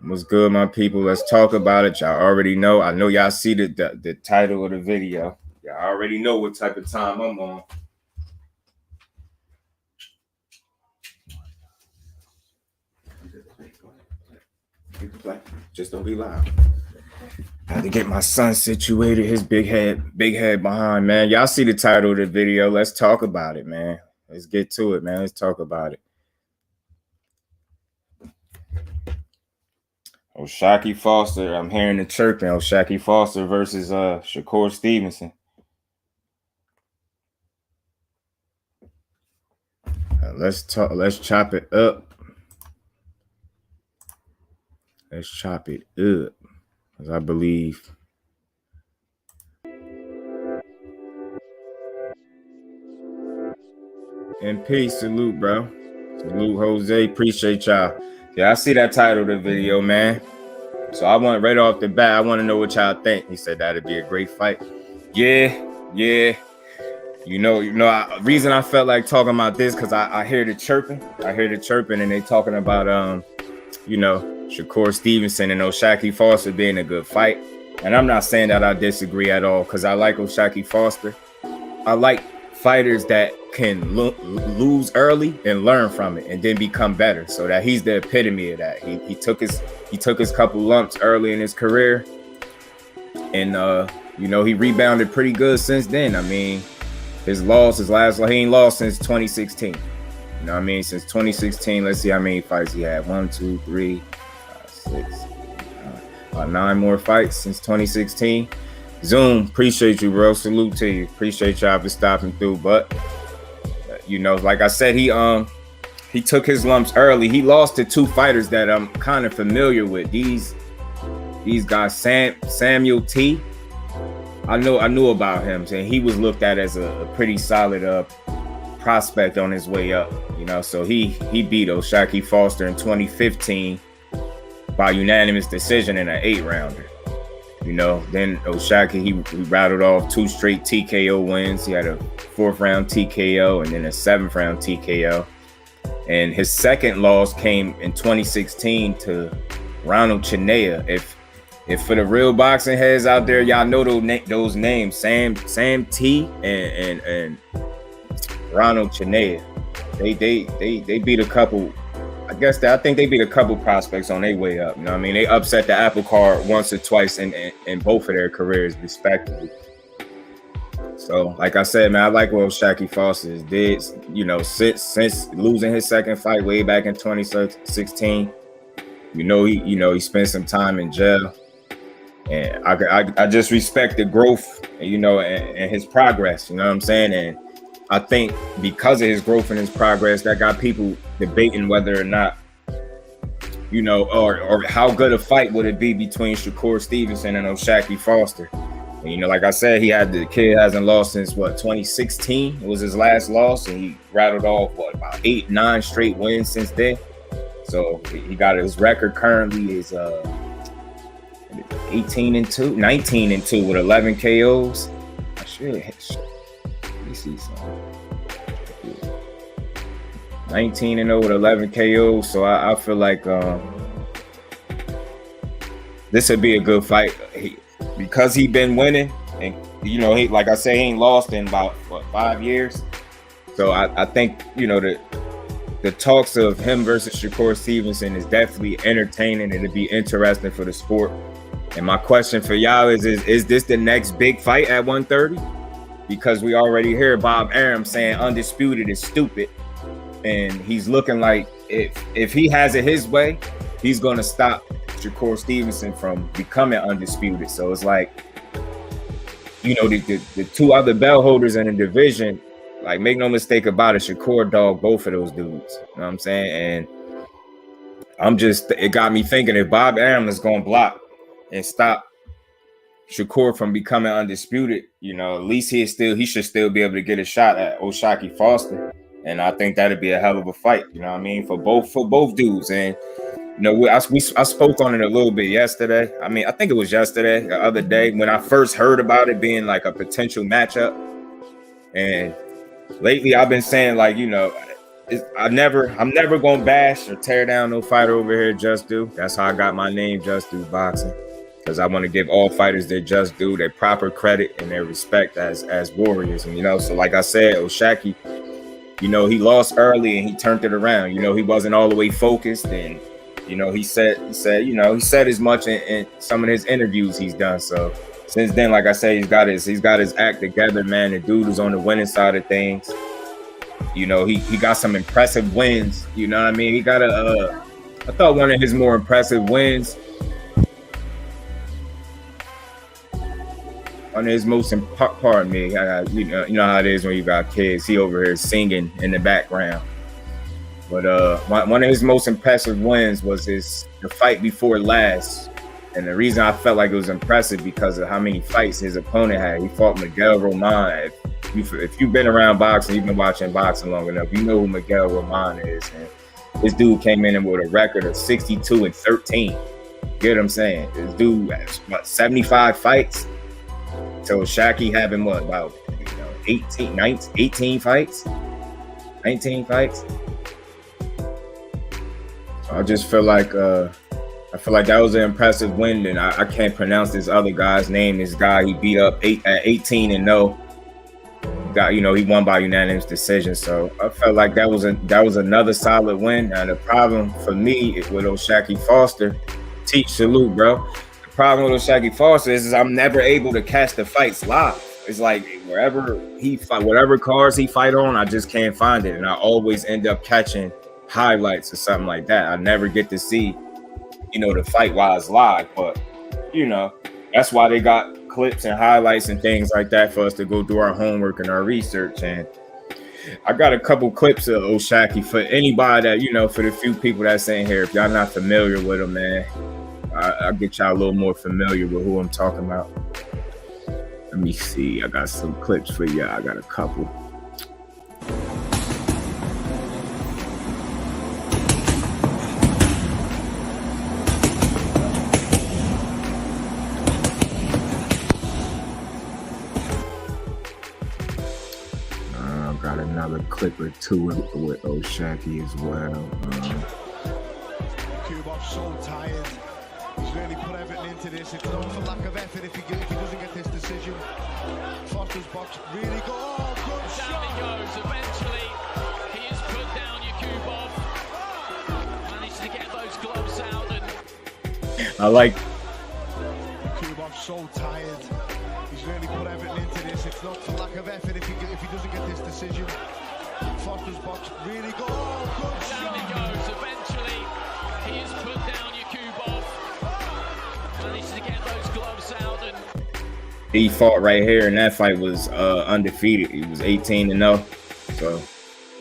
What's good, my people? Let's talk about it. Y'all already know. I know y'all see the title of the video. Y'all already know what type of time I'm on. Just don't be loud. I had to get my son situated. His big head behind, man. Y'all see the title of the video. Let's talk about it, man. Let's get to it, man. Let's talk about it. Shaki Foster. I'm hearing the chirping. Shaki Foster versus SHAKUR Stevenson. Let's talk. Let's chop it up. Let's chop it up, because I believe in peace. Salute, bro. Salute, Jose. Appreciate y'all. Yeah, I see that title of the video, man. So I want right off the bat, I want to know what y'all think. He said that'd be a great fight. Yeah. You know, reason I felt like talking about this because I hear the chirping. I hear the chirping, and they talking about SHAKUR Stevenson and Shaki Foster being a good fight. And I'm not saying that I disagree at all, because I like Shaki Foster. I like fighters that can lose early and learn from it and then become better. So that he's the epitome of that. He took his couple lumps early in his career, and he rebounded pretty good since then. I mean, he ain't lost since 2016. You know what I mean? Since 2016, let's see how many fights he had. 1, 2, 3, 5, 6, 9 more fights since 2016. Zoom, appreciate you, bro. Salute to you. Appreciate y'all for stopping through. But like I said, he took his lumps early. He lost to two fighters that I'm kind of familiar with. These guys, Samuel T. I knew about him, and he was looked at as a pretty solid prospect on his way up. So he beat Shaki Foster in 2015 by unanimous decision in an 8-rounder. Then Shaki, he rattled off 2 straight TKO wins. He had a 4th round TKO and then a 7th round TKO. And his second loss came in 2016 to Ronald Chinea. If for the real boxing heads out there, y'all know those names, Sam T and Ronald Chinea. They beat a couple. I think they beat a couple prospects on their way up. You know what I mean? They upset the apple cart once or twice in both of their careers, respectively. So, like I said, man, I like what Shaki Foster did. Since losing his second fight way back in 2016, he spent some time in jail, and I just respect the growth, and his progress. You know what I'm saying? And I think because of his growth and his progress, that got people debating whether or not, or how good a fight would it be between SHAKUR Stevenson and Shaki Foster. And, like I said, the kid hasn't lost since 2016. It was his last loss, and he rattled off about 8-9 straight wins since then. So he got his record currently is 18-2, 19-2 with 11 KOs. Let me see something. 19-0 with 11 KOs. So I feel like this would be a good fight. Because he been winning, and he, like I say, he ain't lost in about 5 years. So I think the talks of him versus SHAKUR Stevenson is definitely entertaining, and it'd be interesting for the sport. And my question for y'all is this the next big fight at 130? Because we already hear Bob Arum saying undisputed is stupid, and he's looking like if he has it his way, he's going to stop SHAKUR Stevenson from becoming undisputed. So it's like, the two other belt holders in the division, like, make no mistake about it, SHAKUR dog both of those dudes. You know what I'm saying? And it got me thinking, if Bob Arum is going to block and stop SHAKUR from becoming undisputed, at least he should still be able to get a shot at Shaki Foster. And I think that'd be a hell of a fight, you know what I mean, for both dudes. And I spoke on it a little bit yesterday. I mean, I think it was yesterday, the other day, when I first heard about it being like a potential matchup. And lately I've been saying, like, I'm never gonna bash or tear down no fighter over here. Just Do. That's how I got my name, Just Do Boxing, because I want to give all fighters their just due, their proper credit, and their respect as warriors. And so like I said, O'Shaki, he lost early and he turned it around. He wasn't all the way focused, and he said as much in some of his interviews he's done. So since then, like I said, he's got his act together, man. The dude is on the winning side of things. He got some impressive wins. You know what I mean? He got I thought one of his more impressive wins, one of his most pardon me. You know how it is when you got kids. He over here singing in the background. But one of his most impressive wins was the fight before last. And the reason I felt like it was impressive because of how many fights his opponent had. He fought Miguel Roman. If you've been around boxing, you've been watching boxing long enough, you know who Miguel Roman is. And this dude came in with a record of 62-13. Get what I'm saying? This dude has 75 fights. So Shaki having about 18 fights? 19 fights? So I just feel like that was an impressive win, and I can't pronounce this other guy's name. This guy he beat up at 18-0. He won by unanimous decision. So I felt like that was another solid win. And the problem for me with O'Shaki Foster, teach salute, bro. The problem with O'Shaki Foster is I'm never able to catch the fights live. It's like wherever he fight, whatever cards he fight on, I just can't find it, and I always end up catching highlights or something like that. I never get to see the fight wise live, but that's why they got clips and highlights and things like that for us to go do our homework and our research. And I got a couple clips of O'Shaki for anybody that for the few people that's in here. If y'all not familiar with him, man, I'll get y'all a little more familiar with who I'm talking about. Let me see. I got some clips for y'all. I got a couple. Another clip or two with O'Shaki as well. Kubov's so tired. He's really put everything into this. It's not for lack of effort if he doesn't get this decision. Foster's box really good. Oh, good shot. Down he goes. Eventually, he has put down Yakubov. Managed to get those gloves out. And I like. Kubov's so tired. He's really put everything into this. It's not for lack of effort if he doesn't get this decision. Foster's box really good. Oh, good down he goes. Eventually, he has put down Yakubov. Managed to get those gloves out. And he fought right here, and that fight was undefeated. He was 18-0. So,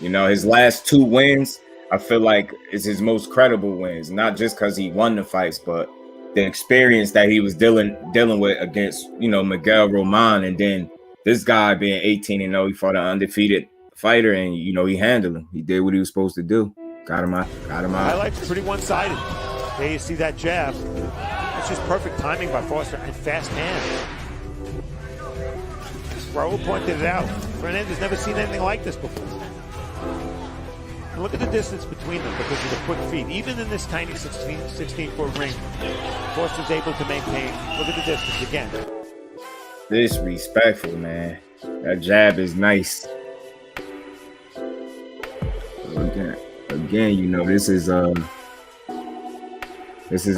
his last two wins, I feel like is his most credible wins. Not just because he won the fights, but the experience that he was dealing with against, Miguel Roman, and then this guy being 18-0, he fought an undefeated fighter, and he handled him. He did what he was supposed to do. Got him out. Highlights pretty one-sided. There you see that jab. It's just perfect timing by Foster and fast hands. Raul pointed it out. Fernandez never seen anything like this before. And look at the distance between them because of the quick feet. Even in this tiny 16-foot ring, Foster's able to maintain. Look at the distance again. Disrespectful, man. That jab is nice. Again, this is a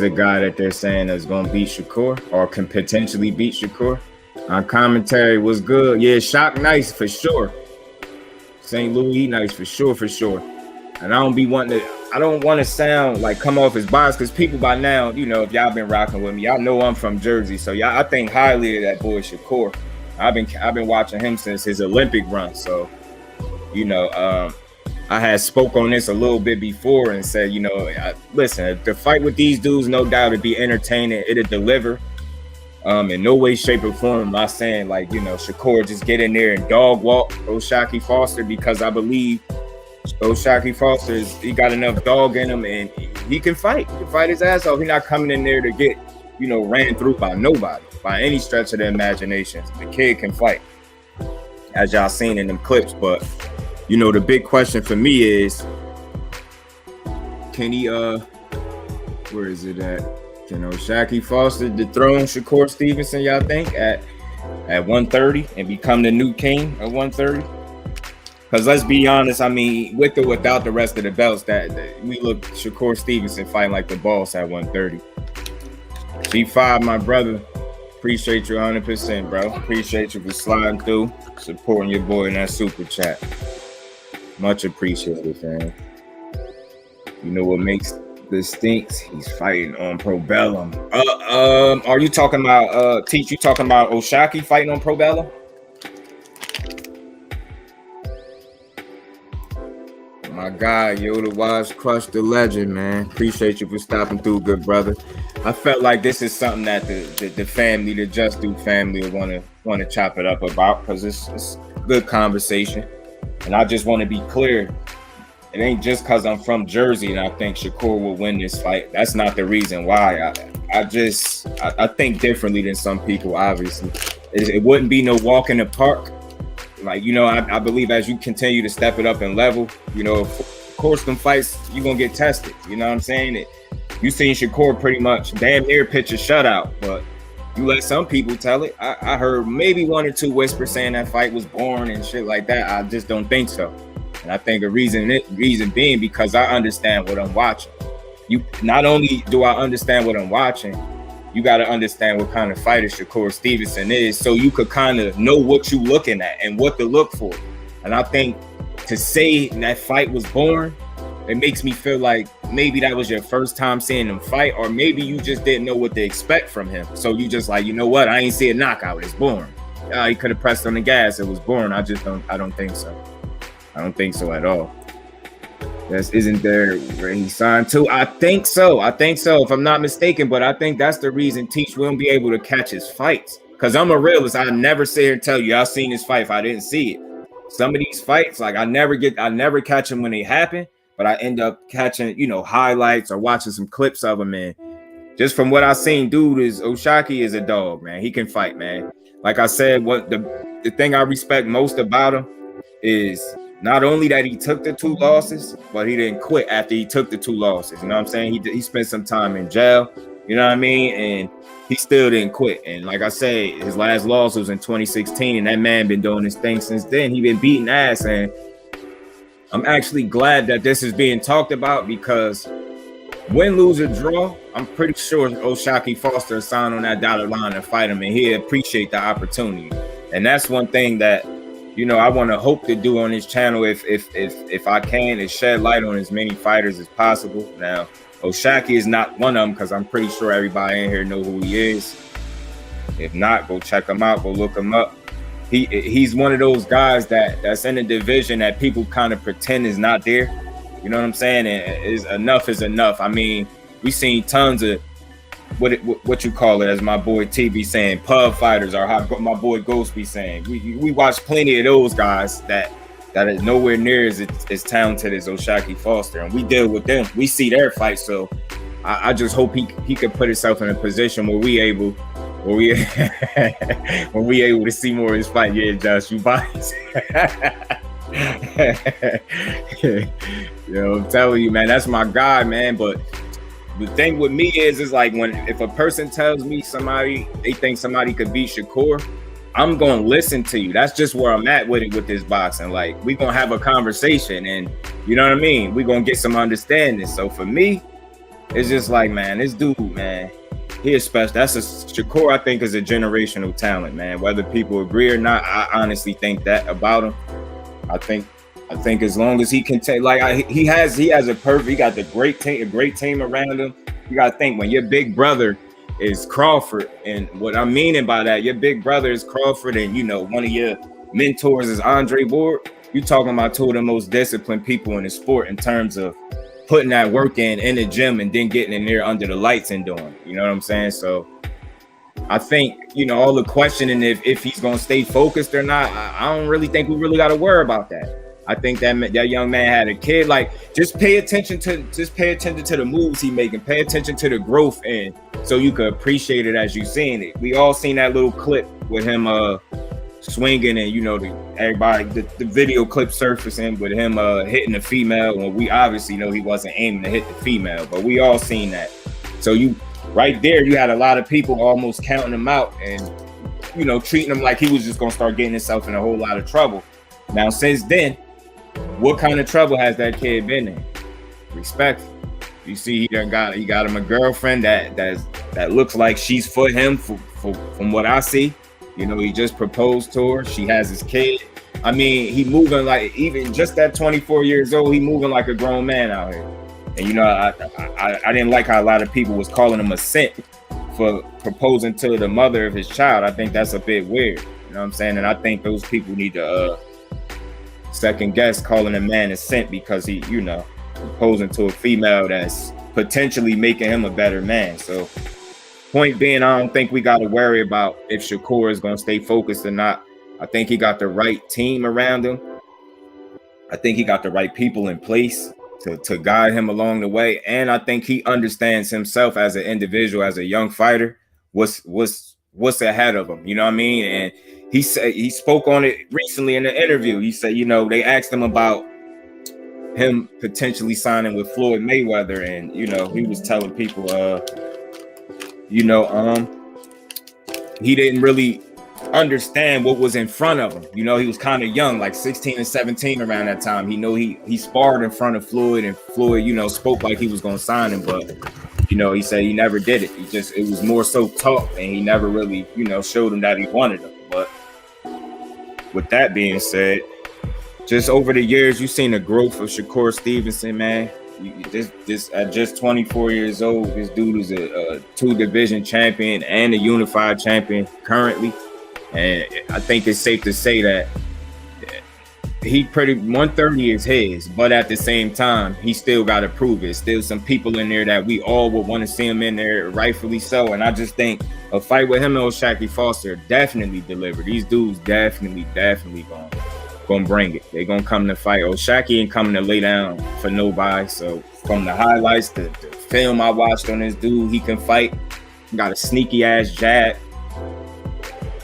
guy that they're saying is going to beat Shakur or can potentially beat Shakur. Our commentary was good. Yeah, Shock nice for sure. St. Louis nice for sure. And I don't want to sound like come off as biased because people by now, if y'all been rocking with me, y'all know I'm from Jersey. So I think highly of that boy Shakur. I've been watching him since his Olympic run. So, I had spoke on this a little bit before and said, listen, the fight with these dudes, no doubt it'd be entertaining. It'll deliver. In no way, shape, or form am I saying Shakur just get in there and dog walk O'Shaki Foster, because I believe O'Shaki Foster he got enough dog in him and he can fight. He can fight his ass off. He's not coming in there to get ran through by nobody by any stretch of the imagination. The kid can fight, as y'all seen in them clips. But you know, the big question for me is, can he where is it at? You know, Shaq Foster dethrone Shakur Stevenson, y'all think, at 130 and become the new king at 130? Because let's be honest, I mean, with or without the rest of the belts, that we look Shakur Stevenson fighting like the boss at 130. G5, my brother, appreciate you 100%, bro. Appreciate you for sliding through, supporting your boy in that super chat. Much appreciated, man. You know what makes this stinks? He's fighting on Probellum. Are you talking about Teach? You talking about Oshaki fighting on Probellum? My guy, Yoda Wise crushed the legend, man. Appreciate you for stopping through, good brother. I felt like this is something that the family, the Just Do family, will want to chop it up about, because it's good conversation. And I just want to be clear. It ain't just because I'm from Jersey and I think Shakur will win this fight. That's not the reason why. I think differently than some people, obviously. It wouldn't be no walk in the park. Like, you know, I believe as you continue to step it up and level, you know, of course, them fights, you're going to get tested. You know what I'm saying? You seen Shakur pretty much damn near pitch a shutout, but you let some people tell it. I heard maybe one or two whispers saying that fight was boring and shit like that. I just don't think so. And I think the reason being because I understand what I'm watching. You not only do I understand what I'm watching, you got to understand what kind of fighter Shakur Stevenson is, so you could kind of know what you're looking at and what to look for. And I think to say that fight was boring, it makes me feel like maybe that was your first time seeing him fight, or maybe you just didn't know what to expect from him. So you just like, you know what? I ain't see a knockout. It's boring. He could have pressed on the gas. It was boring. I don't think so. I don't think so at all. Isn't there where he signed to? I think so. If I'm not mistaken, but I think that's the reason Teach won't be able to catch his fights. Because I'm a realist. I never sit here and tell you I've seen his fight if I didn't see it. Some of these fights, like I never catch them when they happen, but I end up catching, you know, highlights or watching some clips of him. And just from what I've seen, Oshaki is a dog, man. He can fight, man. Like I said, what the thing I respect most about him is not only that he took the 2 losses, but he didn't quit after he took the 2 losses. You know what I'm saying? He spent some time in jail, you know what I mean? And he still didn't quit. And like I say, his last loss was in 2016, and that man been doing his thing since then. He been beating ass, and I'm actually glad that this is being talked about, because win, lose, or draw, I'm pretty sure Oshaki Foster signed on that dotted line to fight him, and he'll appreciate the opportunity. And that's one thing that, you know, I want to hope to do on this channel, if I can, is shed light on as many fighters as possible. Now, Oshaki is not one of them, because I'm pretty sure everybody in here know who he is. If not, go check him out, go look him up. He's one of those guys that's in a division that people kind of pretend is not there. You know what I'm saying? And enough is enough. I mean, we've seen tons of what you call it, as my boy T be saying, pub fighters, or how my boy Ghost be saying. We watch plenty of those guys that is nowhere near as talented as Oshaki Foster, and we deal with them. We see their fights, so I just hope he could put himself in a position where we able to see more of his fight. Yeah, Josh, you biased. Yo, I'm telling you, man, that's my guy, man. But the thing with me is like, if a person tells me they think somebody could beat Shakur, I'm gonna listen to you. That's just where I'm at with this boxing. Like, we gonna have a conversation, and you know what I mean? We gonna get some understanding. So for me, it's just like, man, this dude, man, he is special. Shakur, I think, is a generational talent, man. Whether people agree or not, I honestly think that about him. I think as long as he can take, like, he got a great team around him. You got to think, when your big brother is Crawford, and what I'm meaning by that, your big brother is Crawford, and you know, one of your mentors is Andre Ward. You're talking about 2 of the most disciplined people in the sport in terms of putting that work in the gym and then getting in there under the lights and doing, you know what I'm saying? So I think, you know, all the questioning if he's going to stay focused or not, I don't really think we really got to worry about that. I think that young man had a kid. Like, just pay attention to the moves he making, pay attention to the growth, and so you could appreciate it as you seen it. We all seen that little clip with him swinging, and everybody, the video clip surfacing with him hitting the female, and we obviously know he wasn't aiming to hit the female, but we all seen that. So right there, you had a lot of people almost counting him out and treating him like he was just gonna start getting himself in a whole lot of trouble. Now since then, what kind of trouble has that kid been in? Respectful. You see, he got him a girlfriend that looks like she's for him from what I see. He just proposed to her. She has his kid. I mean, he moving like, even just at 24 years old, he moving like a grown man out here. And I didn't like how a lot of people was calling him a simp for proposing to the mother of his child. I think that's a bit weird. You know what I'm saying? And I think those people need to second guess calling a man a simp because he, proposing to a female that's potentially making him a better man. So point being, I don't think we got to worry about if Shakur is going to stay focused or not. I think he got the right team around him. I think he got the right people in place to guide him along the way. And I think he understands himself as an individual, as a young fighter, what's ahead of him. You know what I mean? And he said, he spoke on it recently in an interview. He said, they asked him about him potentially signing with Floyd Mayweather. And, he was telling people, he didn't really understand what was in front of him. He was kind of young, like 16 and 17 around that time. He sparred in front of Floyd, and Floyd, spoke like he was going to sign him, but he said he never did it. It was more so talk, and he never really, showed him that he wanted him. But with that being said, just over the years, you've seen the growth of Shakur Stevenson, man. This at just 24 years old, this dude is a 2-division champion and a unified champion currently. And I think it's safe to say that he 130 is his, but at the same time, he still got to prove it. Still some people in there that we all would want to see him in there, rightfully so. And I just think a fight with him and Shaq Foster definitely delivered. These dudes definitely gonna bring it. They're gonna come to fight. Shaq ain't coming to lay down for nobody. So from the highlights, the film I watched on this dude, he can fight. Got a sneaky ass jab.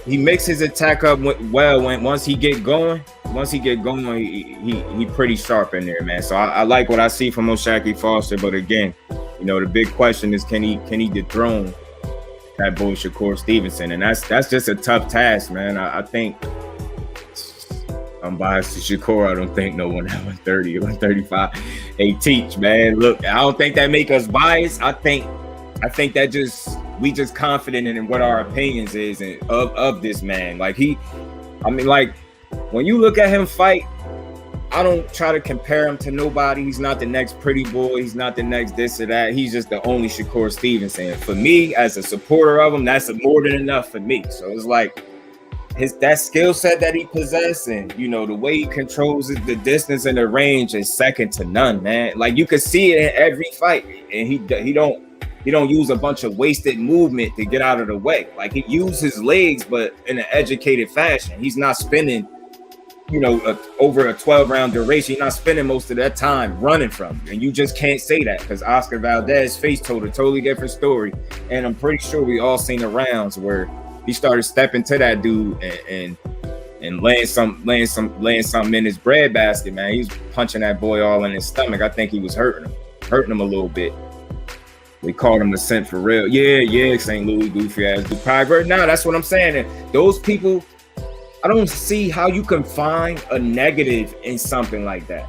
He makes his attack up well once he get going. He pretty sharp in there, man. So I like what I see from Shaq Foster. But again, the big question is, can he dethrone that boy Shakur Stevenson? And that's just a tough task, man. I think I'm biased to Shakur. I don't think no one at 130 or 135 they teach, man. Look, I don't think that make us biased. I think that we just confident in what our opinions is and of this man. Like when you look at him fight, I don't try to compare him to nobody. He's not the next pretty boy. He's not the next this or that. He's just the only Shakur Stevenson. For me, as a supporter of him, that's more than enough for me. So it's like that skill set that he possesses, and the way he controls the distance and the range is second to none, man. Like you could see it in every fight, and he don't use a bunch of wasted movement to get out of the way. Like he uses his legs, but in an educated fashion. He's not spending, over a 12-round duration. He's not spending most of that time running from you. And you just can't say that because Oscar Valdez's face told a totally different story. And I'm pretty sure we all seen the rounds where he started stepping to that dude and laying something in his breadbasket, man. He was punching that boy all in his stomach. I think he was hurting him a little bit. We called him a simp for real. Yeah, St. Louis goofy ass dude. Now that's what I'm saying. And those people, I don't see how you can find a negative in something like that.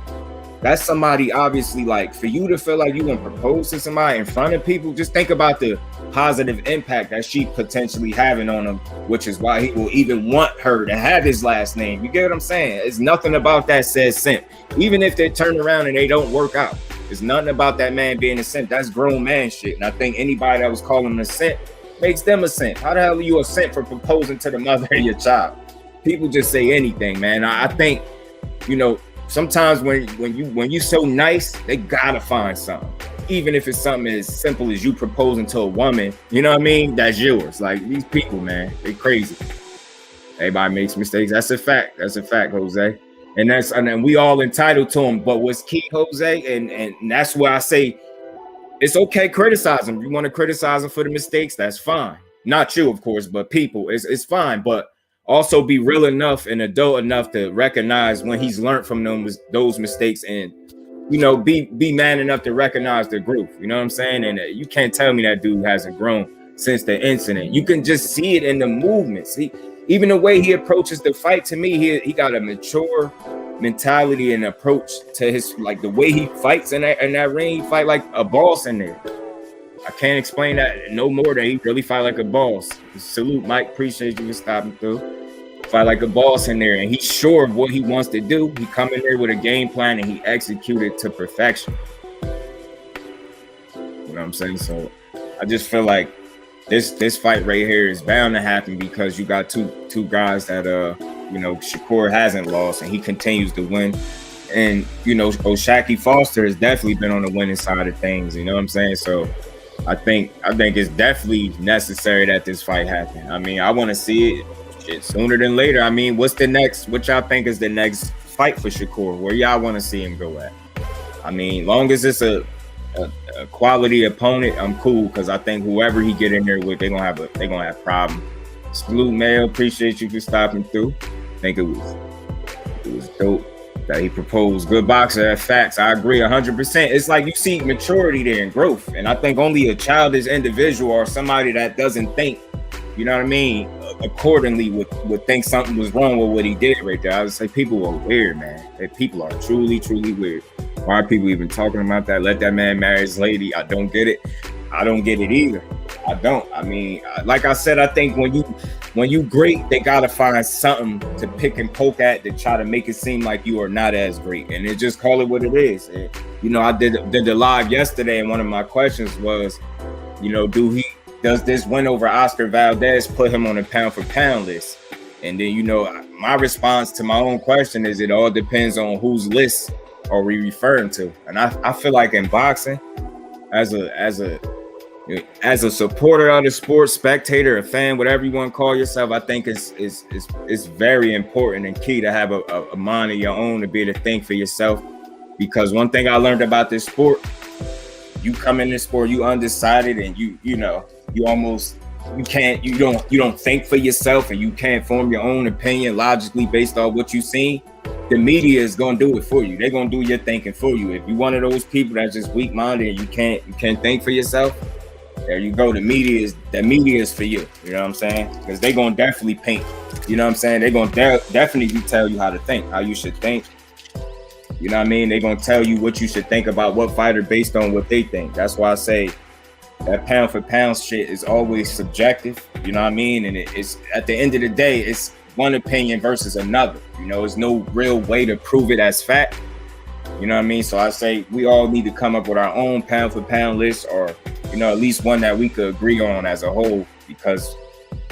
That's somebody, obviously, like, for you to feel like you want to propose to somebody in front of people, just think about the positive impact that she potentially having on him, which is why he will even want her to have his last name. You get what I'm saying? It's nothing about that says simp. Even if they turn around and they don't work out, there's nothing about that man being a simp. That's grown man shit. And I think anybody that was calling him a simp makes them a simp. How the hell are you a simp for proposing to the mother of your child? People just say anything, man. I think, sometimes when you so nice, they gotta find something. Even if it's something as simple as you proposing to a woman, you know what I mean? That's yours. Like, these people, man, they crazy. Everybody makes mistakes. That's a fact. That's a fact, Jose. And we all entitled to them. But what's key, Jose, and that's why I say it's okay criticize them. You want to criticize them for the mistakes, that's fine. Not you, of course, but people. It's fine. But also be real enough and adult enough to recognize when he's learned from those mistakes, and be man enough to recognize the growth. You know what I'm saying? And you can't tell me that dude hasn't grown since the incident. You can just see it in the movements. Even the way he approaches the fight, to me, he got a mature mentality and approach to his, like, the way he fights in that ring. He fight like a boss in there. I can't explain that no more than he really fight like a boss. Salute, Mike. Appreciate you for stopping through. Fight like a boss in there, and he's sure of what he wants to do. He come in there with a game plan and he execute it to perfection. You know what I'm saying? So I just feel like this fight right here is bound to happen because you got two guys that Shakur hasn't lost and he continues to win. And Shaki Foster has definitely been on the winning side of things. You know what I'm saying? So I think it's definitely necessary that this fight happen. I mean, I want to see it sooner than later. I mean, what y'all think is the next fight for Shakur? Where y'all want to see him go at? I mean, long as it's a quality opponent, I'm cool, because I think whoever he get in there with, they're gonna have problem. Salute, Mail. Appreciate you for stopping through. I think it was dope that he proposed. Good boxer at Facts. I agree 100%. It's like you see maturity there and growth, and I think only a childish individual or somebody that doesn't think, you know what I mean, accordingly would think something was wrong with what he did right there. I would say people are weird, man. People are truly, truly weird. Why are people even talking about that? Let that man marry his lady. I don't get it. I don't get it either. I don't. I mean, like I said, I think when you great, they gotta find something to pick and poke at to try to make it seem like you are not as great, and then just call it what it is. And, I did the live yesterday, and one of my questions was, does this win over Oscar Valdez put him on a pound for pound list? And then, my response to my own question is it all depends on whose list are we referring to. And I feel like in boxing, as a supporter of the sport, spectator, a fan, whatever you want to call yourself, I think it's very important and key to have a mind of your own, to be able to think for yourself. Because one thing I learned about this sport, you come in this sport, you undecided, and you don't think for yourself, and you can't form your own opinion logically based on what you've seen. The media is gonna do it for you. They're gonna do your thinking for you. If you're one of those people that's just weak-minded and you can't think for yourself, there you go. The media is for you. You know what I'm saying? Because they're gonna definitely paint. You know what I'm saying? They're gonna definitely tell you how to think, how you should think. You know what I mean? They're gonna tell you what you should think about what fighter based on what they think. That's why I say that pound for pound shit is always subjective. You know what I mean? And it's at the end of the day, it's one opinion versus another. There's no real way to prove it as fact. You know what I mean? So I say we all need to come up with our own pound for pound list, or at least one that we could agree on as a whole. Because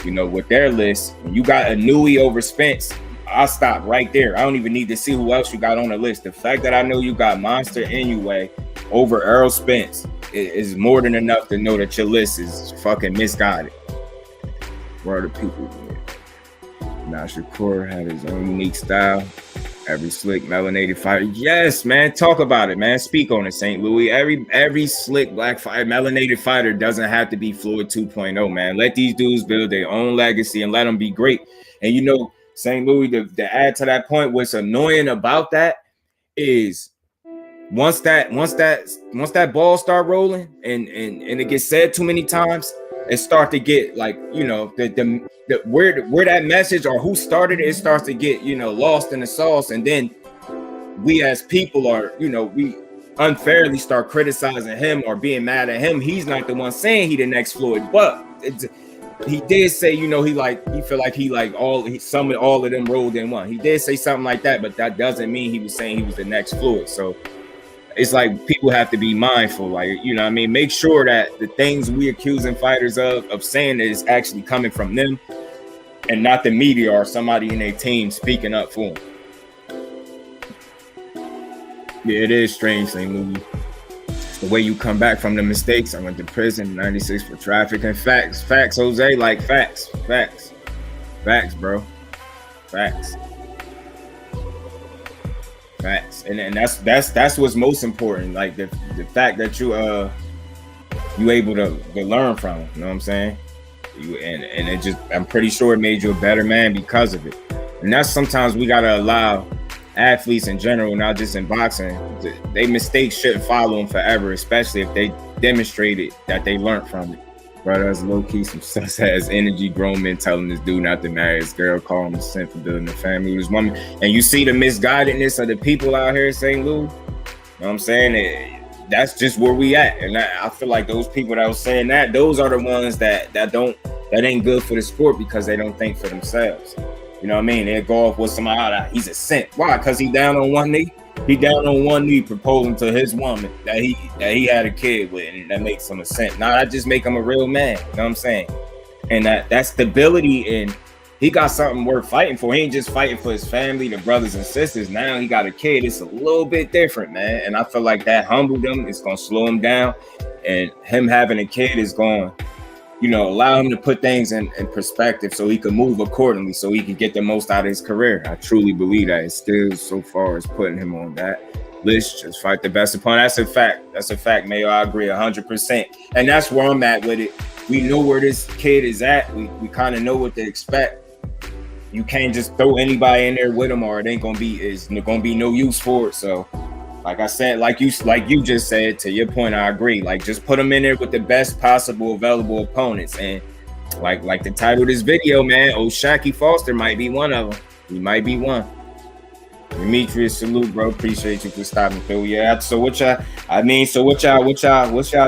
with their list, when you got a Nui over Spence, I'll stop right there. I don't even need to see who else you got on the list. The fact that I know you got Monster Inoue over Errol Spence is more than enough to know that your list is fucking misguided. Where are the people? Now Shakur had his own unique style. Every slick melanated fighter. Yes, man. Talk about it, man. Speak on it, St. Louis. Every slick black fighter, melanated fighter doesn't have to be Floyd 2.0, man. Let these dudes build their own legacy and let them be great. And St. Louis, to add to that point, what's annoying about that is once that ball start rolling and it gets said too many times, it start to get like, where that message or who started it starts to get, lost in the sauce. And then we as people are, we unfairly start criticizing him or being mad at him. He's not the one saying he the next Floyd, but he did say, he feel like he summoned all of them rolled in one. He did say something like that, but that doesn't mean he was saying he was the next Floyd. So it's like people have to be mindful, make sure that the things we accusing fighters of saying is actually coming from them and not the media or somebody in their team speaking up for them. Yeah, it is strange, St. Louis. The way you come back from the mistakes. I went to prison, 96 for trafficking. Facts, Jose, like facts, bro. Facts. And that's what's most important. Like the fact that you able to learn from it, you know what I'm saying? And it just, I'm pretty sure it made you a better man because of it. And that's sometimes we gotta allow athletes in general, not just in boxing, they mistakes shouldn't follow them forever, especially if they demonstrated that they learned from it. Bro, that's low-key some sus-ass energy grown men telling this dude not to marry his girl, calling him a simp for building a family with his woman. And you see the misguidedness of the people out here in St. Louis. You know what I'm saying? That's just where we at. And I feel like those people that was saying that, those are the ones that ain't good for the sport because they don't think for themselves. You know what I mean? They go off with somebody, he's a simp. Why? Because he down on one knee. He down on one knee proposing to his woman that he had a kid with, and that makes him a simp. Now that just make him a real man. You know what I'm saying? And that stability, and he got something worth fighting for. He ain't just fighting for his family, the brothers and sisters. Now he got a kid. It's a little bit different, man. And I feel like that humbled him. It's gonna slow him down, and him having a kid is going, allow him to put things in perspective so he can move accordingly, so he can get the most out of his career. I truly believe that. It's still so far as putting him on that list, just fight the best opponent. That's a fact. That's a fact, Mayo. I agree 100%. And that's where I'm at with it. We know where this kid is at. We kind of know what to expect. You can't just throw anybody in there with him, or it's gonna be no use for it. So like I said, like you just said, to your point, I agree. Like, just put them in there with the best possible available opponents. And like the title of this video, man, Shakur Foster might be one of them. He might be one. Demetrius, salute, bro. Appreciate you for stopping through. Yeah. So what's y'all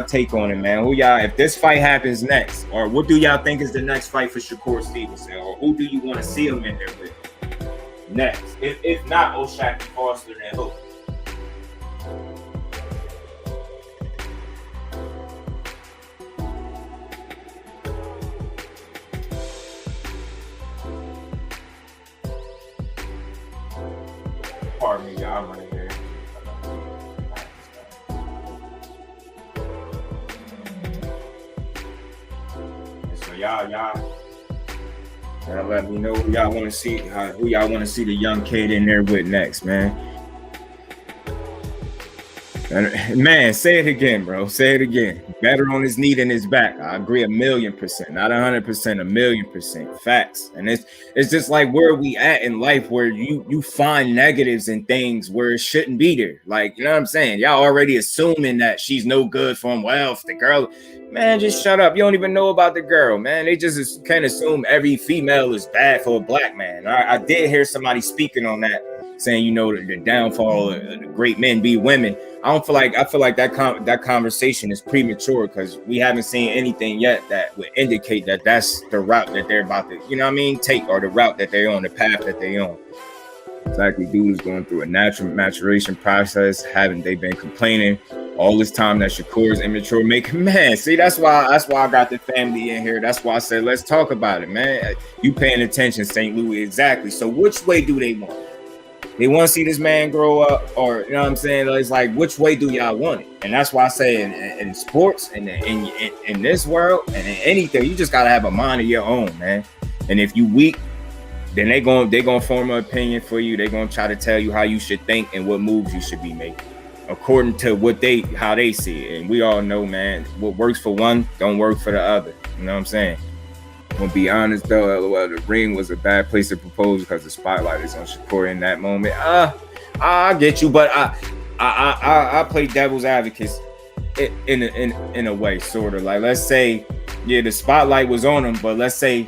take on it, man? Who y'all, if this fight happens next, or what do y'all think is the next fight for SHAKUR Stevenson, or who do you want to see him in there with next? If not Shakur Foster, then who? Pardon me, y'all. I'm running here. So y'all let me know who y'all want to see. Who y'all want to see the young kid in there with next, man. And, man, say it again, bro. Say it again. Better on his knee than his back. I agree 1,000,000%, not 100%, 1,000,000%. Facts. And it's just like where we at in life, where you find negatives in things where it shouldn't be there. Like, you know what I'm saying? Y'all already assuming that she's no good for him. Well, if the girl, man, just shut up. You don't even know about the girl, man. They just can't assume every female is bad for a black man. I did hear somebody speaking on that, saying, the downfall of the great men be women. I feel like that conversation is premature, because we haven't seen anything yet that would indicate that that's the route that they're about to, take, or the route that they're on, the path that they're on. Exactly, dude is going through a natural maturation process. Haven't they been complaining all this time that SHAKUR is immature? Man, see, that's why I got the family in here. That's why I said let's talk about it, man. You paying attention, St. Louis? Exactly. So which way do they want? They want to see this man grow up, or you know what I'm saying? It's like, which way do y'all want it? And that's why I say in sports and in this world and in anything, you just gotta have a mind of your own, man. And if you weak, then they gonna form an opinion for you. They're gonna try to tell you how you should think and what moves you should be making according to how they see it. And we all know, man, what works for one don't work for the other. You know what I'm saying? I'm gonna be honest though, LOL, the ring was a bad place to propose because the spotlight is on SHAKUR in that moment. I get you, but I play devil's advocate in a way, sort of. Like, let's say, yeah, the spotlight was on him, but let's say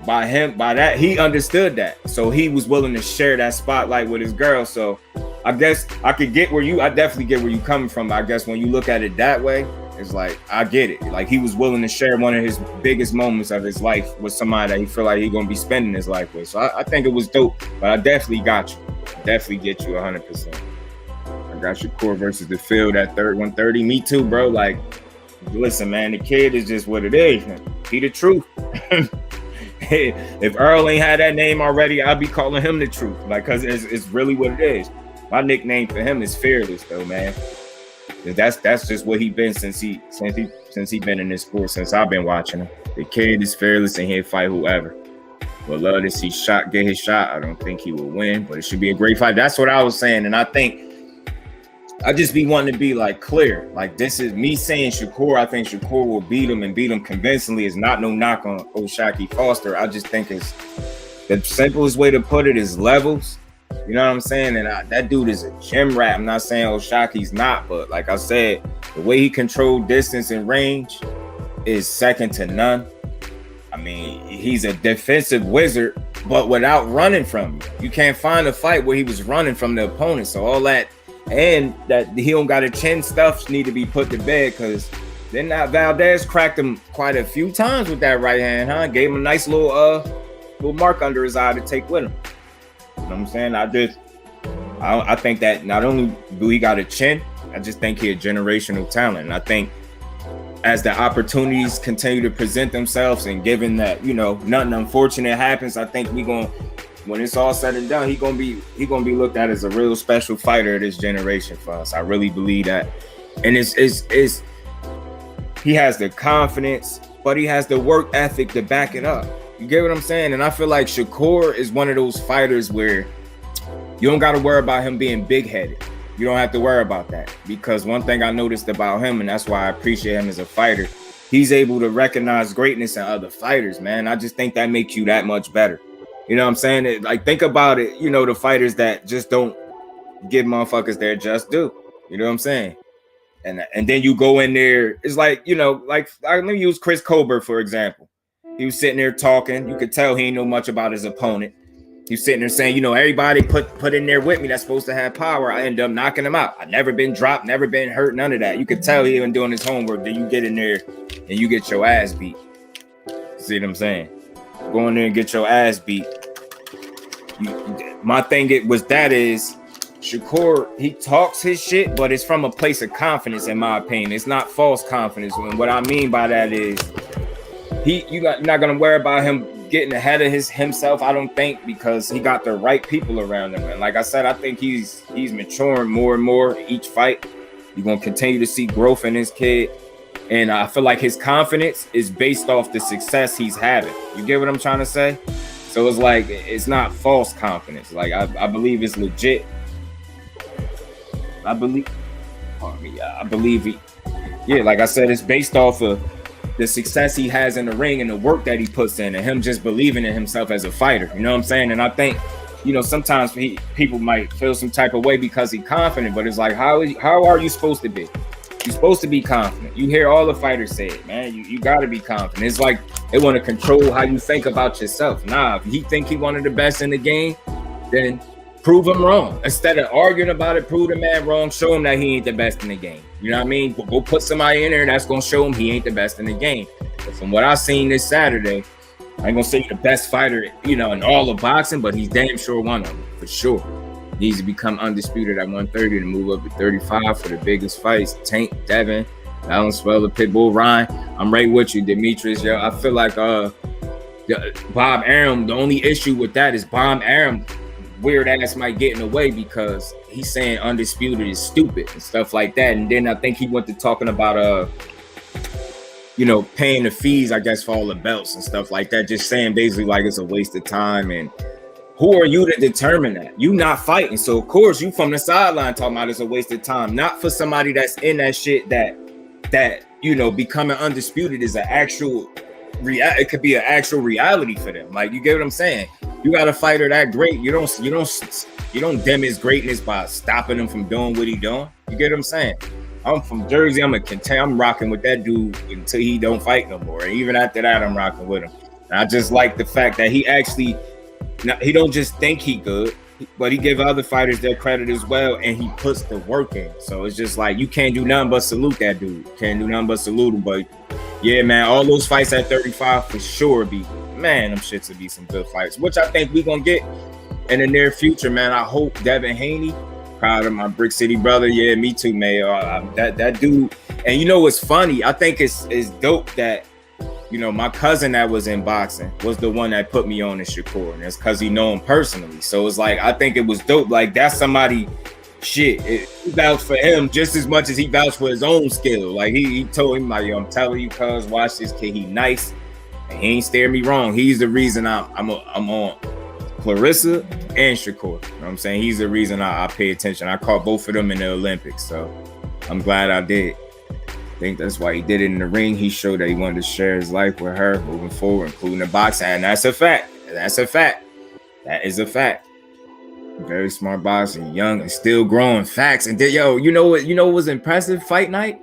by that he understood that, so he was willing to share that spotlight with his girl. So I guess I definitely get where you coming from. I guess when you look at it that way, it's like, I get it. Like, he was willing to share one of his biggest moments of his life with somebody that he feel like he's gonna be spending his life with. So I think it was dope. But I definitely got you. Definitely get you 100%. I got SHAKUR versus the field at 130. Me too, bro. Like, listen, man, the kid is just what it is. He the truth. If Earl ain't had that name already, I'd be calling him the truth. Like, cause it's really what it is. My nickname for him is Fearless, though, man. That's just what he been since he been in this sport, since I've been watching him. The kid is fearless and he'll fight whoever. Would love to see get his shot. I don't think he will win, but it should be a great fight. That's what I was saying, and I think I just be wanting to be like clear. Like this is me saying Shakur. I think Shakur will beat him and beat him convincingly. Is not no knock on Shaki Foster. I just think it's the simplest way to put it is levels. You know what I'm saying? And that dude is a gym rat. I'm not saying Shaki's not, but like I said, the way he controlled distance and range is second to none. I mean, he's a defensive wizard, but without running from you. You can't find a fight where he was running from the opponent. So all that and that he don't got a chin stuff need to be put to bed, because then that Valdez cracked him quite a few times with that right hand, huh? Gave him a nice little mark under his eye to take with him. You know what I'm saying? I think that not only do he got a chin, I just think he a generational talent. And I think as the opportunities continue to present themselves, and given that, you know, nothing unfortunate happens, I think when it's all said and done, he gonna be looked at as a real special fighter of this generation for us. I really believe that. And he has the confidence, but he has the work ethic to back it up. You get what I'm saying? And I feel like Shakur is one of those fighters where you don't got to worry about him being big-headed. You don't have to worry about that, because one thing I noticed about him, and that's why I appreciate him as a fighter, he's able to recognize greatness in other fighters, man. I just think that makes you that much better. You know what I'm saying? Like, think about it, you know, the fighters that just don't give motherfuckers their just due. You know what I'm saying? And then you go in there, it's like, you know, like let me use Chris Colbert, for example. He was sitting there talking. You could tell he ain't know much about his opponent. He was sitting there saying, you know, everybody put in there with me that's supposed to have power, I end up knocking him out. I've never been dropped, never been hurt, none of that. You could tell he even doing his homework. Then you get in there and you get your ass beat. See what I'm saying? Go in there and get your ass beat. My thing is Shakur, he talks his shit, but it's from a place of confidence, in my opinion. It's not false confidence. And what I mean by that is you're not gonna worry about him getting ahead of himself, I don't think, because he got the right people around him. And like I said, I think he's maturing more and more each fight. You're gonna continue to see growth in this kid. And I feel like his confidence is based off the success he's having. You get what I'm trying to say? So it's like, it's not false confidence. Like I believe it's legit. I believe like I said, it's based off of the success he has in the ring and the work that he puts in, and him just believing in himself as a fighter. You know what I'm saying? And I think, you know, sometimes people might feel some type of way because he's confident, but it's like, how are you supposed to be? You're supposed to be confident. You hear all the fighters say it, man. You got to be confident. It's like they want to control how you think about yourself. Nah, if he think he one of the best in the game, then prove him wrong. Instead of arguing about it, prove the man wrong. Show him that he ain't the best in the game. You know what I mean? Go put somebody in there that's going to show him he ain't the best in the game. But from what I seen this Saturday, I ain't going to say the best fighter, you know, in all of boxing, but he's damn sure one of them, for sure. Needs to become undisputed at 130 to move up to 35 for the biggest fights. Tank, Devin, Valenzuela, Pitbull, Ryan. I'm right with you, Demetrius. Yo, I feel like Bob Arum, the only issue with that is Bob Arum weird ass might get in the way because he's saying undisputed is stupid and stuff like that. And then I think he went to talking about you know, paying the fees, I guess, for all the belts and stuff like that. Just saying basically like it's a waste of time. And who are you to determine that? You not fighting. So of course you from the sideline talking about it's a waste of time. Not for somebody that's in that shit that you know, becoming undisputed is an actual it could be an actual reality for them. Like, you get what I'm saying? You got a fighter that great. You don't dim his greatness by stopping him from doing what he doing. You get what I'm saying? I'm from Jersey. I'm rocking with that dude until he don't fight no more. And even after that, I'm rocking with him. And I just like the fact that he don't just think he good, but he give other fighters their credit as well, and he puts the work in. So it's just like, you can't do nothing but salute that dude. Can't do nothing but salute him. But yeah, man, all those fights at 35 for sure them shits will be some good fights, which I think we're gonna get in the near future, man. I hope Devin Haney, proud of my Brick City brother. Yeah, me too, man. That dude. And you know what's funny? I think it's dope that, you know, my cousin that was in boxing was the one that put me on to Shakur, and that's because he know him personally. So it's like, I think it was dope. Like, that's somebody, he vouched for him just as much as he vouched for his own skill. Like, he told him, like, yo, I'm telling you, cuz, watch this kid. He nice, and he ain't steer me wrong. He's the reason I'm on. Clarissa and Shakur. You know what I'm saying? He's the reason I pay attention. I caught both of them in the Olympics, so I'm glad I did. I think that's why he did it in the ring. He showed that he wanted to share his life with her moving forward, including the boxing, and that's a fact. That's a fact. That is a fact. Very smart boxer, young and still growing. Facts. And you know what was impressive fight night?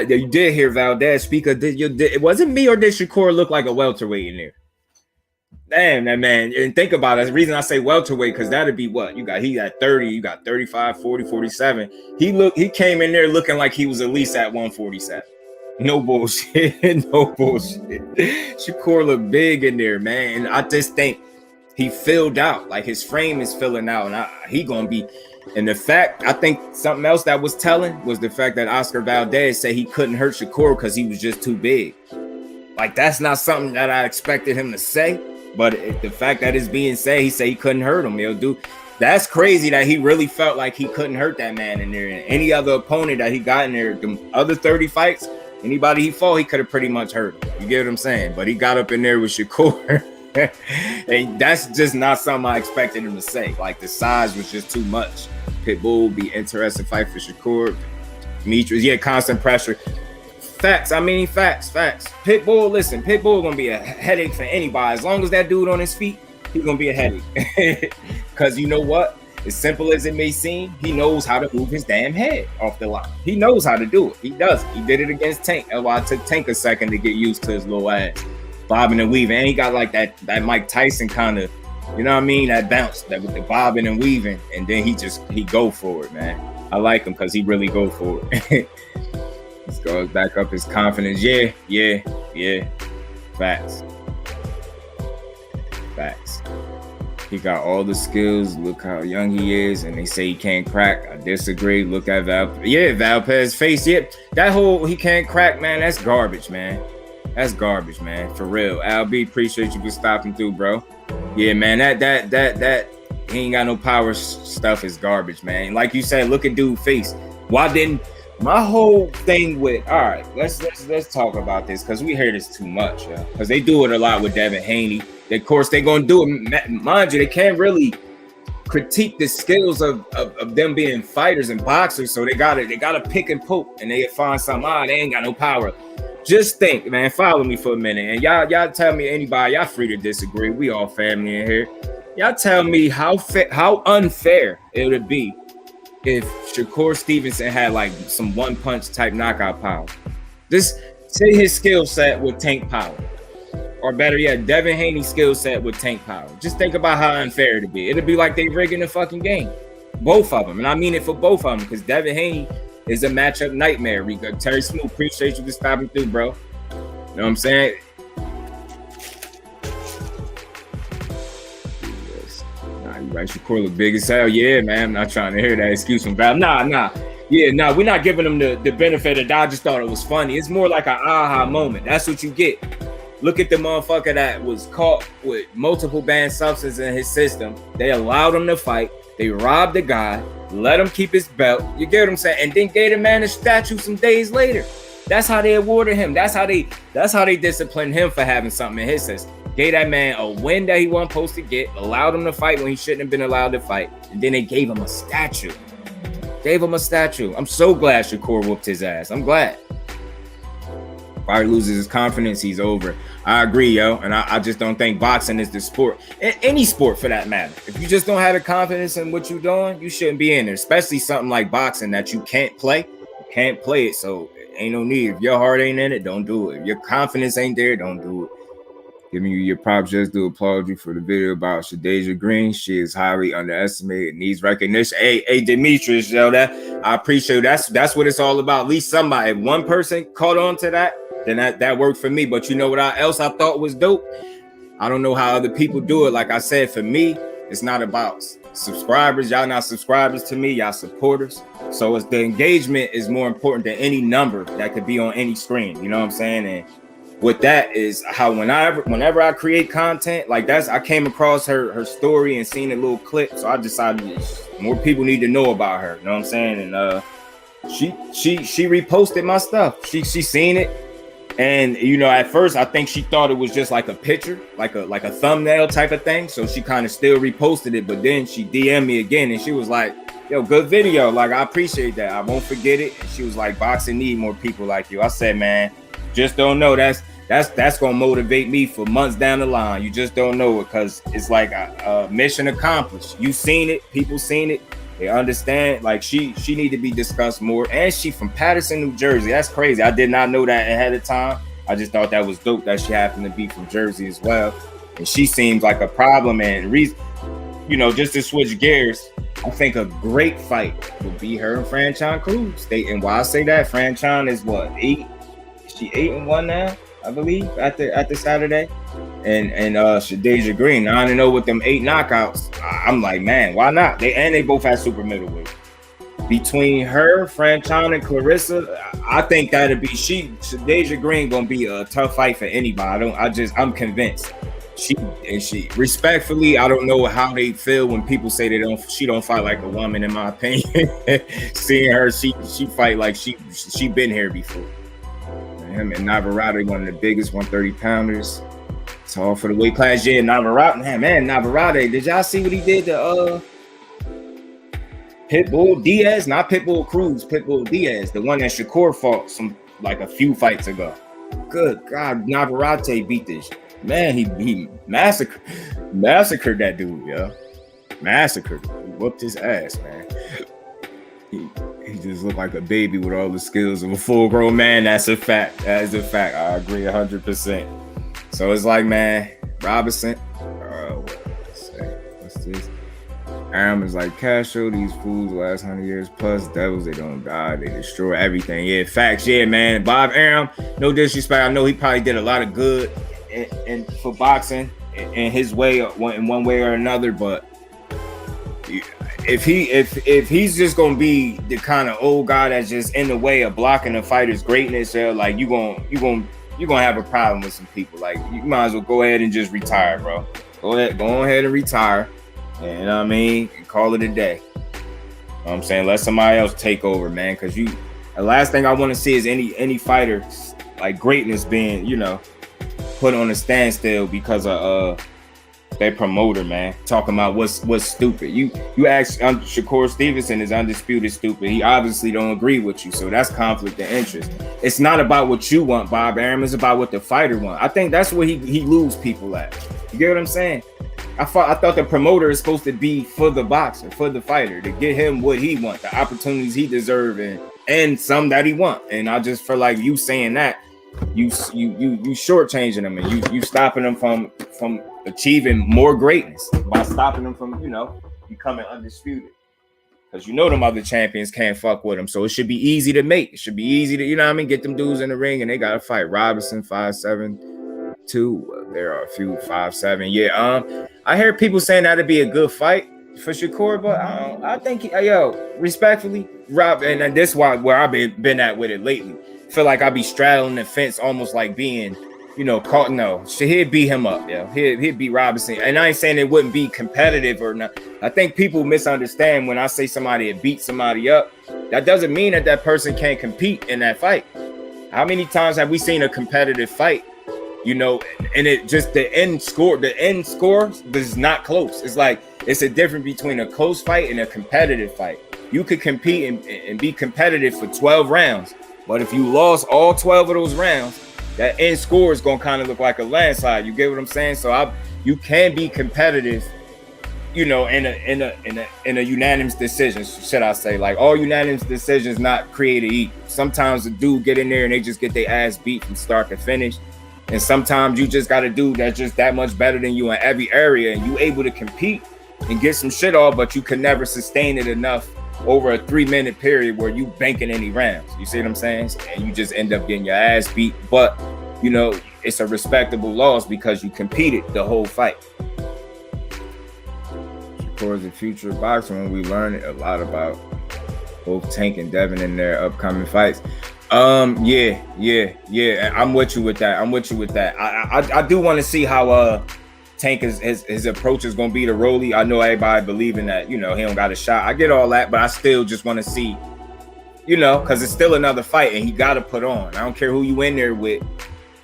You did hear Valdez speak. It wasn't me, or did Shakur look like a welterweight in there? Damn, that man. And think about it. The reason I say welterweight, because that'd be what? He got 30, you got 35, 40, 47. He came in there looking like he was at least at 147. No bullshit. No bullshit. Shakur looked big in there, man. And I just think he filled out. Like, his frame is filling out. And he gonna be. And the fact, I think something else that was telling was the fact that Oscar Valdez said he couldn't hurt Shakur because he was just too big. Like, that's not something that I expected him to say. But the fact that it's being said, he said he couldn't hurt him. That's crazy that he really felt like he couldn't hurt that man in there. And any other opponent that he got in there, the other 30 fights, anybody he fought, he could have pretty much hurt him. You get what I'm saying? But he got up in there with Shakur. And that's just not something I expected him to say. Like, the size was just too much. Pitbull would be interesting fight for Shakur. Demetrius, constant pressure. Facts. I mean, facts. Pitbull, listen, Pitbull gonna be a headache for anybody. As long as that dude on his feet, he's gonna be a headache. Because you know what? As simple as it may seem, he knows how to move his damn head off the line. He knows how to do it. He does. He did it against Tank. That's why it took Tank a second to get used to his little ass. Bobbing and weaving. And he got like that Mike Tyson kind of, you know what I mean? That bounce, that with the bobbing and weaving. And then he go for it, man. I like him because he really go for it. This goes back up his confidence. Yeah. Facts. He got all the skills. Look how young he is. And they say he can't crack. I disagree. Look at Valpez's face. Yeah, that whole he can't crack, man, that's garbage, man. That's garbage, man. For real. Al B, appreciate you for stopping through, bro. Yeah, man, that he ain't got no power stuff is garbage, man. Like you said, look at dude's face. Why didn't my whole thing with, all right, let's talk about this, because we hear this too much, because they do it a lot with Devin Haney. Of course, they're going to do it. Mind you, they can't really critique the skills of them being fighters and boxers, so they gotta pick and poke, and they find something, they ain't got no power. Just think, man, follow me for a minute, and y'all tell me, anybody, y'all free to disagree. We all family in here. Y'all tell me how unfair it would be if Shakur Stevenson had like some one punch type knockout power. Just say his skill set with Tank power. Or better yet, Devin Haney's skill set with Tank power. Just think about how unfair it'd be. It'd be like they rigging the fucking game. Both of them. And I mean it for both of them, because Devin Haney is a matchup nightmare. Terry Smoot, appreciate you for stopping through, bro. You know what I'm saying? You right, Shakur look big as hell. Yeah, man, I'm not trying to hear that excuse from Val. Nah. Yeah, we're not giving them the benefit of the doubt. I just thought it was funny. It's more like an aha moment. That's what you get. Look at the motherfucker that was caught with multiple banned substances in his system. They allowed him to fight. They robbed the guy, let him keep his belt. You get what I'm saying? And then gave the man a statue some days later. That's how they awarded him. That's how they disciplined him for having something in his system. Gave that man a win that he wasn't supposed to get, allowed him to fight when he shouldn't have been allowed to fight, and then they gave him a statue. I'm so glad Shakur whooped his ass. I'm glad. Fighter loses his confidence, he's over. I agree, yo. And I just don't think boxing is the sport. Any sport for that matter. If you just don't have the confidence in what you're doing, you shouldn't be in there. Especially something like boxing that you can't play. You can't play it, so ain't no need. If your heart ain't in it, don't do it. If your confidence ain't there, don't do it. Giving you your props, just to applaud you for the video about Shadeja Green. She is highly underestimated, needs recognition. Hey, Demetrius, yo, that I appreciate it. That's what it's all about. At least somebody, if one person caught on to that, then that worked for me. But you know what else I thought was dope? I don't know how other people do it. Like I said, for me, it's not about subscribers. Y'all not subscribers to me, y'all supporters. So it's the engagement is more important than any number that could be on any screen. You know what I'm saying? And with that is how whenever I create content like that's, I came across her story and seen a little clip, so I decided more people need to know about her. You know what I'm saying? And she reposted my stuff. She seen it, And at first I think she thought it was just like a picture, like a thumbnail type of thing. So she kind of still reposted it, but then she DM'd me again and she was like, yo, good video. Like, I appreciate that. I won't forget it. And she was like, boxing need more people like you. I said, man, just don't know. That's gonna motivate me for months down the line. You just don't know it, because it's like a mission accomplished. You seen it, people seen it. They understand. Like, she need to be discussed more. And she from Paterson, New Jersey. That's crazy. I did not know that ahead of time. I just thought that was dope that she happened to be from Jersey as well. And she seems like a problem. And just to switch gears, I think a great fight would be her and Franchon Cruz. And why I say that, Franchon is what, 8? Is she 8-1 now, I believe, after Saturday? And Shadeja Green 9-0 with them 8 knockouts. I'm like, man, why not? They both had super middleweight. Between her, Franchon, and Clarissa, I think that'd be Shadeja Green gonna be a tough fight for anybody. I'm convinced. She respectfully, I don't know how they feel when people say she don't fight like a woman, in my opinion. Seeing her, she fight like she been here before. Him and Navarrete, one of the biggest 130 pounders. It's all for the weight class. Yeah, Navarrete, man, Navarrete. Did y'all see what he did to Pitbull Diaz? Not Pitbull Cruz, Pitbull Diaz, the one that Shakur fought a few fights ago. Good God, Navarrete beat this. Man, he massacred that dude, yo. Massacred. He whooped his ass, man. He just looked like a baby with all the skills of a full-grown man. That's a fact. That is a fact. I agree 100%. So it's like, man, Robinson. What's this? Aram is like, Castro, these fools last 100 years plus devils, they don't die, they destroy everything. Yeah, facts. Yeah, man. Bob Arum, no disrespect. I know he probably did a lot of good and for boxing in his way, in one way or another, but if he's just gonna be the kind of old guy that's just in the way of blocking a fighter's greatness, like you're gonna have a problem with some people. Like, you might as well go ahead and just retire, bro. Go ahead and retire. And you know what I mean, and call it a day. You know what I'm saying? Let somebody else take over, man. Because the last thing I want to see is any fighter like greatness being, put on a standstill because of their promoter, man. Talking about what's stupid. You ask Shakur Stevenson is undisputed stupid. He obviously don't agree with you, so that's conflict of interest. It's not about what you want, Bob Arum. It's about what the fighter wants. I think that's where he lose people at. You get what I'm saying? I thought the promoter is supposed to be for the boxer, for the fighter, to get him what he wants, the opportunities he deserves, and some that he wants. And I just feel like you saying that, you shortchanging them, and you stopping them from achieving more greatness by stopping them from becoming undisputed. Because them other champions can't fuck with them. So it should be easy to make. It should be easy to get them dudes in the ring, and they gotta fight. Robinson 5'7", 2. There are a few 5'7". Yeah, I hear people saying that'd be a good fight for Shakur, but I think respectfully, Rob, and this is where I've been at with it lately. Feel like I be straddling the fence, almost like being, caught. No, he'd beat him up. Yeah, he'd beat Robinson. And I ain't saying it wouldn't be competitive or not. I think people misunderstand when I say somebody had beat somebody up. That doesn't mean that person can't compete in that fight. How many times have we seen a competitive fight? And it just the end score is not close. It's like it's a difference between a close fight and a competitive fight. You could compete and be competitive for 12 rounds, but if you lost all 12 of those rounds, that end score is gonna kind of look like a landslide. You get what I'm saying? So you can be competitive, in a unanimous decision, should I say? Like, all unanimous decisions not created equal. Sometimes a dude get in there and they just get their ass beat from start to finish. And sometimes you just got a dude that's just that much better than you in every area, and you able to compete and get some shit off, but you can never sustain it enough over a 3-minute period where you banking any rounds. You see what I'm saying? And you just end up getting your ass beat. But, it's a respectable loss because you competed the whole fight. Towards the future of boxing, when we learn a lot about both Tank and Devin in their upcoming fights. Yeah. I'm with you with that. I do want to see how Tank his approach is gonna be to Rolly. I know everybody believing that he don't got a shot. I get all that, but I still just want to see you know, because it's still another fight and he got to put on. I don't care who you in there with.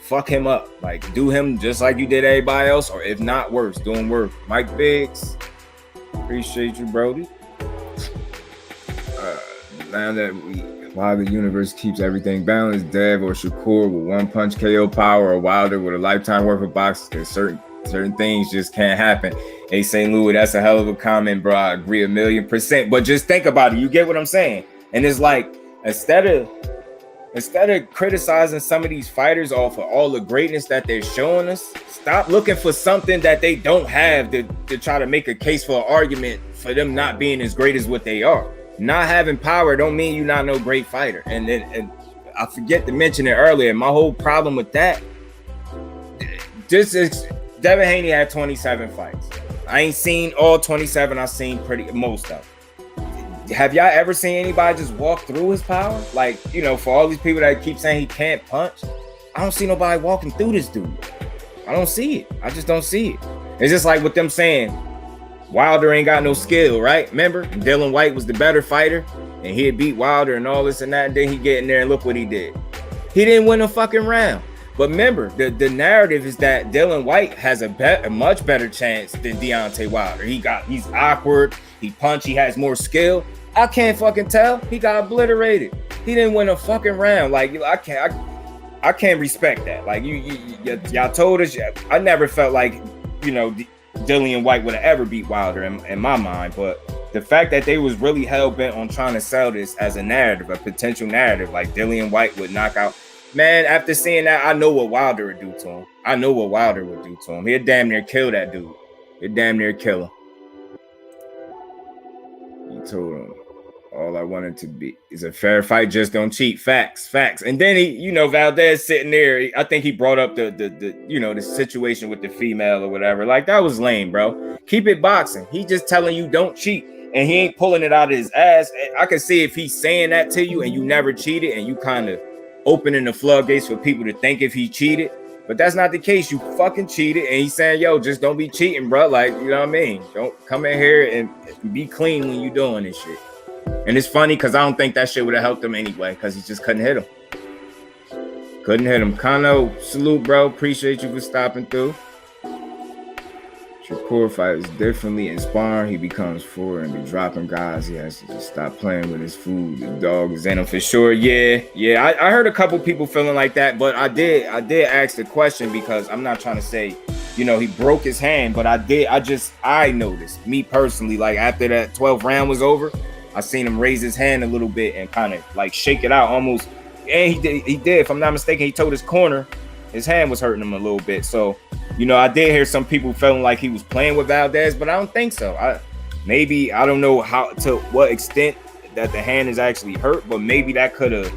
Fuck him up. Like, do him just like you did everybody else, or if not worse, do him worse. Mike Biggs, appreciate you, Brody. Now that while the universe keeps everything balanced, Dev or Shakur with one punch KO power, or Wilder with a lifetime worth of boxing, there's certain things just can't happen. Hey, St. Louis, that's a hell of a comment, bro. I agree 1,000,000%. But just think about it. You get what I'm saying? And it's like, instead of criticizing some of these fighters off of all the greatness that they're showing us, stop looking for something that they don't have to try to make a case for an argument for them not being as great as what they are. Not having power don't mean you're not no great fighter. And I forget to mention it earlier. My whole problem with that, Devin Haney had 27 fights. I ain't seen all 27. I've seen most of them. Have y'all ever seen anybody just walk through his power? Like, you know, for all these people that keep saying he can't punch, I don't see nobody walking through this dude. I don't see it. I just don't see it. It's just like with them saying Wilder ain't got no skill, right? Remember, Dylan White was the better fighter and he had beat Wilder and all this and that, and then he get in there and look what he did. He didn't win a fucking round. But remember, the narrative is that Dylan White has a much better chance than Deontay Wilder. He's awkward, he punch, he has more skill. I can't fucking tell. He got obliterated. He didn't win a fucking round. Like, I can't respect that. Like, y'all told us. I never felt like, you know, Dillian White would have ever beat Wilder in my mind. But the fact that they was really hell-bent on trying to sell this as a narrative, a potential narrative, like Dillian White would knock out. Man, after seeing that, I know what Wilder would do to him. I know what Wilder would do to him. He'd damn near kill that dude. He'd damn near kill him. He told him, all I wanted to be is a fair fight, just don't cheat. Facts. And then he, you know, Valdez sitting there, I think he brought up the you know, the situation with the female or whatever. Like, that was lame, bro. Keep it boxing. He just telling you don't cheat. And he ain't pulling it out of his ass. I can see if he's saying that to you and you never cheated and you kind of opening the floodgates for people to think if he cheated, but that's not the case. You fucking cheated, and he's saying, yo, just don't be cheating, bro. Like, you know what I mean? Don't come in here and be clean when you doing this shit. And it's funny because I don't think that shit would have helped him anyway, because he just couldn't hit him. Kano, salute, bro. Appreciate you for stopping through. Shakur fights differently in sparring. He becomes forward and be dropping guys. He has to just stop playing with his food. The dog is in him for sure. Yeah. I heard a couple people feeling like that, but I did ask the question because I'm not trying to say, you know, he broke his hand, but I noticed, me personally, like after that 12th round was over, I seen him raise his hand a little bit and kind of like shake it out almost. And he did, if I'm not mistaken, he told his corner his hand was hurting him a little bit. So, you know, I did hear some people feeling like he was playing with Valdez, but I don't think so. I don't know how to what extent that the hand is actually hurt, but maybe that could have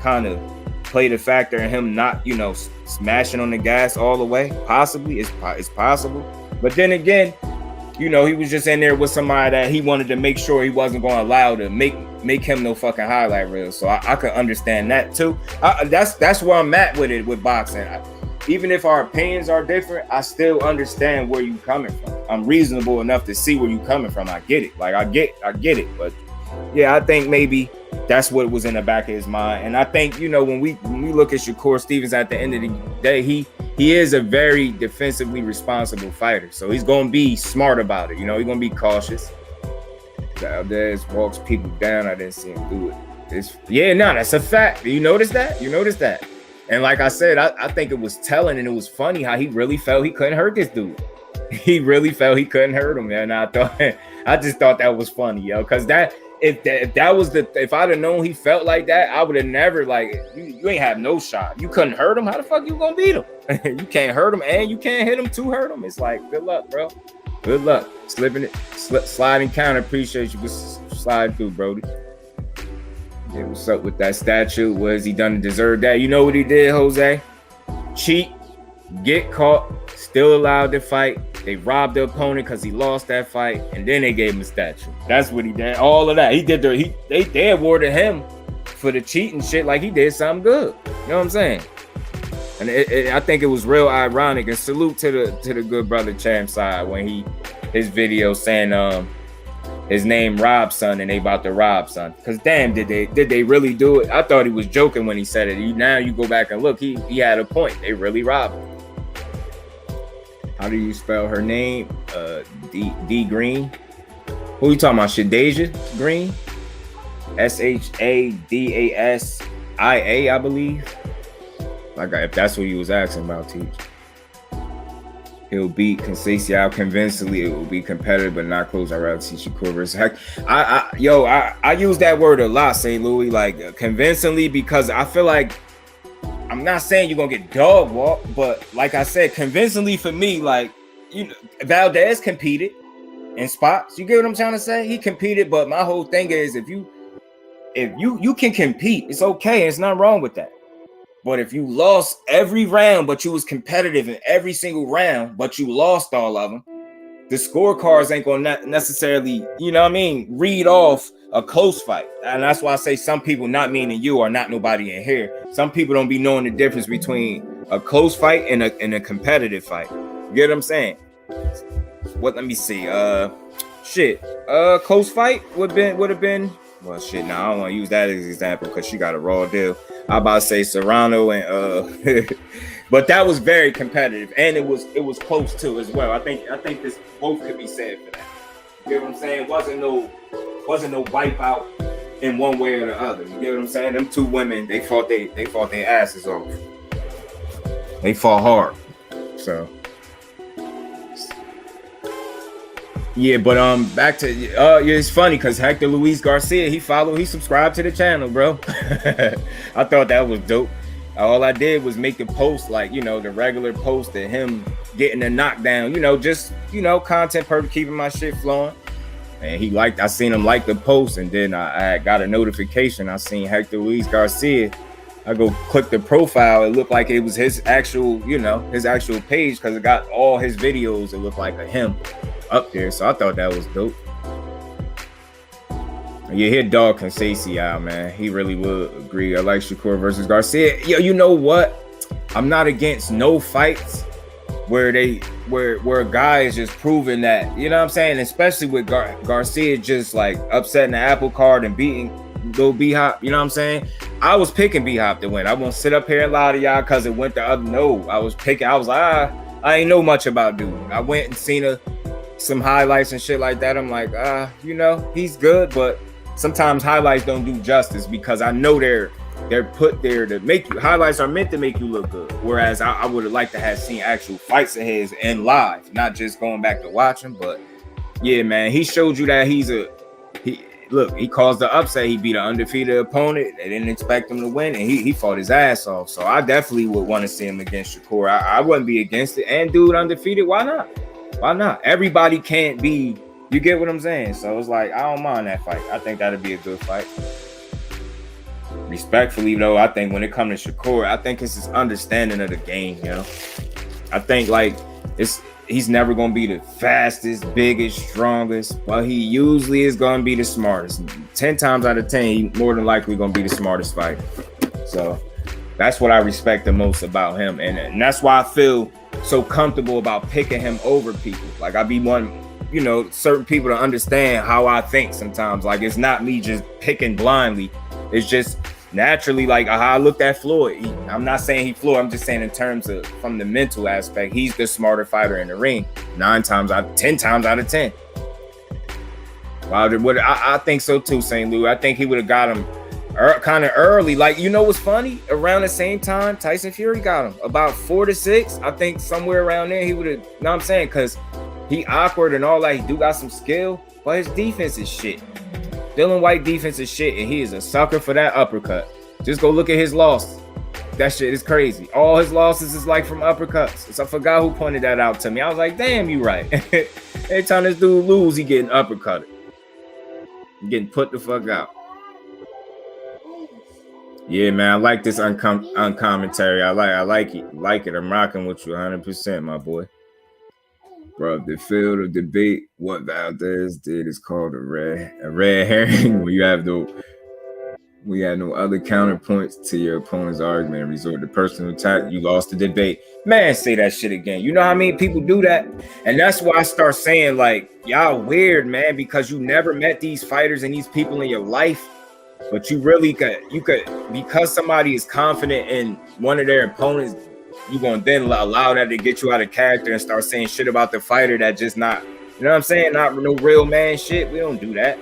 kind of played a factor in him not, you know, smashing on the gas all the way. Possibly, it's possible. But then again, you know, he was just in there with somebody that he wanted to make sure he wasn't going to allow to make him no fucking highlight reel. So I could understand that too. That's where I'm at with it with boxing. Even if our opinions are different, I still understand where you're coming from. I'm reasonable enough to see where you're coming from. I get it. Like I get it. But yeah, I think maybe that's what was in the back of his mind. And I think, you know, when we look at Shakur Stevens at the end of the day, he is a very defensively responsible fighter. So he's going to be smart about it. You know, he's going to be cautious. Valdez walks people down. I didn't see him do it. That's a fact. You notice that? And like I said, I think it was telling and it was funny how he really felt he couldn't hurt this dude. He really felt he couldn't hurt him, man. I just thought that was funny, yo. Because if I'd have known he felt like that, I would have never, like, you ain't have no shot. You couldn't hurt him. How the fuck you gonna beat him? You can't hurt him and you can't hit him to hurt him. It's like, good luck, bro. Good luck. Sliding counter. Appreciate you for sliding through, Brody. Yeah, what's up with that statue? What has he done to deserve that? You know what he did, Jose? Cheat, get caught, still allowed to fight. They robbed the opponent because he lost that fight, and then they gave him a statue. That's what he did. All of that. He did. They awarded him for the cheating shit like he did something good. You know what I'm saying? And I think it was real ironic. And salute to the good brother Champ side when his video saying his name Robson, and they about to rob son. Cause damn, did they really do it? I thought he was joking when he said it. Now you go back and look, he had a point. They really robbed him. How do you spell her name? D Green. Who you talking about? Shadasia Green? SHADASIA, I believe. Like if that's what he was asking about, teach. He'll beat Conceição convincingly. It will be competitive, but not close. I'd rather see Shakur versus Heck. I use that word a lot, St. Louis, like convincingly, because I feel like I'm not saying you're gonna get dog walk, but like I said, convincingly for me, like Valdez competed in spots. You get what I'm trying to say? He competed, but my whole thing is if you can compete, it's okay. It's nothing wrong with that. But if you lost every round, but you was competitive in every single round, but you lost all of them, the scorecards ain't going to necessarily, read off a close fight. And that's why I say some people, not meaning you or not nobody in here, some people don't be knowing the difference between a close fight and a competitive fight. You get what I'm saying? Let me see. Close fight would have been, well, shit, nah, I don't want to use that as an example because she got a raw deal. I about to say Serrano and but that was very competitive and it was close too as well. I think this both could be said for that. You get what I'm saying? Wasn't no wipeout in one way or the other. You get what I'm saying? Them two women, they fought their asses off. They fought hard. So yeah, but back to it's funny because Hector Luis Garcia, he subscribed to the channel, bro. I thought that was dope. All I did was make the post, like, the regular post of him getting a knockdown, content purpose, keeping my shit flowing. And I seen him like the post, and then I got a notification. I seen Hector Luis Garcia. I go click the profile. It looked like it was his actual, his actual page because it got all his videos. It looked like a him up there, so I thought that was dope. You hear dog Conceição, man. He really would agree. I like Shakur versus Garcia. Yo, you know what? I'm not against no fights where a guy is just proving that, you know what I'm saying? Especially with Garcia just like upsetting the apple cart and beating Lil B-Hop, you know what I'm saying? I was picking B-Hop to win. I won't sit up here and lie to y'all because it went the other. No, I was like, I ain't know much about dude. I went and seen some highlights and shit like that. I'm like, he's good, but sometimes highlights don't do justice because I know they're put there to make you. Highlights are meant to make you look good. Whereas I would have liked to have seen actual fights of his and live, not just going back to watch him. But yeah, man, he showed you that he caused the upset. He beat an undefeated opponent. They didn't expect him to win, and he fought his ass off. So I definitely would want to see him against Shakur. I wouldn't be against it. And dude, undefeated, why not? Why not? Everybody can't be, you get what I'm saying? So it's like, I don't mind that fight. I think that'd be a good fight. Respectfully, though, I think when it comes to Shakur, I think it's his understanding of the game, I think, like, he's never going to be the fastest, biggest, strongest, but he usually is going to be the smartest. 10 times out of 10, he more than likely going to be the smartest fighter. So that's what I respect the most about him. And that's why I feel so comfortable about picking him over people. Like I be one, certain people to understand how I think sometimes. Like it's not me just picking blindly. It's just naturally like how I looked at Floyd. I'm not saying he Floyd. I'm just saying in terms of from the mental aspect, he's the smarter fighter in the ring. 10 times out of 10. Wow, I think so too, St. Louis. I think he would have got him kind of early. Like, what's funny? Around the same time, Tyson Fury got him. About 4 to 6. I think somewhere around there he would have, know what I'm saying? Because he awkward and all that. He do got some skill, but his defense is shit. Dylan White defense is shit, and he is a sucker for that uppercut. Just go look at his loss. That shit is crazy. All his losses is like from uppercuts. So I forgot who pointed that out to me. I was like, damn, you right. Every time this dude lose, he getting uppercutted. He getting put the fuck out. Yeah, man, I like this uncommentary. I like it. I'm rocking with you 100%, my boy. Bro, the field of debate, what Valdez did is called a red herring. When you have We had no other counterpoints to your opponent's argument and resort to personal attack. You lost the debate. Man, say that shit again. You know how many people do that? And that's why I start saying, like, y'all weird, man, because you never met these fighters and these people in your life. But you really could, because somebody is confident in one of their opponents, you're going to then allow that to get you out of character and start saying shit about the fighter that just not, you know what I'm saying? Not no real man shit. We don't do that.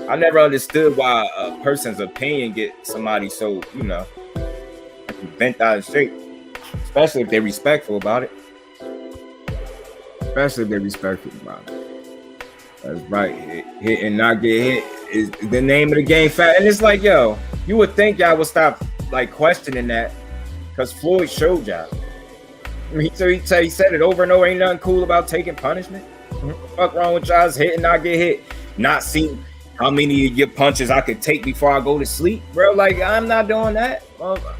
I never understood why a person's opinion get somebody so, you know, bent out of shape, especially if they're respectful about it. Especially if they're respectful about it. That's right. Hit and not get hit is the name of the game. And it's like, yo, you would think y'all would stop like questioning that because Floyd showed y'all. I mean, he said it over and over. Ain't nothing cool about taking punishment. What the fuck wrong with y'all? Hit and not get hit. Not see how many of your punches I could take before I go to sleep, bro. Like, I'm not doing that.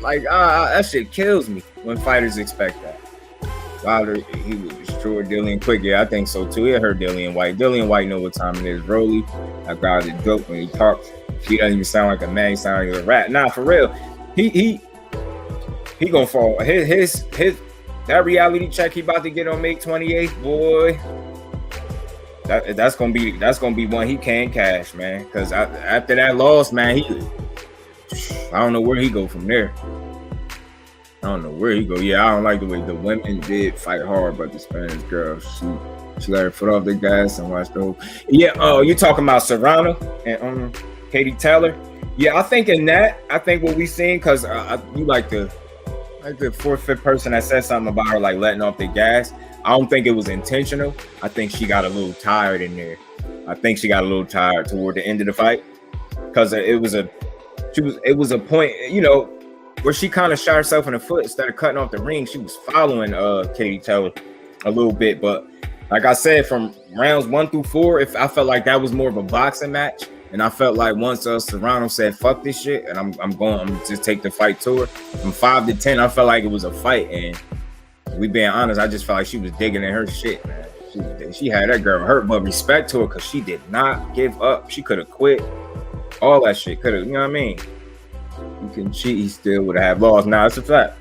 Like, that shit kills me when fighters expect that. Wilder, he would destroy Dillian quick. Yeah, I think so too. It hurt Dillian White. Dillian White know what time it is. Rolly, that guy's a joke when he talks. He doesn't even sound like a man. He sounds like a rat. Nah, for real. He gonna fall. His that reality check he about to get on May 28th, boy. That's gonna be one he can't cash, man. Because after that loss, man, I don't know where he go from there. I don't know where he go. Yeah, I don't like the way the women did fight hard, but the Spanish girl, she let her foot off the gas and watched the whole. Yeah, you talking about Serrano and Katie Taylor? Yeah, I think what we seen, because you like the fourth, fifth person that said something about her like letting off the gas. I don't think it was intentional. I think she got a little tired in there. I think she got a little tired toward the end of the fight because it was a point, you know, where she kind of shot herself in the foot instead of cutting off the ring. She was following Katie Taylor a little bit, but like I said, from rounds 1 through 4, I felt like that was more of a boxing match, and I felt like once Serrano said "fuck this shit" and I'm just take the fight to her. From 5 to 10, I felt like it was a fight, and we being honest, I just felt like she was digging in her shit, man. She had that girl hurt, but respect to her because she did not give up. She could have quit. All that shit could have, you know what I mean? You can cheat, he still would have lost. Nah, that's a fact.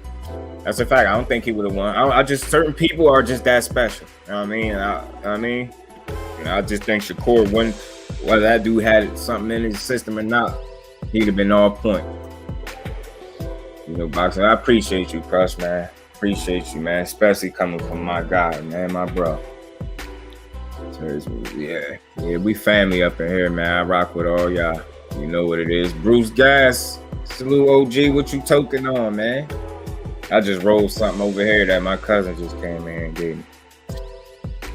That's a fact. I don't think he would have won. I just, certain people are just that special. You know what I mean? I just think Shakur wouldn't, whether that dude had something in his system or not, he'd have been all point. You know, boxing. I appreciate you, Crush, man. Appreciate you, man. Especially coming from my guy, man, my bro. Yeah, we family up in here, man. I rock with all y'all. You know what it is. Bruce Gas, salute OG. What you toking on, man? I just rolled something over here that my cousin just came in and gave me.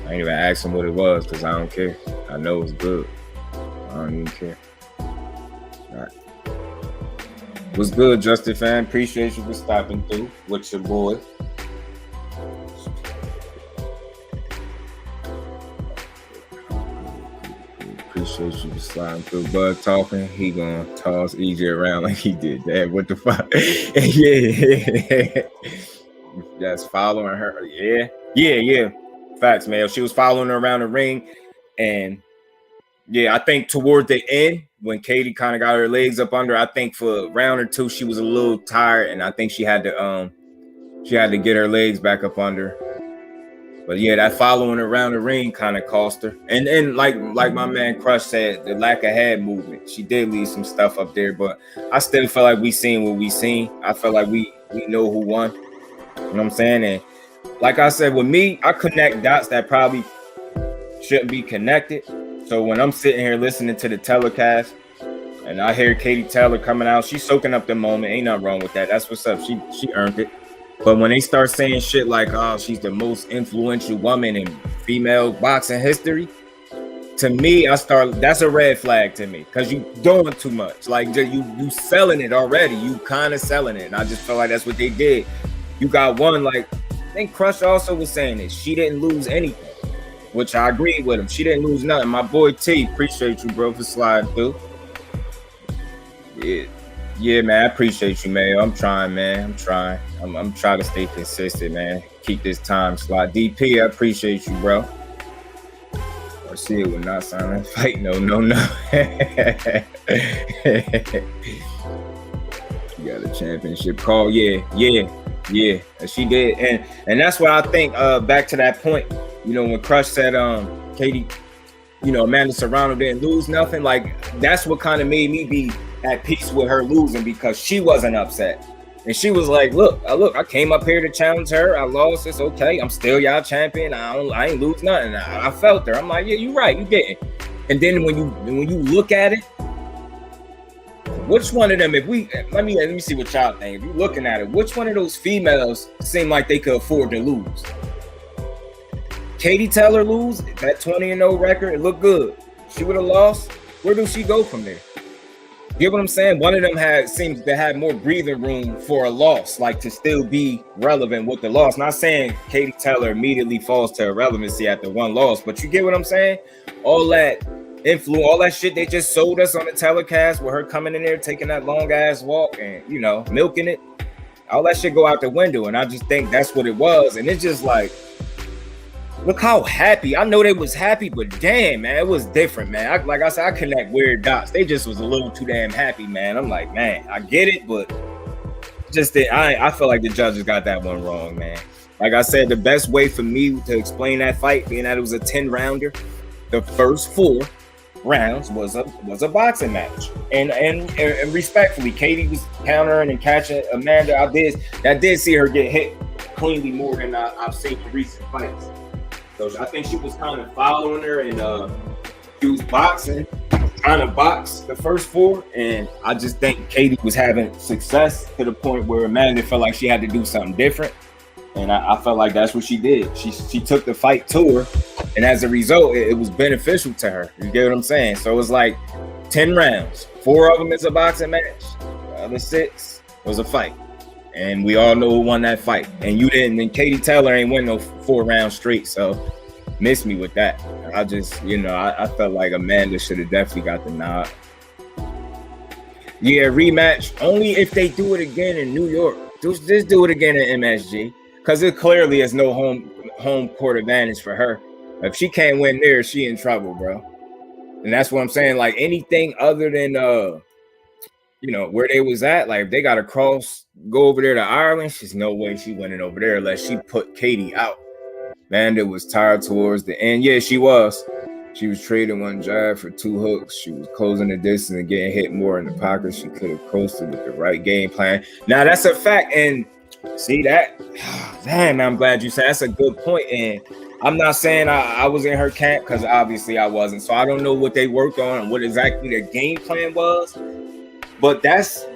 I ain't even asked him what it was because I don't care. I know it's good. I don't even care. All right. What's good, Justin fan? Appreciate you for stopping through with your boy. Appreciate you for sliding through. Bud talking. He gonna toss EJ around like he did that. What the fuck? Yeah. That's following her. Yeah. Facts, man. She was following her around the ring, and yeah, I think toward the end when Katie kind of got her legs up under, I think for a round or two she was a little tired, and I think she had to get her legs back up under. But yeah, that following around the ring kind of cost her. And then like my man Crush said, the lack of head movement. She did leave some stuff up there, but I still feel like we seen what we seen. I feel like we know who won. You know what I'm saying? And like I said, with me, I connect dots that probably shouldn't be connected. So when I'm sitting here listening to the telecast and I hear Katie Taylor coming out, she's soaking up the moment. Ain't nothing wrong with that. That's what's up. She earned it. But when they start saying shit like, oh, she's the most influential woman in female boxing history, to me, that's a red flag to me because you doing too much. Like you selling it already. You kind of selling it. And I just feel like that's what they did. You got one, like, I think Crush also was saying this. She didn't lose anything, which I agree with him. She didn't lose nothing. My boy T, appreciate you, bro, for sliding through. Yeah, man, I appreciate you, man. I'm trying, man. I'm trying to stay consistent, man. Keep this time slot. DP, I appreciate you, bro. Or see it would not sign a fight. No. She got a championship call. Yeah. She did. And that's what I think, back to that point, you know, when Crush said Katie, you know, Amanda Serrano didn't lose nothing. Like, that's what kind of made me be at peace with her losing, because she wasn't upset. And she was like, look, I came up here to challenge her. I lost. It's okay. I'm still y'all champion. I ain't lose nothing. I felt her. I'm like, yeah, you're right. You didn't. And then when you look at it, which one of them, if we let me see what y'all think. If you're looking at it, which one of those females seem like they could afford to lose? Katie Taylor lose that 20-0 record. It looked good. She would have lost. Where does she go from there? You get what I'm saying? One of them seems to have more breathing room for a loss, like to still be relevant with the loss. Not saying Katie Taylor immediately falls to irrelevancy after one loss, but you get what I'm saying? All that influence, all that shit they just sold us on the telecast with her coming in there, taking that long ass walk and, you know, milking it. All that shit go out the window. And I just think that's what it was. And it's just like, look how happy. I know they was happy, but damn, man, it was different, man. Like I said, I connect weird dots. They just was a little too damn happy, man. I'm like, man, I get it, but just I feel like the judges got that one wrong, man. Like I said, the best way for me to explain that fight, being that it was a 10-rounder, the first 4 rounds was a boxing match. And respectfully, Katie was countering and catching Amanda. I did see her get hit cleanly more than I've seen in recent fights. So I think she was kind of following her, and she was boxing, trying to box the first 4. And I just think Katie was having success to the point where Amanda felt like she had to do something different. And I felt like that's what she did. She took the fight to her, and as a result, it was beneficial to her. You get what I'm saying? So it was like 10 rounds. 4 of them is a boxing match. The other 6 was a fight. And we all know who won that fight. And you didn't. And Katie Taylor ain't win no 4 rounds straight. So miss me with that. I just, you know, I felt like Amanda should have definitely got the nod. Yeah, rematch only if they do it again in New York. Just do it again in MSG, because it clearly is no home court advantage for her. If she can't win there, she in trouble, bro. And that's what I'm saying. Like, anything other than you know, where they was at, like if they got to go over there to Ireland, there's no way she winning over there unless she put Katie out. Amanda was tired towards the end. Yeah, she was. She was trading one jab for 2 hooks. She was closing the distance and getting hit more in the pocket. She could have coasted with the right game plan. Now, that's a fact. And see that? Damn, I'm glad you said that's a good point. And I'm not saying I was in her camp, because obviously I wasn't. So I don't know what they worked on and what exactly their game plan was. But that's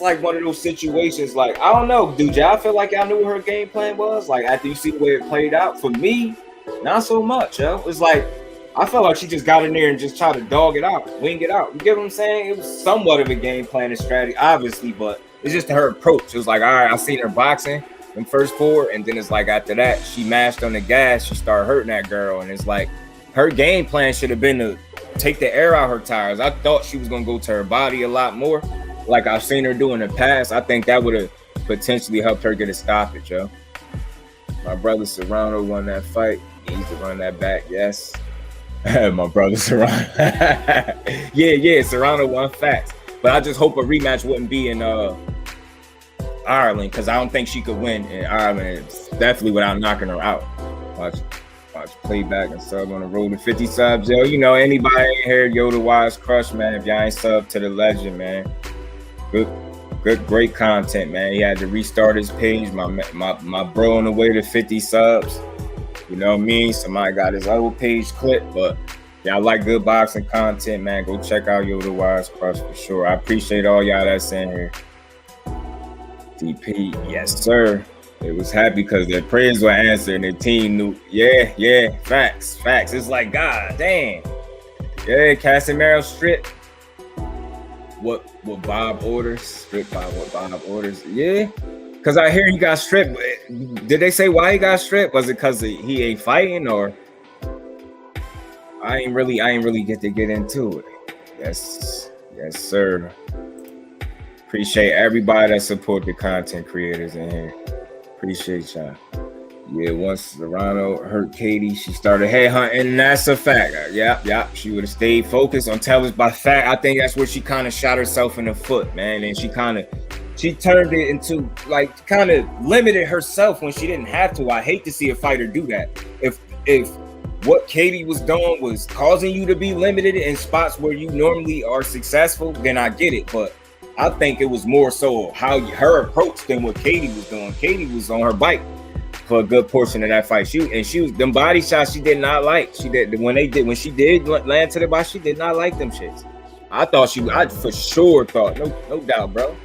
like one of those situations. Like, I don't know, dude. Y'all feel like y'all knew what her game plan was? Like, after you see the way it played out? For me, not so much, yo. It's like, I felt like she just got in there and just tried to dog it out, wing it out. You get what I'm saying? It was somewhat of a game plan and strategy, obviously, but it's just her approach. It was like, all right, I seen her boxing in first 4, and then it's like after that, she mashed on the gas. She started hurting that girl, and it's like her game plan should have been to take the air out her tires. I thought she was gonna go to her body a lot more, like I've seen her do in the past. I think that would have potentially helped her get a stoppage, yo. My brother Serrano won that fight. He needs to run that back, yes. My brother Serrano. yeah, Serrano won, facts. But I just hope a rematch wouldn't be in Ireland, because I don't think she could win in Ireland. It's definitely without knocking her out. Watch playback and sub on the road to 50 subs, yo. You know, anybody ain't heard Yoda Wise Crush, man, if y'all ain't sub to the legend, man. Good, great content, man. He had to restart his page. My bro on the way to 50 subs. You know what I mean? Somebody got his old page clipped, but y'all like good boxing content, man. Go check out Yoda Wise Crush for sure. I appreciate all y'all that's in here. DP, yes, sir. It was happy because their prayers were answered and their team knew. Yeah, facts. It's like, God damn. Yeah, Casemiro strip. What Bob orders? Strip by what Bob orders. Yeah. Because I hear he got stripped. Did they say why he got stripped? Was it because he ain't fighting, or I ain't really get into it. Yes, sir. Appreciate everybody that support the content creators in here. Appreciate y'all. Yeah, once Serrano hurt Katie, she started headhunting, and that's a fact. Yeah. She would have stayed focused on Taylor's by fact. I think that's where she kind of shot herself in the foot, man. And she she turned it into like kind of limited herself when she didn't have to. I hate to see a fighter do that. If what Katie was doing was causing you to be limited in spots where you normally are successful, then I get it. But I think it was more so how her approach than what Katie was doing. Katie was on her bike for a good portion of that fight. She was them body shots she did not like. She did when she did land to the body, she did not like them shits. I for sure thought, no doubt, bro.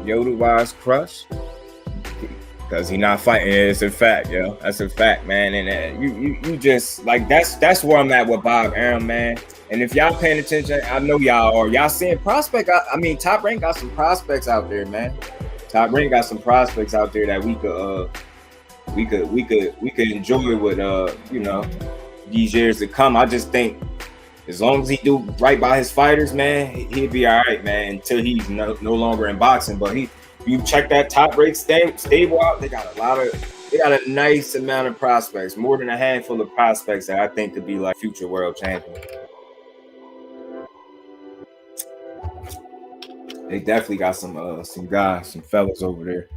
Yoda Wise crush. Because he not fighting. It's a fact, yo. That's a fact, man. And you just like that's where I'm at with Bob Arum, man. And if y'all paying attention, I know y'all are. Y'all seeing prospect. I mean, Top Rank got some prospects out there, man. Top Rank got some prospects out there that we could enjoy with you know, these years to come. I just think as long as he do right by his fighters, man, he'll be all right, man. Until he's no longer in boxing, but you check that Top Rank stable out, they got a nice amount of prospects, more than a handful of prospects that I think could be like future world champions. They definitely got some guys, some fellas over there.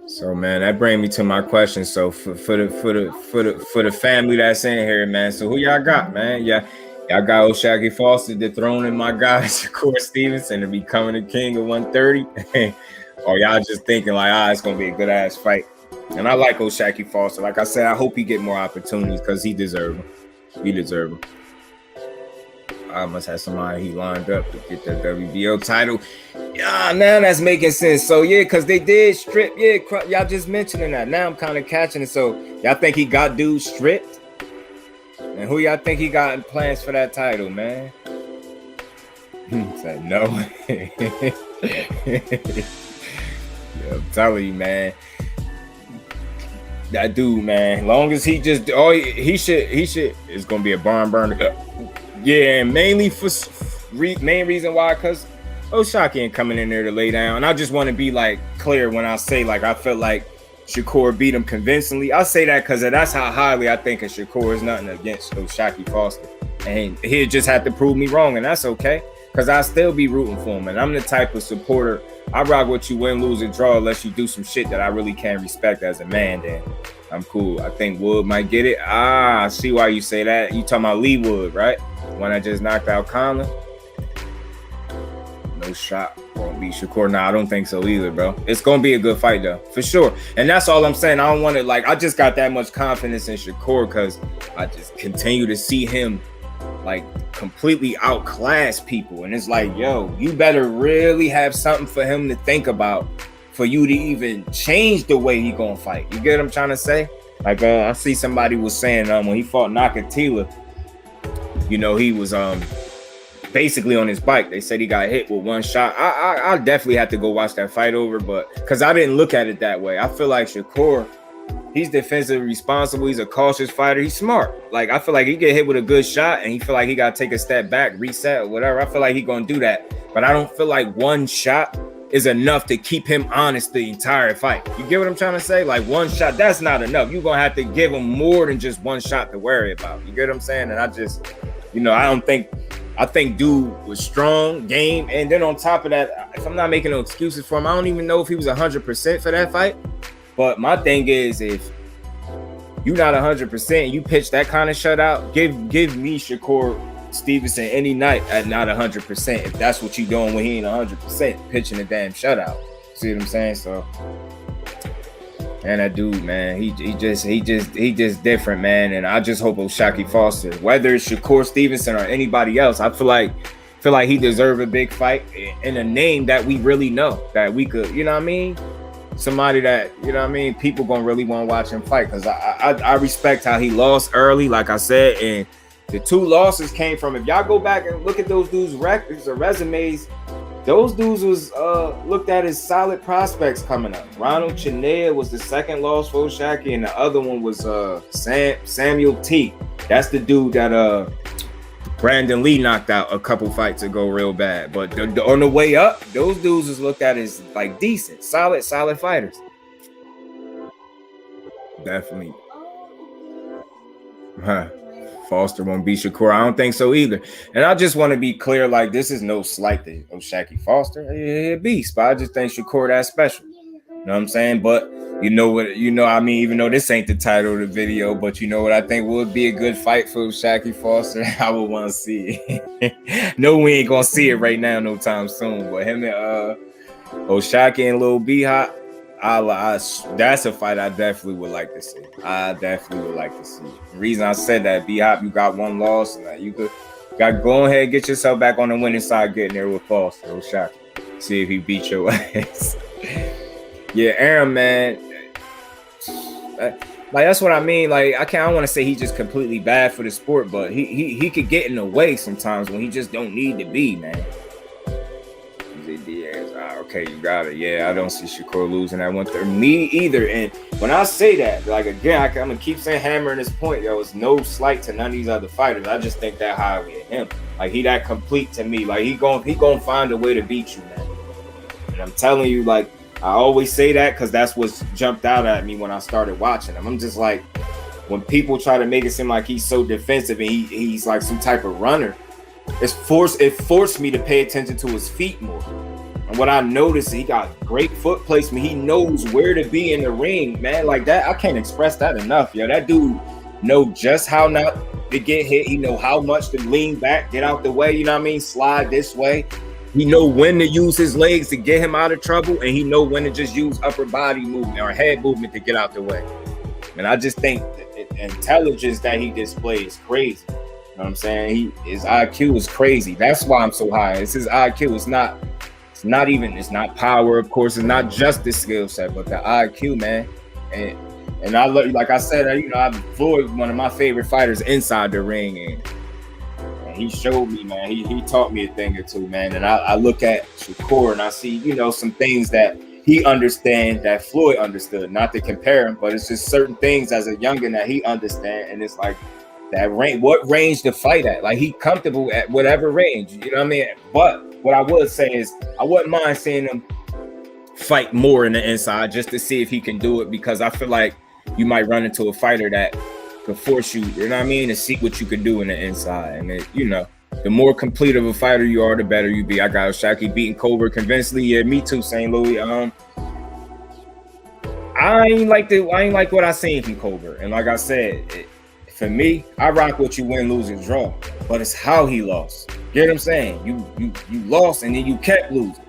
So man, that brings me to my question. So for the family that's in here, man. So who y'all got, man? Y'all got old Shaggy Foster dethroning my guy SHAKUR Stevenson to becoming the king of 130, or y'all just thinking like, it's gonna be a good ass fight? And I like old Shaggy Foster. Like I said, I hope he get more opportunities because he deserve them. He deserve them. I must have somebody he lined up to get the WBO title. Yeah, now that's making sense. So yeah, because they did strip. Yeah, y'all just mentioning that. Now I'm kind of catching it. So y'all think he got dude stripped? And who y'all think he got in plans for that title, man? Said no. Yeah, I'm telling you, man. That dude, man. Long as he just, he should. It's gonna be a barn burner. Yeah, and mainly for main reason why, because Shaki ain't coming in there to lay down. And I just want to be like clear when I say like I felt like SHAKUR beat him convincingly. I say that because that's how highly I think of SHAKUR. Is nothing against Shaki Foster, and he'll just have to prove me wrong, and that's okay. Because I still be rooting for him, and I'm the type of supporter. I rock with you, win, lose, and draw, unless you do some shit that I really can't respect as a man. Then I'm cool. I think Wood might get it. I see why you say that. You talking about Lee Wood, right? When I just knocked out Conlon. No shot won't beat SHAKUR. Nah, I don't think so either, bro. It's gonna be a good fight though, for sure. And that's all I'm saying. I don't want to like. I just got that much confidence in SHAKUR because I just continue to see him like completely outclass people, and it's like, yo, you better really have something for him to think about for you to even change the way he gonna fight. You get what I'm trying to say? Like I see somebody was saying when he fought Nakatila, you know, he was basically on his bike. They said he got hit with one shot. I definitely have to go watch that fight over, but because I didn't look at it that way. I feel like SHAKUR, he's defensively responsible. He's a cautious fighter. He's smart. Like I feel like he get hit with a good shot and he feel like he got to take a step back, reset or whatever. I feel like he gonna do that, but I don't feel like one shot is enough to keep him honest the entire fight. You get what I'm trying to say? Like one shot, that's not enough. You're gonna have to give him more than just one shot to worry about. You get what I'm saying? And I just, you know, I think dude was strong, game, and then on top of that, if I'm not making no excuses for him, I don't even know if he was 100% for that fight. But my thing is, if you're not 100% and you pitch that kind of shutout, give me SHAKUR Stevenson any night at not 100%. If that's what you're doing when he ain't 100%, pitching a damn shutout. See what I'm saying? So, and that dude, man, he just different, man. And I just hope Shaki Foster, whether it's SHAKUR Stevenson or anybody else, I feel like he deserves a big fight in a name that we really know, that we could, you know what I mean? Somebody that, you know what I mean, people gonna really want to watch him fight, because I respect how he lost early, like I said, and the two losses came from, if y'all go back and look at those dudes' records or resumes, those dudes was looked at as solid prospects coming up. Ronald Chinea was the second loss for Shaki, and the other one was Samuel T. That's the dude that Brandon Lee knocked out a couple fights ago real bad. But on the way up, those dudes was looked at as like decent, solid fighters. Definitely. Huh. Foster won't beat Shakur. I don't think so either. And I just want to be clear, like, this is no slight to Shaqy Foster. He's a beast, but I just think Shakur that special. You know what I'm saying? But you know what, I mean, even though this ain't the title of the video, but you know what I think would be a good fight for Shaqy Foster? I would want to see it. No, we ain't gonna see it right now, no time soon. But him and Shaqy and Lil B-Hop, that's a fight I definitely would like to see. I definitely would like to see. The reason I said that, B-Hop, you got one loss, and you got to go ahead and get yourself back on the winning side, getting there with Foster or Shaqy. See if he beat your ass. Yeah, Aaron, man. Like, that's what I mean. Like, I don't want to say he's just completely bad for the sport, but he could get in the way sometimes when he just don't need to be, man. Okay, you got it. Yeah, I don't see Shakur losing that one. Me either. And when I say that, like, again, I'm gonna keep saying, hammering this point. There was no slight to none of these other fighters. I just think that highly of him. Like, he that complete to me. Like, he gonna find a way to beat you, man. And I'm telling you, like, I always say that because that's what's jumped out at me when I started watching him. I'm just like, when people try to make it seem like he's so defensive and he's like some type of runner, it forced me to pay attention to his feet more. And what I noticed, he got great foot placement. He knows where to be in the ring, man. Like that, I can't express that enough, yo. That dude know just how not to get hit. He know how much to lean back, get out the way, you know what I mean? Slide this way. He know when to use his legs to get him out of trouble, and he know when to just use upper body movement or head movement to get out the way. And I just think the intelligence that he displays is crazy. You know what I'm saying? His IQ is crazy. That's why I'm so high. It's his IQ. It's not power, of course. It's not just the skill set, but the IQ, man. And I look, like I said, Floyd, one of my favorite fighters inside the ring, and he showed me, man. He taught me a thing or two, man. And I look at Shakur and I see, some things that he understands that Floyd understood. Not to compare him, but it's just certain things as a youngin that he understands. And it's like that range, what range to fight at? Like, he comfortable at whatever range, you know what I mean? But what I would say is I wouldn't mind seeing him fight more in the inside just to see if he can do it, because I feel like you might run into a fighter that could force you, you know what I mean, to see what you can do in the inside. And the more complete of a fighter you are, the better you be. I got Shaqy beating Cobra convincingly. Yeah, me too, St. Louis. I ain't like what I seen from Cobra. And like I said, for me, I rock what you win, lose, and draw. But it's how he lost. You know what I'm saying? You lost and then you kept losing.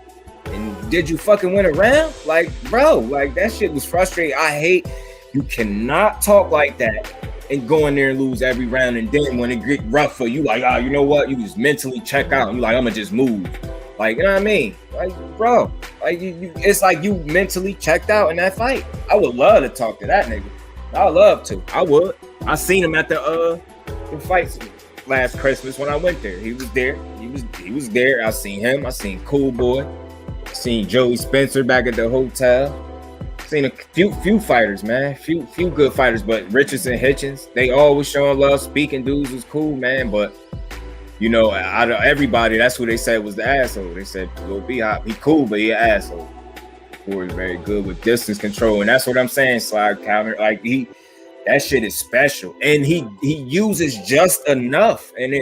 And did you fucking win a round? Like, bro, like that shit was frustrating. I hate, you cannot talk like that and go in there and lose every round, and then when it get rough for you, like, you know what? You just mentally check out. You like, I'm gonna just move. Like, you know what I mean? Like, bro, like it's like you mentally checked out in that fight. I would love to talk to that nigga. I would love to. I would. I seen him at the fights last Christmas when I went there. He was there. He was there. I seen him. I seen Cool Boy. I seen Joey Spencer back at the hotel. Seen a few fighters, man. Few good fighters, but Richardson, Hitchens, they always showing love. Speaking dudes was cool, man. But out of everybody, that's who they said was the asshole. They said Lil B-Hop, he cool, but he an asshole. Or very good with distance control, and that's what I'm saying. Slide counter, like that shit is special, and he uses just enough. And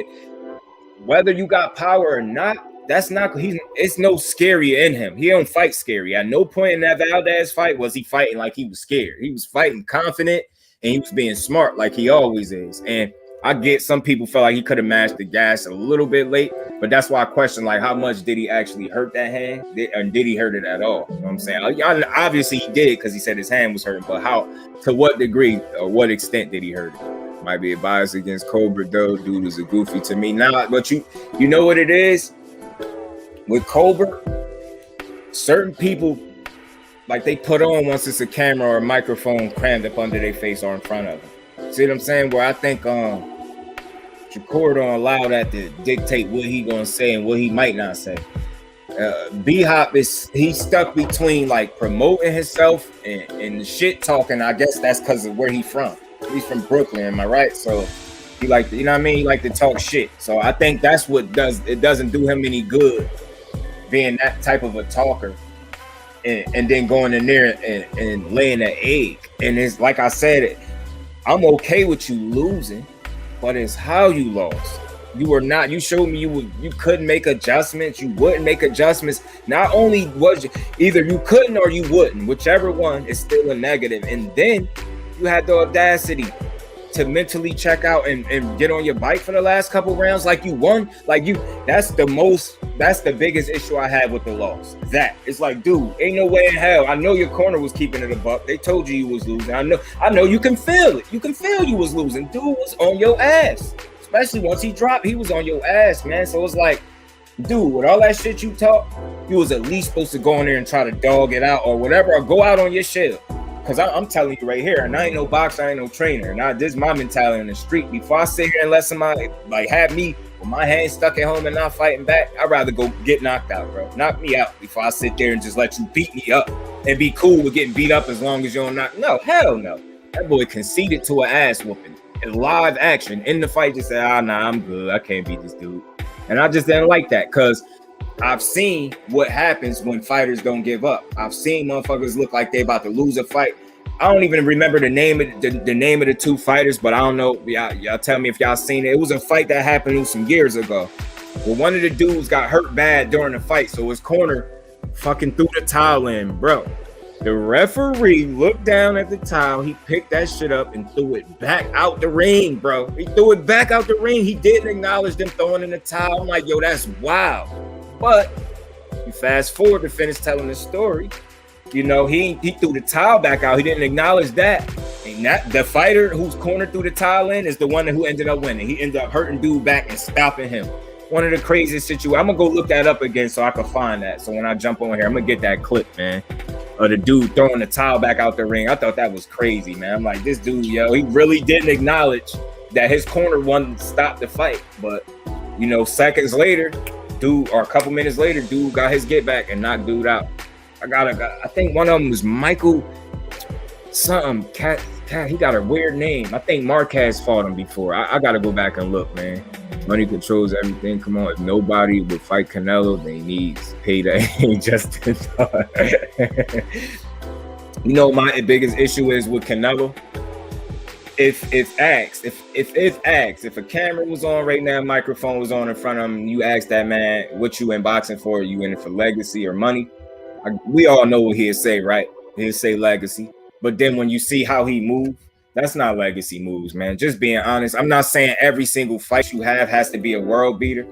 whether you got power or not, that's not. It's no scary in him. He don't fight scary. At no point in that Valdez fight was he fighting like he was scared. He was fighting confident, and he was being smart like he always is. And I get some people felt like he could have mashed the gas a little bit late, but that's why I question, like, how much did he actually hurt that hand? And did he hurt it at all? You know what I'm saying? Obviously he did, because he said his hand was hurting, but to what degree or what extent did he hurt it? Might be a bias against Cobra, though. Dude is a goofy to me. Nah, but you know what it is? With Cobra, certain people, like, they put on once it's a camera or a microphone crammed up under their face or in front of them. See what I'm saying? Where I think Shakur don't allow that to dictate what he gonna say and what he might not say. B-Hop he's stuck between like promoting himself and the shit talking. I guess that's because of where he's from. He's from Brooklyn, am I right? So he like, you know what I mean? He like to talk shit. So I think that's what doesn't do him any good, being that type of a talker and then going in there and laying an egg. And it's like I said, I'm okay with you losing. but it's how you lost. You were not. You showed me you couldn't make adjustments. You wouldn't make adjustments. Not only was you either you couldn't or you wouldn't, whichever one is still a negative. And then you had the audacity to mentally check out and get on your bike for the last couple rounds like you won. Like that's the biggest issue I had with the loss. That it's like, dude, ain't no way in hell. I know your corner was keeping it a buck. They told you was losing. I know you can feel it. You can feel you was losing. Dude was on your ass. Especially once he dropped, he was on your ass, man. So it's like, dude, with all that shit you talk, you was at least supposed to go in there and try to dog it out or whatever, or go out on your shell. Because I'm telling you right here, and I ain't no boxer, I ain't no trainer. And this is my mentality in the street. Before I sit here and let somebody like have me with my hands stuck at home and not fighting back, I'd rather go get knocked out, bro. Knock me out before I sit there and just let you beat me up and be cool with getting beat up as long as you don't knock. No, hell no. That boy conceded to an ass whooping. In live action in the fight, just said, nah, I'm good. I can't beat this dude. And I just didn't like that because I've seen what happens when fighters don't give up. I've seen motherfuckers look like they about to lose a fight. I don't even remember the name of the two fighters, but I don't know. Y'all tell me if y'all seen it. It was a fight that happened some years ago. Well, one of the dudes got hurt bad during the fight, so his corner fucking threw the towel in, bro. The referee looked down at the towel. He picked that shit up and threw it back out the ring, bro. He threw it back out the ring. He didn't acknowledge them throwing in the towel. I'm like, yo, that's wild. But you fast forward to finish telling the story. You know, he threw the towel back out. He didn't acknowledge that. And that the fighter whose corner threw the towel in is the one who ended up winning. He ended up hurting dude back and stopping him. One of the craziest situations. I'm going to go look that up again so I can find that. So when I jump on here, I'm going to get that clip, man. Of the dude throwing the towel back out the ring. I thought that was crazy, man. I'm like, this dude, yo, he really didn't acknowledge that his corner wanted to stop the fight. But, you know, seconds later, dude, or a couple minutes later, dude got his get back and knocked dude out. I think one of them was Michael something. Cat, he got a weird name. I think Marquez fought him before. I got to go back and look, man. Money controls everything. Come on, if nobody would fight Canelo, they need to pay that Justin. You know, my biggest issue is with Canelo. If a camera was on right now, microphone was on in front of him, you ask that man, what you in boxing for? You in it for legacy or money? We all know what he'll say, right? He'll say legacy. But then when you see how he moved, that's not legacy moves, man. Just being honest. I'm not saying every single fight you have has to be a world beater.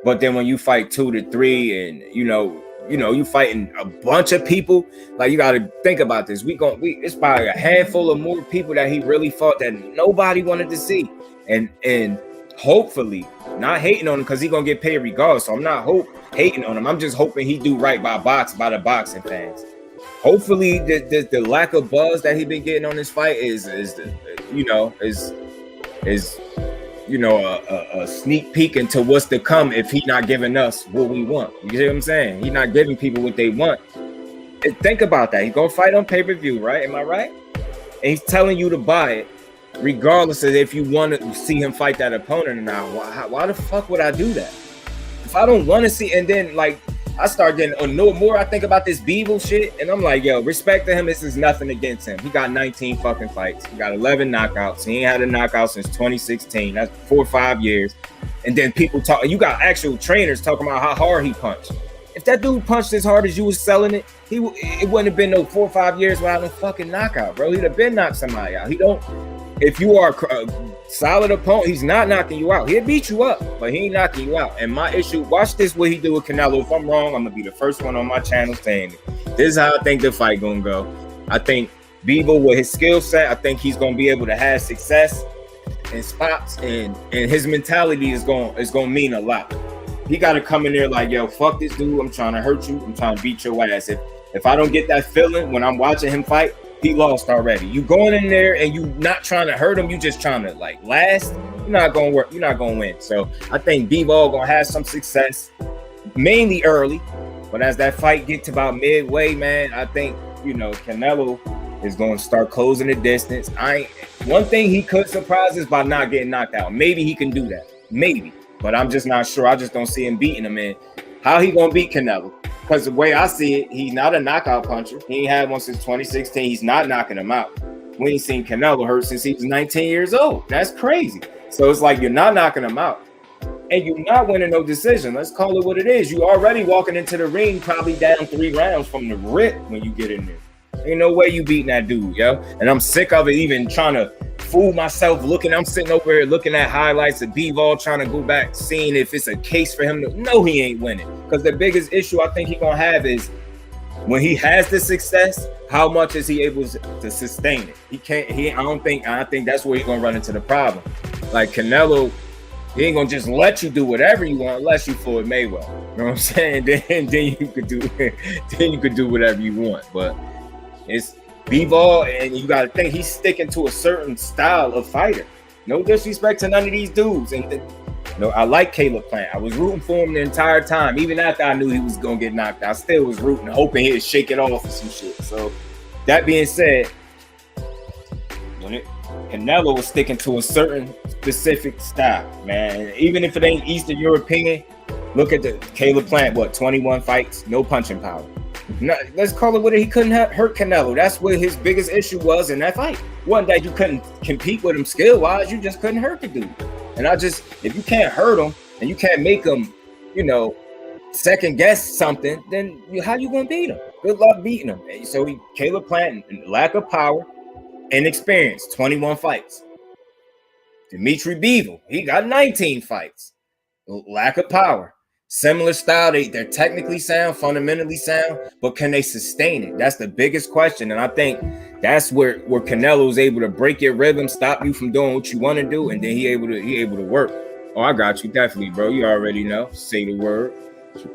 But then when you fight 2 to 3 and, you know, you fighting a bunch of people, like you got to think about this. It's probably a handful of more people that he really fought that nobody wanted to see. And hopefully, not hating on him because he's going to get paid regardless. So I'm not hating on him. I'm just hoping he do right by the boxing fans. Hopefully, the lack of buzz that he been getting on this fight is a sneak peek into what's to come if he not giving us what we want. You see what I'm saying? He not giving people what they want. And think about that. He's gonna fight on pay-per-view, right? Am I right? And he's telling you to buy it, regardless of if you want to see him fight that opponent or not. Why the fuck would I do that? If I don't want to see, and then like I start getting annoyed more. I think about this Beeble shit, and I'm like, yo, respect to him. This is nothing against him. He got 19 fucking fights. He got 11 knockouts. He ain't had a knockout since 2016. That's 4 or 5 years. And then people talk. You got actual trainers talking about how hard he punched. If that dude punched as hard as you was selling it, it wouldn't have been no 4 or 5 years without no fucking knockout, bro. He'd have been knocked somebody out. He don't. If you are a solid opponent, he's not knocking you out. He'll beat you up, but he ain't knocking you out. And my issue, watch this, what he do with Canelo. If I'm wrong, I'm going to be the first one on my channel saying it. This is how I think the fight going to go. I think Bivol, with his skill set, I think he's going to be able to have success in spots, and his mentality is going to mean a lot. He got to come in there like, yo, fuck this dude. I'm trying to hurt you. I'm trying to beat your ass. If I don't get that feeling when I'm watching him fight, he lost already. You going in there and you not trying to hurt him, you just trying to like last, you're not gonna work, you're not gonna win. So I think Bivol gonna have some success, mainly early, but as that fight get to about midway, man, I think, you know, Canelo is gonna start closing the distance. One thing he could surprise is by not getting knocked out. Maybe he can do that, maybe, but I'm just not sure. I just don't see him beating him. In how he gonna beat Canelo? Because the way I see it, he's not a knockout puncher. He ain't had one since 2016. He's not knocking him out. We ain't seen Canelo hurt since he was 19 years old. That's crazy. So it's like you're not knocking him out. And you're not winning no decision. Let's call it what it is. You already walking into the ring probably down 3 rounds from the rip when you get in there. Ain't no way you beating that dude, yo. And I'm sick of it even trying to fool myself looking. I'm sitting over here looking at highlights of Bivol, trying to go back, seeing if it's a case for him to know he ain't winning. Because the biggest issue I think he gonna have is when he has the success, how much is he able to sustain it? He can't, I think that's where he's gonna run into the problem. Like Canelo, he ain't gonna just let you do whatever you want unless you Floyd Mayweather. You know what I'm saying? Then you could do whatever you want. But it's Bivol, and you gotta think he's sticking to a certain style of fighter. No disrespect to none of these dudes. And I like Caleb Plant. I was rooting for him the entire time, even after I knew he was gonna get knocked out. I still was rooting, hoping he'd shake it off or some shit. So that being said, Canelo was sticking to a certain specific style, man. Even if it ain't Eastern European, look at the Caleb Plant, 21 fights, no punching power. No, let's call it what he couldn't hurt Canelo. That's what his biggest issue was in that fight. One that you couldn't compete with him skill-wise, you just couldn't hurt the dude. And if you can't hurt him and you can't make him, second guess something, then how you gonna beat him? Good luck beating him. And so Caleb Plant, lack of power, inexperience, 21 fights. Dimitri Bivol, he got 19 fights. Lack of power. Similar style, they're technically sound, fundamentally sound, but can they sustain it? That's the biggest question. And I think that's where Canelo's able to break your rhythm, stop you from doing what you want to do, and then he able to work. Oh, I got you, definitely, bro. You already know. Say the word.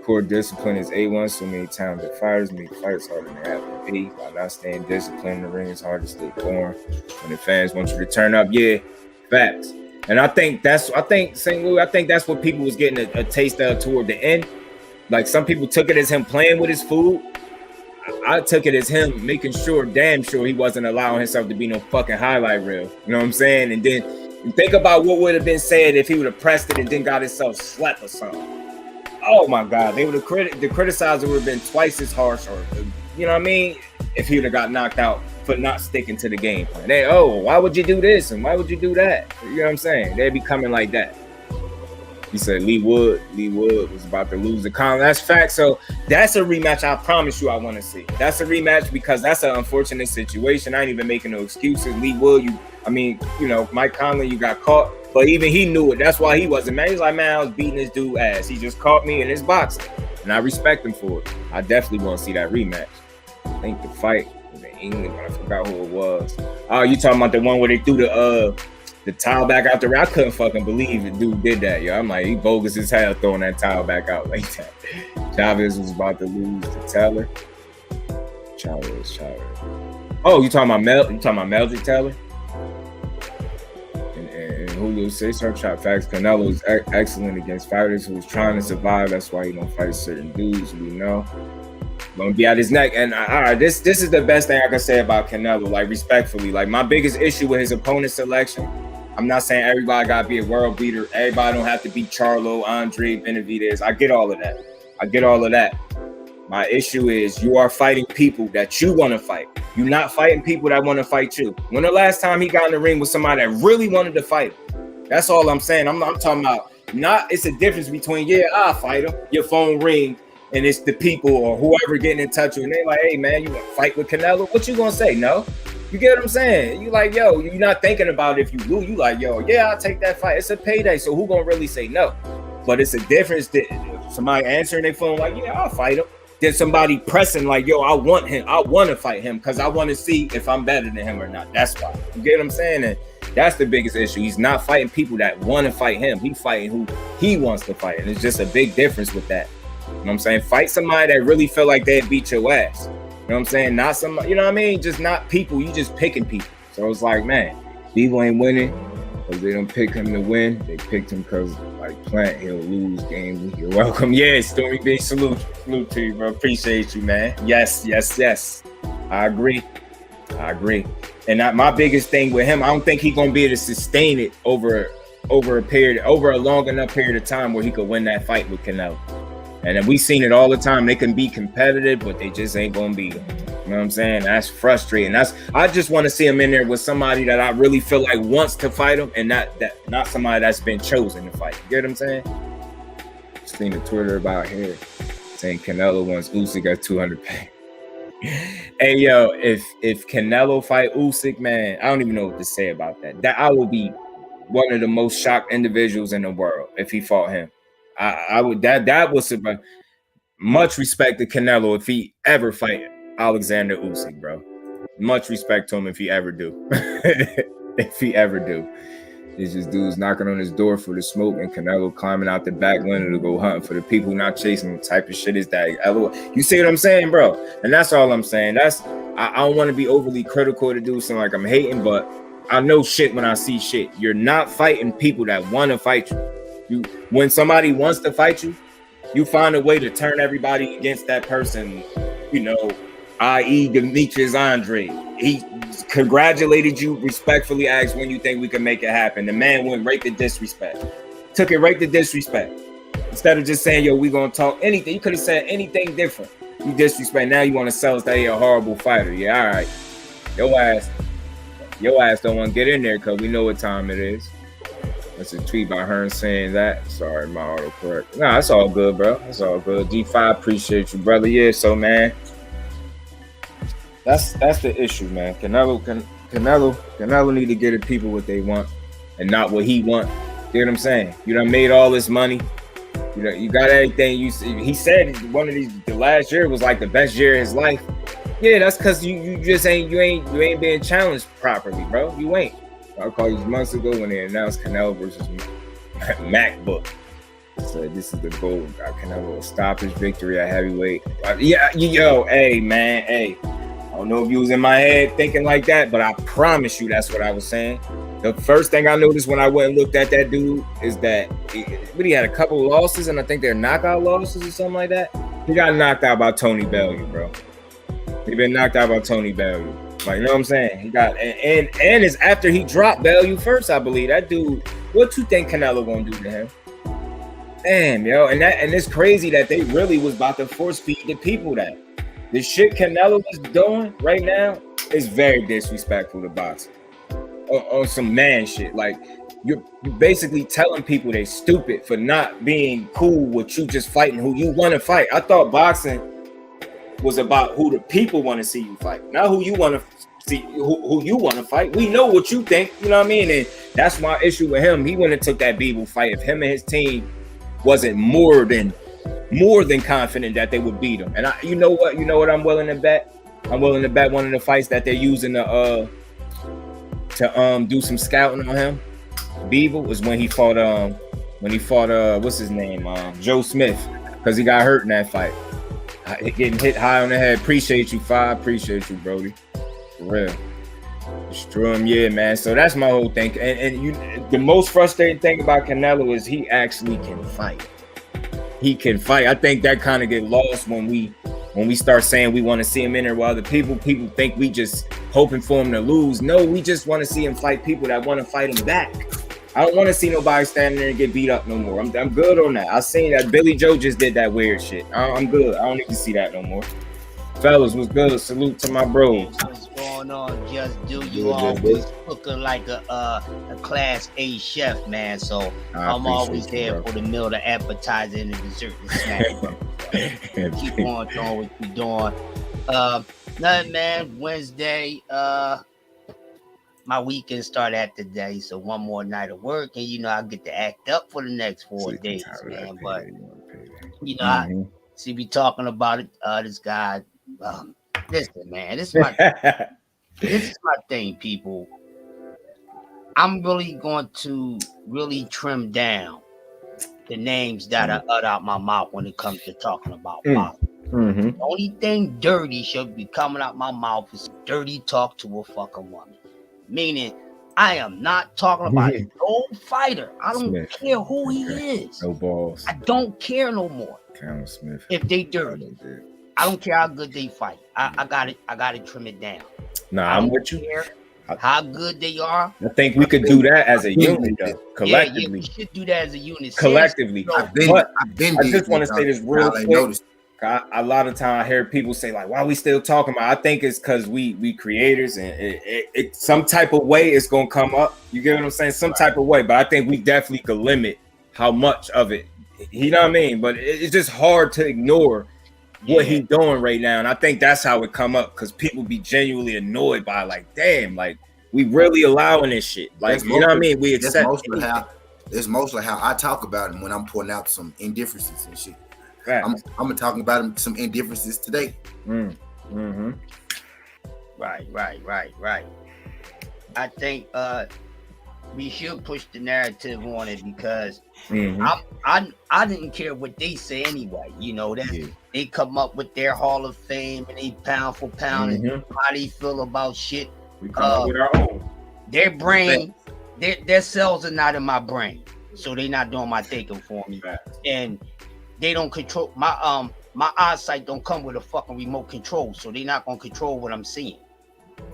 Core discipline is A1. So many times it fires me. Fights harder than they have to be. By not staying disciplined, the ring is hard to stay born. When the fans want you to turn up, yeah, facts. And I think that's what people was getting a taste of toward the end. Like some people took it as him playing with his food. I took it as him making damn sure he wasn't allowing himself to be no fucking highlight reel. You know what I'm saying? And then think about what would have been said if he would have pressed it and then got himself slapped or something. Oh my God, they would have the criticizer would have been twice as harsh, or you know what I mean? If he would have got knocked out for not sticking to the game plan. Why would you do this and why would you do that? You know what I'm saying? They'd be coming like that. He said Lee Wood was about to lose the con. That's fact. So that's a rematch I promise you I want to see. That's a rematch because that's an unfortunate situation. I ain't even making no excuses. Lee Wood, Mike Conley, you got caught. But even he knew it. That's why he wasn't, man. He's like, man, I was beating this dude ass. He just caught me in his boxing. And I respect him for it. I definitely want to see that rematch. I think the fight in England, I forgot who it was. Oh, you talking about the one where they threw the towel back out the ring? I couldn't fucking believe the dude did that, yo. I'm like, he bogus as hell throwing that towel back out like that. Chavez was about to lose to Taylor. Chavez. Oh, you talking about Meldrick Taylor? And Julio Cesar shot facts. Canelo is excellent against fighters who's trying to survive. That's why he don't fight certain dudes. We know. Gonna be at his neck. And all right, this is the best thing I can say about Canelo. Like respectfully, like my biggest issue with his opponent selection. I'm not saying everybody gotta be a world beater. Everybody don't have to be Charlo, Andre, Benavidez. I get all of that. My issue is you are fighting people that you want to fight. You're not fighting people that want to fight you. When the last time he got in the ring with somebody that really wanted to fight him? That's all I'm saying. I'm talking about it's a difference between, I'll fight him. Your phone ring and it's the people or whoever getting in touch with you. And they like, hey man, you want to fight with Canelo? What you gonna say? No? You get what I'm saying? You like, yo, you're not thinking about it if you lose. You like, yo, I'll take that fight. It's a payday. So who gonna really say no? But it's a difference that somebody answering their phone like, I'll fight him. Then somebody pressing like, I want him. I want to fight him because I want to see if I'm better than him or not. That's why. You get what I'm saying? And that's the biggest issue. He's not fighting people that want to fight him. He's fighting who he wants to fight. And it's just a big difference with that. You know what I'm saying? Fight somebody that really feel like they'd beat your ass. You know what I'm saying? Not somebody, you know what I mean? Just not people. You just picking people. So it's like, man, people ain't winning because they don't pick him to win. They picked him because like Plant, he'll lose games. You're welcome. Yeah, Stormy B, salute to you, bro. Appreciate you, man. Yes. I agree. And my biggest thing with him, I don't think he's gonna be able to sustain it over a long enough period of time where he could win that fight with Canelo. And we've seen it all the time. They can be competitive, but they just ain't gonna be. You know what I'm saying? That's frustrating. I just want to see him in there with somebody that I really feel like wants to fight him, and not somebody that's been chosen to fight. You get what I'm saying? Seen the Twitter about here saying Canelo wants Usyk at 200 pounds. Hey yo, if Canelo fight Usyk, man, I don't even know what to say about that. That I would be one of the most shocked individuals in the world if he fought him. I would that was much respect to Canelo if he ever fight Alexander Usyk, bro. Much respect to him if he ever do. If he ever do. It's just dudes knocking on his door for the smoke and Canelo climbing out the back window to go hunting for the people not chasing him. Type of shit is that. You see what I'm saying, bro? And that's all I'm saying. I don't want to be overly critical to do something like I'm hating, but I know shit when I see shit. You're not fighting people that want to fight you. When somebody wants to fight you, you find a way to turn everybody against that person, you know, i.e. Demetrius Andre. He congratulated you, respectfully asked when you think we can make it happen. The man went right to disrespect. Took it right to disrespect. Instead of just saying, yo, we gonna talk anything. You could have said anything different. You disrespect. Now you want to sell us that you're a horrible fighter. Yeah, all right. Your ass don't want to get in there because we know what time it is. That's a tweet by Hearn saying that. Sorry, my autocorrect. Nah, it's all good, bro. It's all good. G5, appreciate you, brother. Yeah, so man, that's the issue, man. Canelo need to get the people what they want and not what he want. You know what I'm saying? You done made all this money. You got everything. He said the last year was like the best year of his life. Yeah, that's because you ain't being challenged properly, bro. You ain't. I called you months ago when they announced Canelo versus MacBook. So this is the goal. Canelo will stop his victory at heavyweight. Hey man, hey. I don't know if you was in my head thinking like that, but I promise you that's what I was saying. The first thing I noticed when I went and looked at that dude is that he had a couple of losses, and I think they're knockout losses or something like that. He got knocked out by Tony Bellew, bro. He been knocked out by Tony Bellew. Like, you know what I'm saying? He got and it's after he dropped Bellew first, I believe. That dude, what you think Canelo gonna do to him? Damn, yo, and it's crazy that they really was about to force feed the people that. The shit Canelo is doing right now is very disrespectful to boxing. On some man shit. Like, you're basically telling people they stupid for not being cool with you just fighting who you want to fight. I thought boxing was about who the people want to see you fight, not who you want to see, who you want to fight. We know what you think, you know what I mean? And that's my issue with him. He wouldn't have took that Beeble fight if him and his team wasn't more than confident that they would beat him. And you know what I'm willing to bet? I'm willing to bet one of the fights that they're using to do some scouting on him, Beeble, was when he fought what's his name, Joe Smith, because he got hurt in that fight. Getting hit high on the head. Appreciate you, Five. Appreciate you, Brody. For real. Destroy him, yeah, man. So that's my whole thing. And the most frustrating thing about Canelo is he actually can fight. He can fight. I think that kind of get lost when we start saying we want to see him in there, while the people think we just hoping for him to lose. No, we just want to see him fight people that want to fight him back. I don't want to see nobody standing there and get beat up no more. I'm good on that. I seen that Billy Joe just did that weird shit. I'm good. I don't need to see that no more. Fellas, what's good? Salute to my bros. What's going on? Just do you always cooking like a class A chef, man. So I'm always there for the meal, the appetizer, and the dessert and snack. Keep on doing what you're doing. Nothing, man. Wednesday. My weekend start after today, so one more night of work, and I get to act up for the next 4 days, man. But I see we talking about it. This guy, listen, man, this is my thing, people. I'm really going to trim down the names that are ut out my mouth when it comes to talking about boxing. The only thing dirty should be coming out my mouth is dirty talk to a fucking woman. Meaning, I am not talking about no fighter. I don't care who he is. No balls. I don't care no more. Cameron Smith. If they dirty, I don't care how good they fight. I got to trim it down. Nah, I'm with you. How good they are. I think we could do that as a unit, though. Collectively. Yeah, we should do that as a unit. Collectively. I just want to say this real quick. A lot of time I hear people say like, "Why we still talking about?" I think it's because we creators, and it some type of way it's gonna come up. You get what I'm saying? Some type of way, but I think we definitely could limit how much of it. You know what I mean? But it's just hard to ignore what he's doing right now, and I think that's how it come up, because people be genuinely annoyed by like, damn, like we really allowing this shit. Like, you know what I mean? We accept. It's mostly how I talk about him when I'm pointing out some indifferences and shit. I'm talking about him some indifferences today. Right. I think we should push the narrative on it, because I didn't care what they say anyway. You know that they come up with their Hall of Fame and they pound for pound and how they feel about shit. We come up with our own. Their brain, their cells are not in my brain, so they're not doing my thinking for me. And they don't control my my eyesight. Don't come with a fucking remote control, so they're not gonna control what I'm seeing.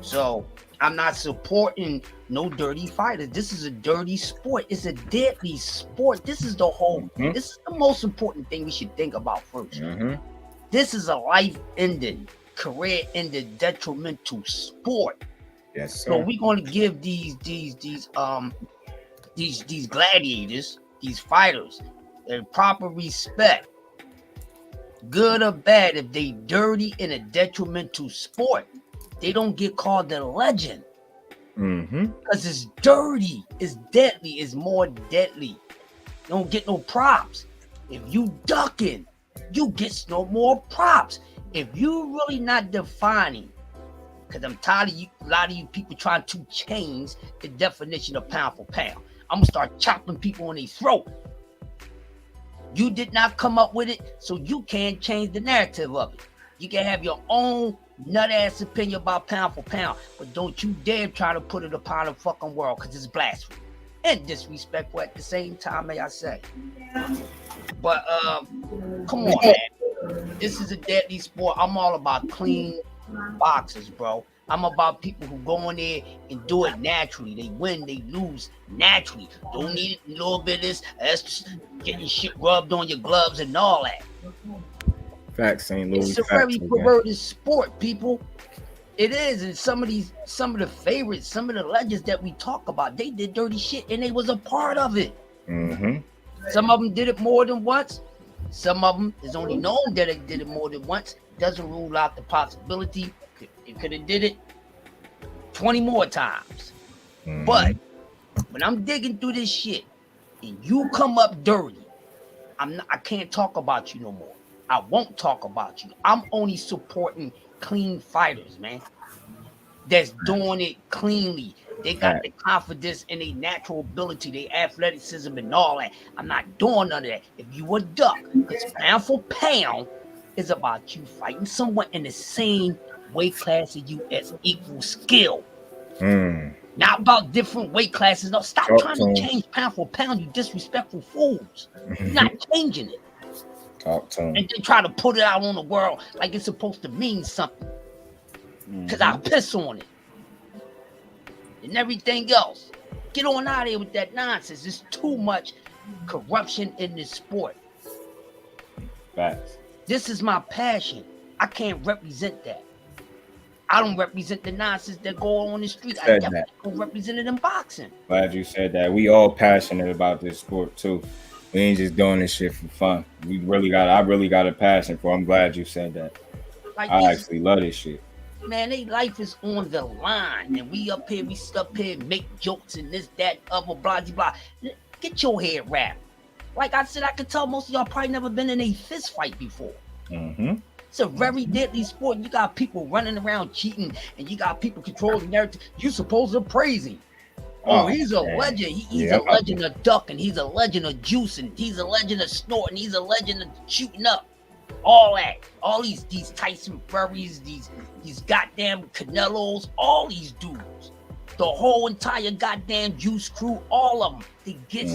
So I'm not supporting no dirty fighters. This is a dirty sport. It's a deadly sport. This is the whole. This is the most important thing we should think about first. This is a life-ending, career-ending, detrimental sport. Yes, sir. So we're going to give these gladiators, these fighters, their proper respect, good or bad. If they dirty in a detrimental sport, they don't get called a legend, because it's dirty, it's deadly, it's more deadly. You don't get no props. If you ducking, you get no more props. If you really not defining, because I'm tired of a lot of you people trying to change the definition of pound for pound. I'm gonna start chopping people in their throat. You did not come up with it, so you can't change the narrative of it. You can have your own nut-ass opinion about pound for pound, but don't you dare try to put it upon the fucking world, because it's blasphemy and disrespectful at the same time, may I say. But come on, man. This is a deadly sport. I'm all about clean boxers, bro. I'm about people who go in there and do it naturally. They win, they lose naturally. Don't need a little bit of this, that's getting shit rubbed on your gloves and all that. Facts, St. Louis. It's a very perverted sport, people. It is, and some of the favorites, some of the legends that we talk about, they did dirty shit and they was a part of it. Some of them did it more than once. Some of them is only known that they did it more than once. Doesn't rule out the possibility it could have did it 20 more times. But when I'm digging through this shit and you come up dirty, I can't talk about you no more. I won't talk about you. I'm only supporting clean fighters, man. That's doing it cleanly. They got the confidence in their natural ability, their athleticism and all that. I'm not doing none of that. If you a duck, because pound for pound is about you fighting someone in the same weight class as you as equal skill. Not about different weight classes. No, stop trying to change pound for pound, you disrespectful fools. You're not changing it. Talk to him. And then try to put it out on the world like it's supposed to mean something. Because I piss on it. And everything else. Get on out of here with that nonsense. There's too much corruption in this sport. Facts. This is my passion. I can't represent that. I don't represent the nonsense that go on the street. I definitely don't represent it in boxing. Glad you said that. We all passionate about this sport too. We ain't just doing this shit for fun. I really got a passion for it. I'm glad you said that. Like I actually love this shit. Man, their life is on the line. And we up here make jokes and this, that, other, blah, blah. Get your head wrapped. Like I said, I could tell most of y'all probably never been in a fist fight before. It's a very deadly sport. You got people running around cheating, and you got people controlling the narrative. You supposed to praise him. Oh, he's a legend. He's a legend of ducking. He's a legend of juicing. He's a legend of snorting. He's a legend of shooting up. All that. All these Tyson Furries, these goddamn Canelos, all these dudes. The whole entire goddamn Juice crew, all of them. They get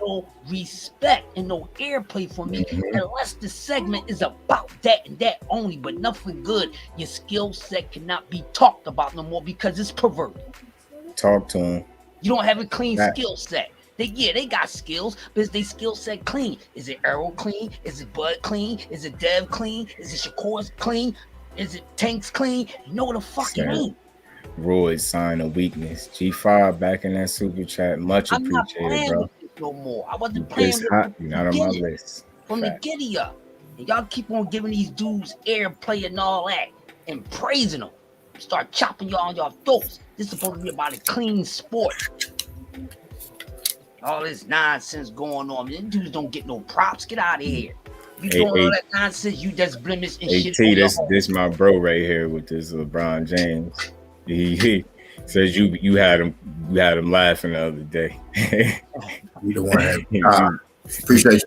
no respect and no airplay for me unless the segment is about that and that only, but nothing good. Your skill set cannot be talked about no more because it's perverted. Talk to him. You don't have a clean skill set. They got skills, but is they skill set clean? Is it Errol clean? Is it Bud clean? Is it Dev clean? Is it Shakur clean? Is it Tanks clean? No, the fuck it ain't. Roy's sign of weakness. G5 back in that super chat. Much I'm not appreciated, playing bro. with it no more. I wasn't playing It's with hot. it You're not on my list. from the giddy up. And y'all keep on giving these dudes airplay and all that and praising them. Start chopping y'all on y'all throats. This is supposed to be about a clean sport. All this nonsense going on. These dudes don't get no props. Get out of here. You doing all that nonsense, you just blemish and shit. This my bro right here with this LeBron James. He says you had him laughing the other day. You the one. Appreciate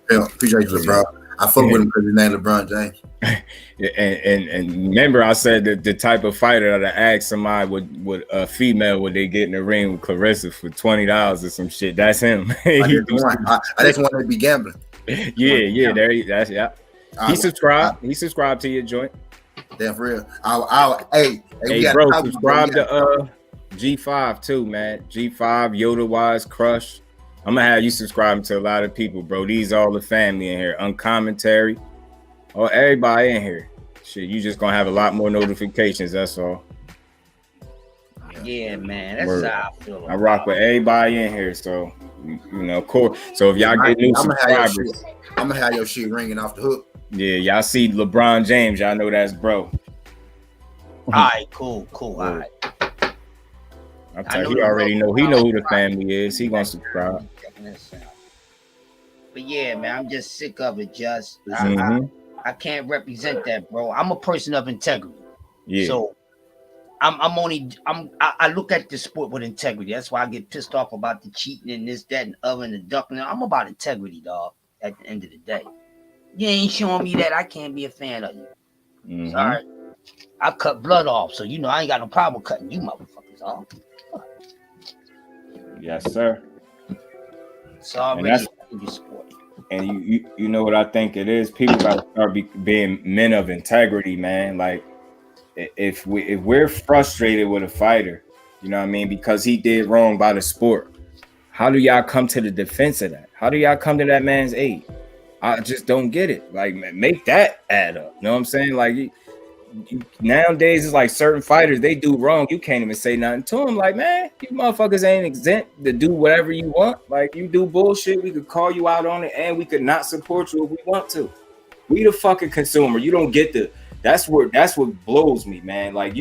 you, bro. I fuck with him because his name LeBron James. And remember, I said that the type of fighter that I asked somebody would a female would they get in the ring with Clarissa for $20 or some shit. That's him. I just want to be gambling. Yeah. He subscribed. He subscribed to your joint. Damn, for real. Hey, bro, subscribe to G5 too, man. G5, Yoda Wise, Crush. I'm gonna have you subscribing to a lot of people, bro. These all the family in here. Uncommentary. Oh, everybody in here. Shit, you just gonna have a lot more notifications. That's all. Yeah, man. That's how I feel. I rock with everybody in here, so you know, cool. So if y'all get new subscribers, I'm gonna have your shit ringing off the hook. Yeah, y'all see LeBron James, y'all know that's bro. All right, cool. All right. I'll tell you, he already know. He know who the family is. He gonna subscribe. But yeah, man, I'm just sick of it. I can't represent that, bro. I'm a person of integrity. Yeah. So I look at the sport with integrity. That's why I get pissed off about the cheating and this, that, and other, and the ducking. I'm about integrity, dog. At the end of the day, you ain't showing me that I can't be a fan of you. Sorry, I cut blood off, so you know I ain't got no problem cutting you motherfuckers off. Yes, sir. Sorry, in your sport. And you know what I think it is? People gotta start being men of integrity, man. Like if we're frustrated with a fighter, you know what I mean, because he did wrong by the sport, how do y'all come to the defense of that? How do y'all come to that man's aid? I just don't get it. Like, make that add up. You know what I'm saying? Like, nowadays it's like certain fighters, they do wrong, you can't even say nothing to them. Like, man, you motherfuckers ain't exempt to do whatever you want. Like, you do bullshit, we could call you out on it, and we could not support you if we want to. We the fucking consumer. You don't get the. That's what blows me, man. Like,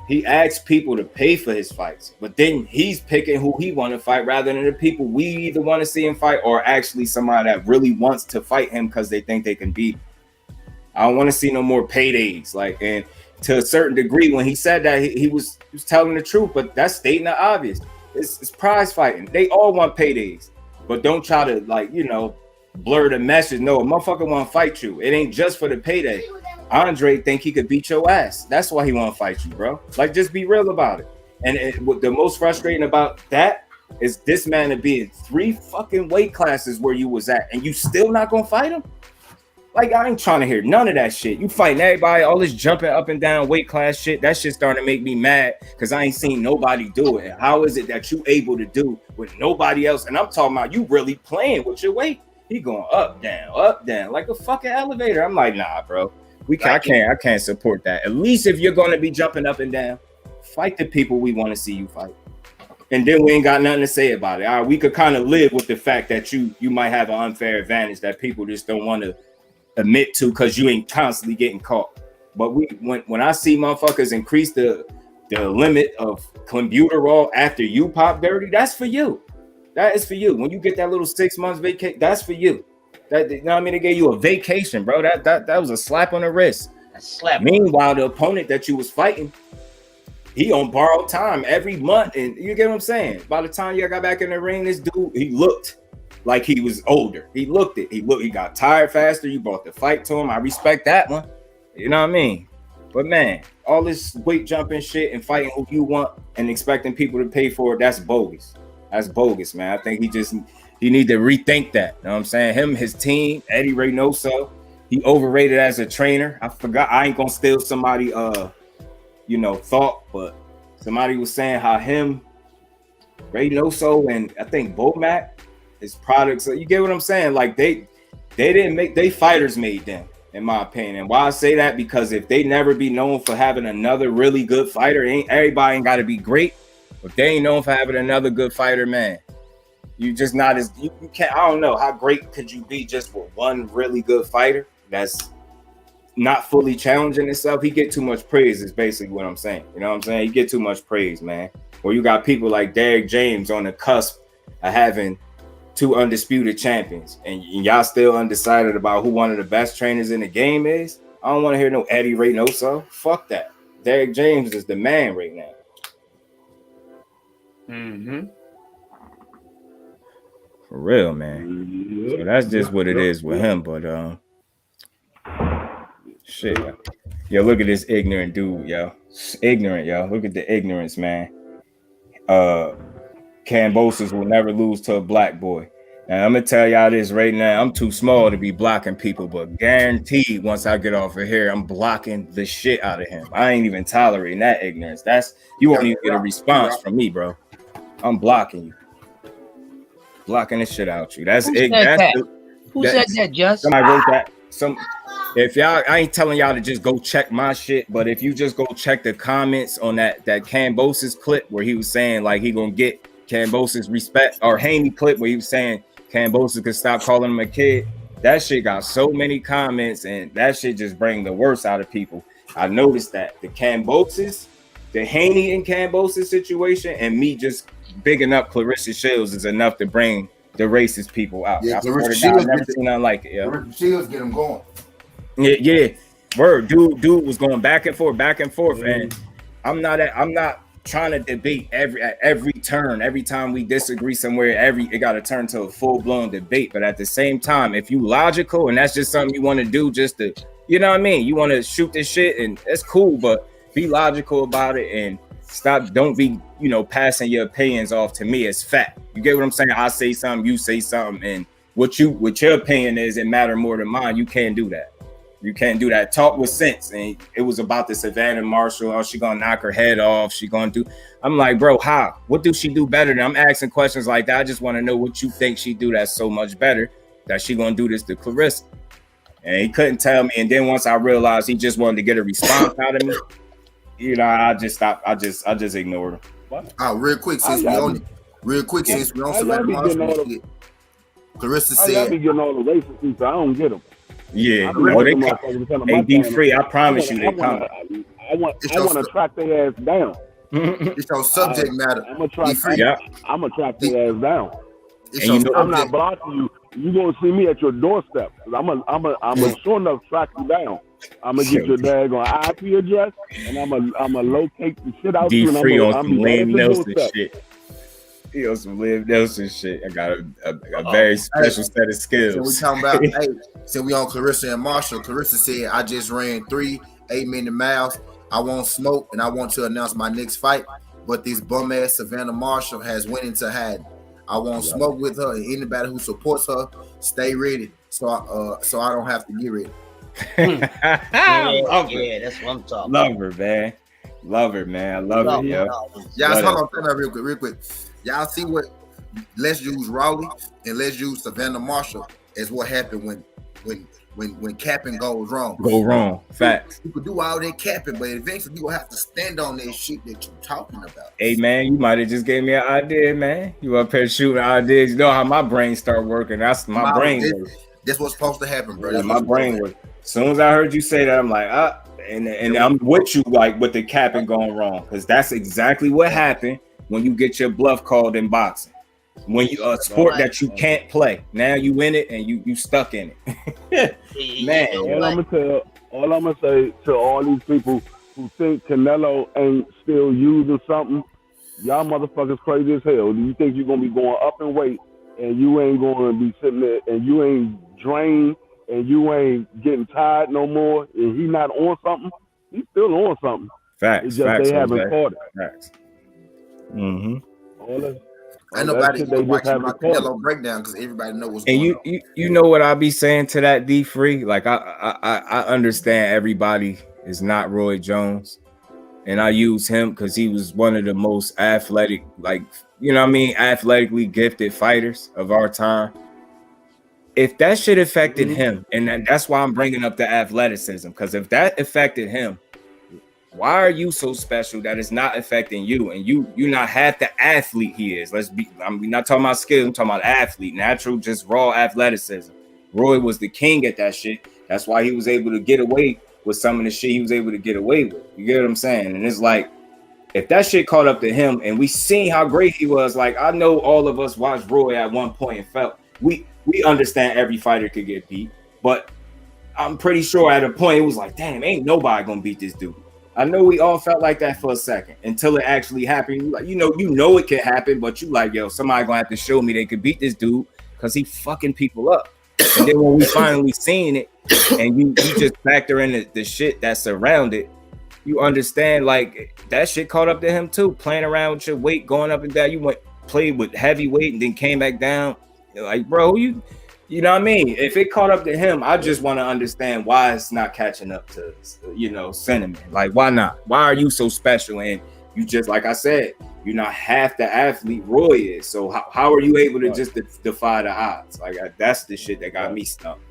he asks people to pay for his fights, but then he's picking who he want to fight rather than the people we either want to see him fight or actually somebody that really wants to fight him because they think they can beat him. I don't want to see no more paydays. Like, and to a certain degree, when he said that, he was telling the truth, but that's stating the obvious. It's prize fighting. They all want paydays, but don't try to, like, you know, blur the message. No, a motherfucker want to fight you. It ain't just for the payday. Andre think he could beat your ass. That's why he want to fight you, bro. Like, just be real about it. And what the most frustrating about that is this man to be in 3 fucking weight classes where you was at, and you still not gonna fight him. Like, I ain't trying to hear none of that shit. You fighting everybody, all this jumping up and down weight class shit. That shit starting to make me mad because I ain't seen nobody do it. How is it that you able to do with nobody else? And I'm talking about you really playing with your weight. He going up, down, like a fucking elevator. I'm like, nah, bro. I can't support that. At least if you're going to be jumping up and down, fight the people we want to see you fight. And then we ain't got nothing to say about it. All right, we could kind of live with the fact that you might have an unfair advantage that people just don't want to admit to because you ain't constantly getting caught. But when I see motherfuckers increase the limit of clenbuterol after you pop dirty, that's for you. That is for you. When you get that little 6 months vacation, that's for you. That, you know what I mean? They gave you a vacation, bro. That was a slap on the wrist. A slap. Meanwhile, the opponent that you was fighting, he on borrowed time every month, and you get what I'm saying. By the time you got back in the ring, this dude, he looked like he was older. He looked it. He got tired faster. You brought the fight to him. I respect that one. You know what I mean? But man, all this weight jumping shit and fighting who you want and expecting people to pay for it, that's bogus. That's bogus, man. I think he need to rethink that. You know what I'm saying? Him, his team, Eddie Reynoso, he overrated as a trainer. I forgot. I ain't gonna steal somebody thought, but somebody was saying how him, Reynoso, and I think Bomac, It's products. You get what I'm saying? Like they didn't make, they fighters made them, in my opinion. And why I say that, because if they never be known for having another really good fighter, everybody ain't got to be great. If they ain't known for having another good fighter, man, you just not as you can't. I don't know how great could you be just for one really good fighter that's not fully challenging itself. He get too much praise is basically what I'm saying. You know what I'm saying? You get too much praise, man. Or you got people like Derek James on the cusp of having 2 undisputed champions, and y'all still undecided about who one of the best trainers in the game is. I don't want to hear no Eddie Reynoso. Fuck that. Derek James is the man right now. For real, man. So that's just what it is with him. But shit. Yo, look at this ignorant dude, yo. Ignorant, yo. Look at the ignorance, man. Kambosos will never lose to a black boy. Now, I'm gonna tell y'all this right now. I'm too small to be blocking people, but guaranteed once I get off of here, I'm blocking the shit out of him. I ain't even tolerating that ignorance. That's, you won't even get a response from me, bro. I'm blocking you. Blocking the shit out you. That's ignorant. Who said that, Just? Somebody wrote that. If y'all, I ain't telling y'all to just go check my shit, but if you just go check the comments on that Kambosos clip where he was saying like he gonna get Kambosos respect, or Haney clip where he was saying Kambosos could stop calling him a kid, that shit got so many comments, and that shit just bring the worst out of people. I noticed that the Kambosos, the Haney and Kambosos situation, and me just bigging up Clarissa Shields is enough to bring the racist people out. Yeah, Clarissa Shields, never seen nothing like it. Yeah. Clarissa Shields get them going. Yeah. Word, dude was going back and forth, and I'm not trying to debate at every turn. Every time we disagree somewhere, it got to turn to a full-blown debate. But at the same time, if you logical and that's just something you want to do, just to, you know what I mean, you want to shoot this shit, and that's cool, but be logical about it and stop. Don't be, passing your opinions off to me as fact. You get what I'm saying? I say something, you say something, and what your opinion is, it matter more than mine. You can't do that. You can't do that. Talk with sense. And it was about the Savannah Marshall. Oh, she gonna knock her head off. She gonna do. I'm like, bro, how? What do she do better than? I'm asking questions like that. I just want to know what you think she do that's so much better that she gonna do this to Clarissa. And he couldn't tell me. And then once I realized he just wanted to get a response out of me, I just stopped. I just ignored him. What? Oh, real quick, since we on Savannah Marshall, Clarissa said, I be getting all the racist people. I don't get them. Yeah, they be free. I promise you, they come. I want to track their ass down. It's your subject matter. I'm gonna track their ass down. I'm not blocking you. You gonna see me at your doorstep. I'm gonna sure enough track you down. I'm gonna get your daggone IP address, and I'm gonna locate the shit out you. And free on some Liam Nelson shit. He on some Liam Nelson shit. I got a very special set of skills. So we talking about, so we on Clarissa and Marshall. Clarissa said, I just ran 3 8-minute miles. I won't smoke, and I want to announce my next fight. But this bum ass Savannah Marshall has went into hiding. I won't smoke with her, and anybody who supports her, stay ready. So I don't have to get ready. Yeah, that's what I'm talking about. Love her, man. Love her, man. I love her, yo. Y'all, hold on, real quick. Y'all see what? Let's use Raleigh and let's use Savannah Marshall as what happened when capping goes wrong. Go wrong. Facts. You could do all that capping, but eventually you will have to stand on that shit that you're talking about. Hey, man, you might have just gave me an idea, man. You up here shooting ideas. You know how my brain start working. That's my brain. That's what's supposed to happen, bro. Yeah, my brain was. As soon as I heard you say that, I'm like, and I'm with you, like with the capping going wrong, because that's exactly what happened when you get your bluff called in boxing. When you a sport that you can't play, now you in it and you stuck in it. Man, all I'm gonna say to all these people who think Canelo ain't still using something, y'all motherfuckers crazy as hell. Do you think you're gonna be going up in weight and you ain't gonna be sitting there and you ain't drained and you ain't getting tired no more, and he not on something? He's still on something. Facts. It's just they haven't caught it. Facts. And nobody watching my Canelo breakdown because everybody knows what's going on. And you know what I be saying to that D-Free? Like I understand everybody is not Roy Jones, and I use him because he was one of the most athletic, like, you know what I mean, athletically gifted fighters of our time. If that shit affected him, and that's why I'm bringing up the athleticism, because if that affected him, why are you so special that it's not affecting you? And you're not half the athlete he is. I'm not talking about skills, I'm talking about athlete, natural, just raw athleticism. Roy was the king at that shit. That's why he was able to get away with some of the shit he was able to get away with. You get what I'm saying? And it's like, if that shit caught up to him and we seen how great he was, like, I know all of us watched Roy at one point and felt we understand every fighter could get beat, but I'm pretty sure at a point it was like, damn, ain't nobody gonna beat this dude. I know we all felt like that for a second until it actually happened. You like, you know it can happen, but you like, yo, somebody gonna have to show me they could beat this dude because he fucking people up. And then when we finally seen it, and you just factor in the shit that's around it, you understand, like, that shit caught up to him too. Playing around with your weight, going up and down. You played with heavy weight and then came back down. Like, bro, you know what I mean? If it caught up to him, I just want to understand why it's not catching up to, sentiment. Like, why not? Why are you so special? And you just, like I said, you're not half the athlete Roy is. So how are you able to just defy the odds? Like, that's the shit that got me stumped.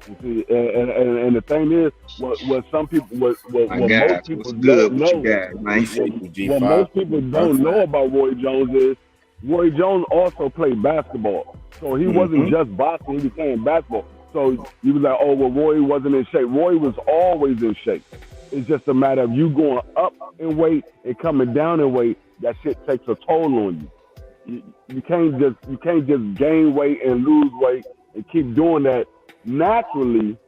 You see, and the thing is, what some people, what most people don't know, what most people don't know about Roy Jones is, Roy Jones also played basketball. So he wasn't just boxing, he was playing basketball. So you was like, oh, well, Roy wasn't in shape. Roy was always in shape. It's just a matter of you going up in weight and coming down in weight. That shit takes a toll on you. You can't just gain weight and lose weight and keep doing that naturally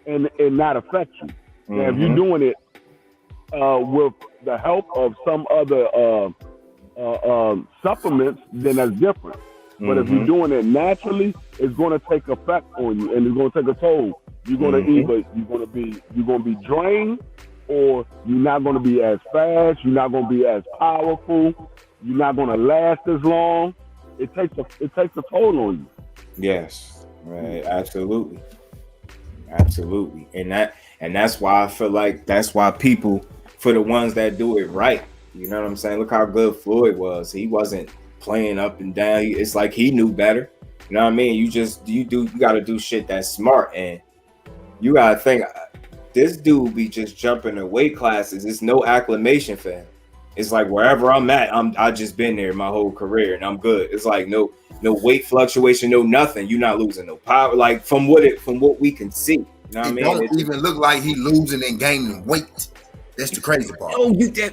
and not affect you. Now, if you're doing it with the help of some other supplements, then that's different. But if you're doing it naturally, it's going to take effect on you, and it's going to take a toll. You're going to either you're going to be drained, or you're not going to be as fast. You're not going to be as powerful. You're not going to last as long. It takes a toll on you. Yes, right, absolutely, and that's why I feel like that's why people, for the ones that do it right, you know what I'm saying? Look how good Floyd was. He wasn't playing up and down. It's like he knew better. You know what I mean? You got to do shit that's smart, and you got to think. This dude be just jumping in weight classes. It's no acclimation for him. It's like wherever I'm at, I just been there my whole career and I'm good. It's like no weight fluctuation, no nothing. You're not losing no power. Like from what we can see. You know what I mean? Don't even look like he losing and gaining weight. That's the crazy part.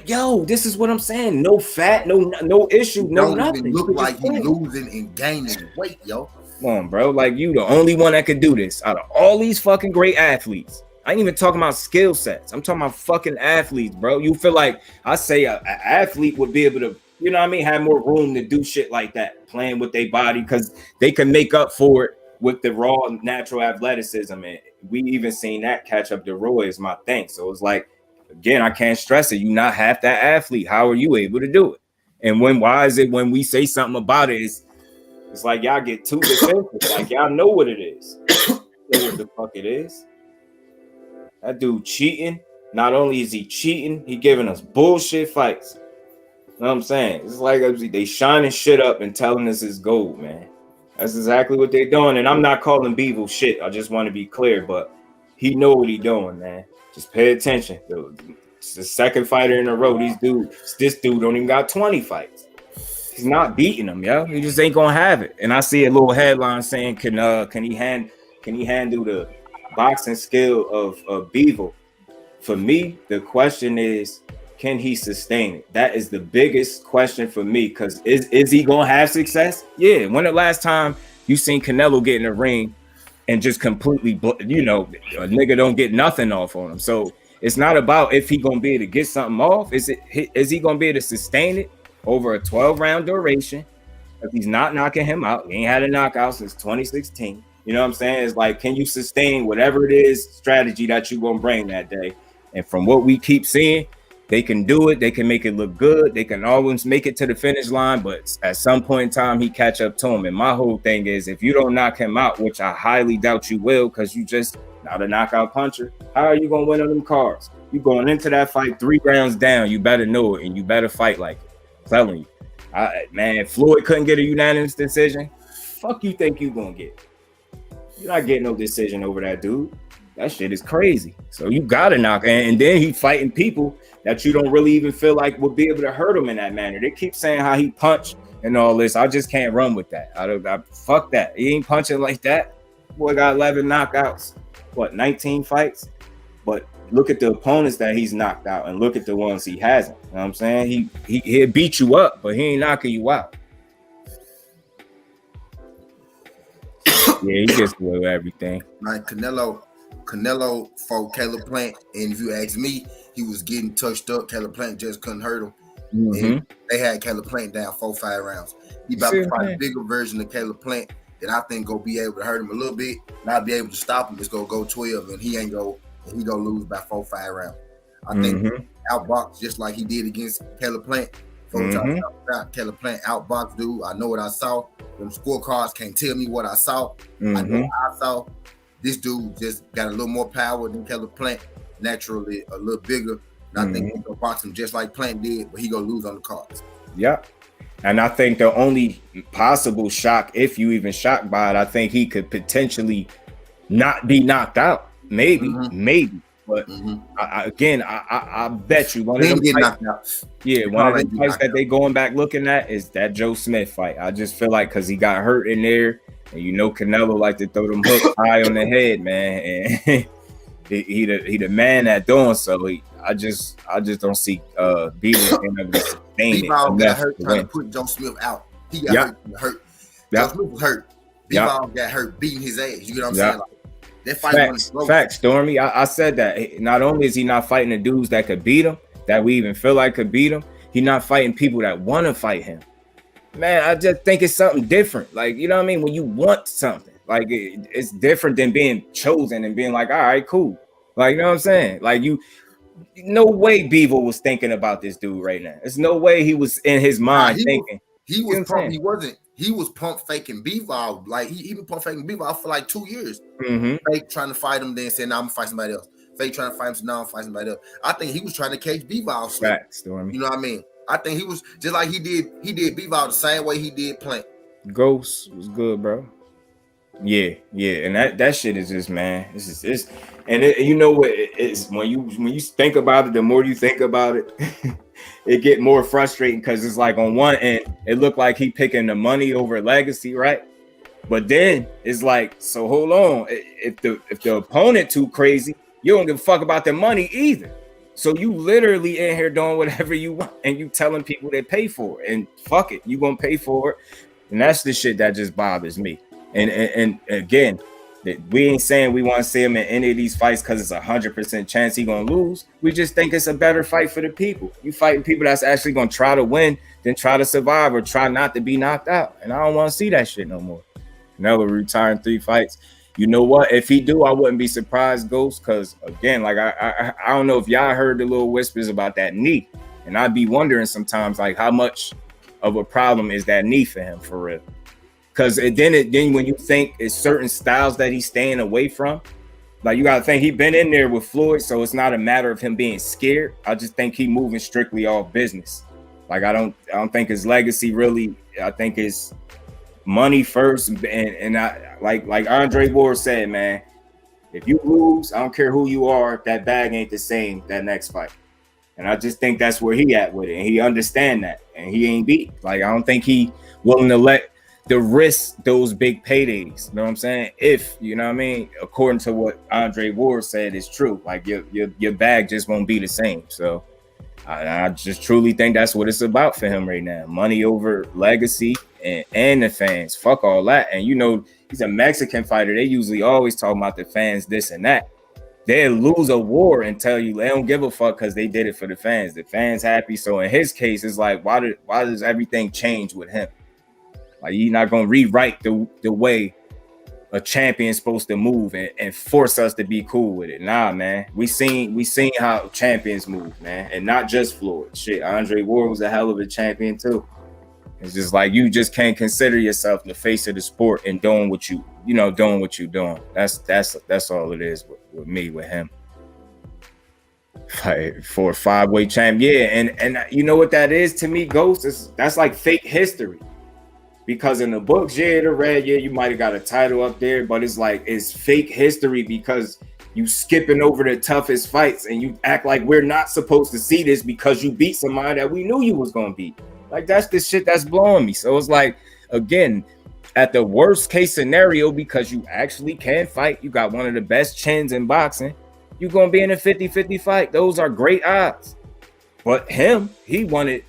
Yo, this is what I'm saying. No fat, no issue, no nothing. Even look like he losing and gaining weight, yo. Come on, bro. Like, you the only one that could do this out of all these fucking great athletes. I ain't even talking about skill sets. I'm talking about fucking athletes, bro. You feel like I say an athlete would be able to, you know what I mean, have more room to do shit like that, playing with their body, because they can make up for it with the raw natural athleticism. And we even seen that catch up to Roy is my thing. So it's like, again, I can't stress it. You're not half that athlete. How are you able to do it? And why is it when we say something about it, it's like y'all get too defensive. Like y'all know what it is. Know what the fuck it is. That dude cheating. Not only is he cheating, he giving us bullshit fights. You know what I'm saying? It's like they shining shit up and telling us it's gold, man. That's exactly what they're doing. And I'm not calling Bevel shit. I just want to be clear, but he know what he doing, man. Just pay attention. It's the second fighter in a row. This dude don't even got 20 fights. He's not beating them, yo. He just ain't gonna have it. And I see a little headline saying, can he handle the boxing skill of Bevel? For me, the question is, can he sustain it? That is the biggest question for me, because is he gonna have success? Yeah. When the last time you seen Canelo get in the ring and just completely, a nigga don't get nothing off on him? So it's not about if he gonna be able to get something off. Is he gonna be able to sustain it over a 12-round duration? If he's not knocking him out, he ain't had a knockout since 2016. You know what I'm saying? It's like, can you sustain whatever it is strategy that you gonna bring that day? And from what we keep seeing, they can do it. They can make it look good. They can always make it to the finish line, but at some point in time, he catch up to him. And my whole thing is, if you don't knock him out, which I highly doubt you will, because you just not a knockout puncher, how are you gonna win on them cards? You going into that fight 3 rounds down, you better know it, and you better fight like it. I'm telling you. Man, Floyd couldn't get a unanimous decision. Fuck you think you gonna get? You're not getting no decision over that dude. That shit is crazy. So you gotta knock, and then he fighting people that you don't really even feel like would be able to hurt him in that manner. They keep saying how he punched and all this. I just can't run with that. Fuck that. He ain't punching like that. Boy got 11 knockouts. What, 19 fights? But look at the opponents that he's knocked out and look at the ones he hasn't. You know what I'm saying? He'll beat you up, but he ain't knocking you out. Yeah, he gets away with everything. Like Canelo fought Caleb Plant, and if you ask me, he was getting touched up. Caleb Plant just couldn't hurt him. And they had Caleb Plant down 4-5 rounds. He about to fight a bigger version of Caleb Plant that I think gonna be able to hurt him a little bit, not be able to stop him. It's gonna go 12, and he gonna lose by 4-5 rounds. I think outbox just like he did against Caleb Plant. Caleb Plant outbox dude. I know what I saw. Them scorecards can't tell me what I saw. I know what I saw. This dude just got a little more power than Caleb Plant. Naturally, a little bigger. And I think he's gonna box him just like Plant did, but he gonna lose on the cards. Yeah. And I think the only possible shock, if you even shocked by it, I think he could potentially not be knocked out. Maybe. But I bet you one of them fights, one of the fights that they going back looking at is that Joe Smith fight. I just feel like because he got hurt in there, and you know Canelo like to throw them hooks high on the head, man, and he the man at doing so. I just don't see beating him. Bivol got hurt trying to put Joe Smith out. He got hurt. Joe Smith was hurt. Bivol got hurt beating his ass. You get what I'm saying? Like, that fight Facts, Stormy. I said that. Not only is he not fighting the dudes that could beat him, that we even feel like could beat him, he not fighting people that want to fight him. Man, I just think it's something different. Like, you know what I mean? When you want something, like it's different than being chosen and being like, all right, cool. Like, you know what I'm saying? Like no way Beaver was thinking about this dude right now. There's no way he was in his mind thinking. He was pump faking Bivol. Like he been pump faking Bivol for like 2 years. Fake trying to fight him, then saying, "Now I'm gonna fight somebody else." Fake trying to fight him, so now I'm fighting somebody else. I think he was trying to catch Bivol. Facts, Stormy. You know what I mean? I think he was just like he did Bivol the same way he did Plant. Ghost was good, bro. Yeah, and that shit is just, man. You know what? It's when you think about it, the more you think about it, it get more frustrating because it's like on one end, it looked like he picking the money over legacy, right? But then it's like, so hold on, if the opponent too crazy, you don't give a fuck about the money either. So you literally in here doing whatever you want, and you telling people they pay for it, and fuck it, you gonna pay for it, and that's the shit that just bothers me. And again, we ain't saying we want to see him in any of these fights because it's 100% chance he gonna lose. We just think it's a better fight for the people. You fighting people that's actually gonna try to win than try to survive or try not to be knocked out. And I don't want to see that shit no more. Canelo retiring 3 fights. You know what? If he do, I wouldn't be surprised, Ghost, because again, like I don't know if y'all heard the little whispers about that knee, and I'd be wondering sometimes like how much of a problem is that knee for him for real. Because then when you think it's certain styles that he's staying away from, like you gotta think he been in there with Floyd, so it's not a matter of him being scared. I just think he moving strictly off business. Like I don't think his legacy really. I think it's money first, and I like Andre Ward said, man. If you lose, I don't care who you are, that bag ain't the same that next fight. And I just think that's where he at with it, and he understand that, and he ain't beat. Like I don't think he willing to let the risk those big paydays, you know what I'm saying? If, you know what I mean, according to what Andre Ward said is true, like your bag just won't be the same. So I just truly think that's what it's about for him right now. Money over legacy and the fans. Fuck all that. And you know, he's a Mexican fighter. They usually always talk about the fans, this and that. They'll lose a war and tell you they don't give a fuck because they did it for the fans. The fans happy. So in his case, it's like, why does everything change with him? Like you're not gonna rewrite the way a champion's supposed to move and force us to be cool with it. Nah, man. We seen how champions move, man, and not just Floyd. Shit, Andre Ward was a hell of a champion too. It's just like you just can't consider yourself the face of the sport and doing what you doing. That's all it is with me, with him. fight for a 5-way champ. Yeah, and you know what that is to me, Ghost? That's like fake history. Because in the books, yeah, the red, yeah, you might have got a title up there, but it's like it's fake history because you skipping over the toughest fights and you act like we're not supposed to see this because you beat somebody that we knew you was gonna beat. Like that's the shit that's blowing me. So it's like, again, at the worst case scenario, because you actually can fight, you got one of the best chins in boxing, you're gonna be in a 50-50 fight. Those are great odds. But him, he wanted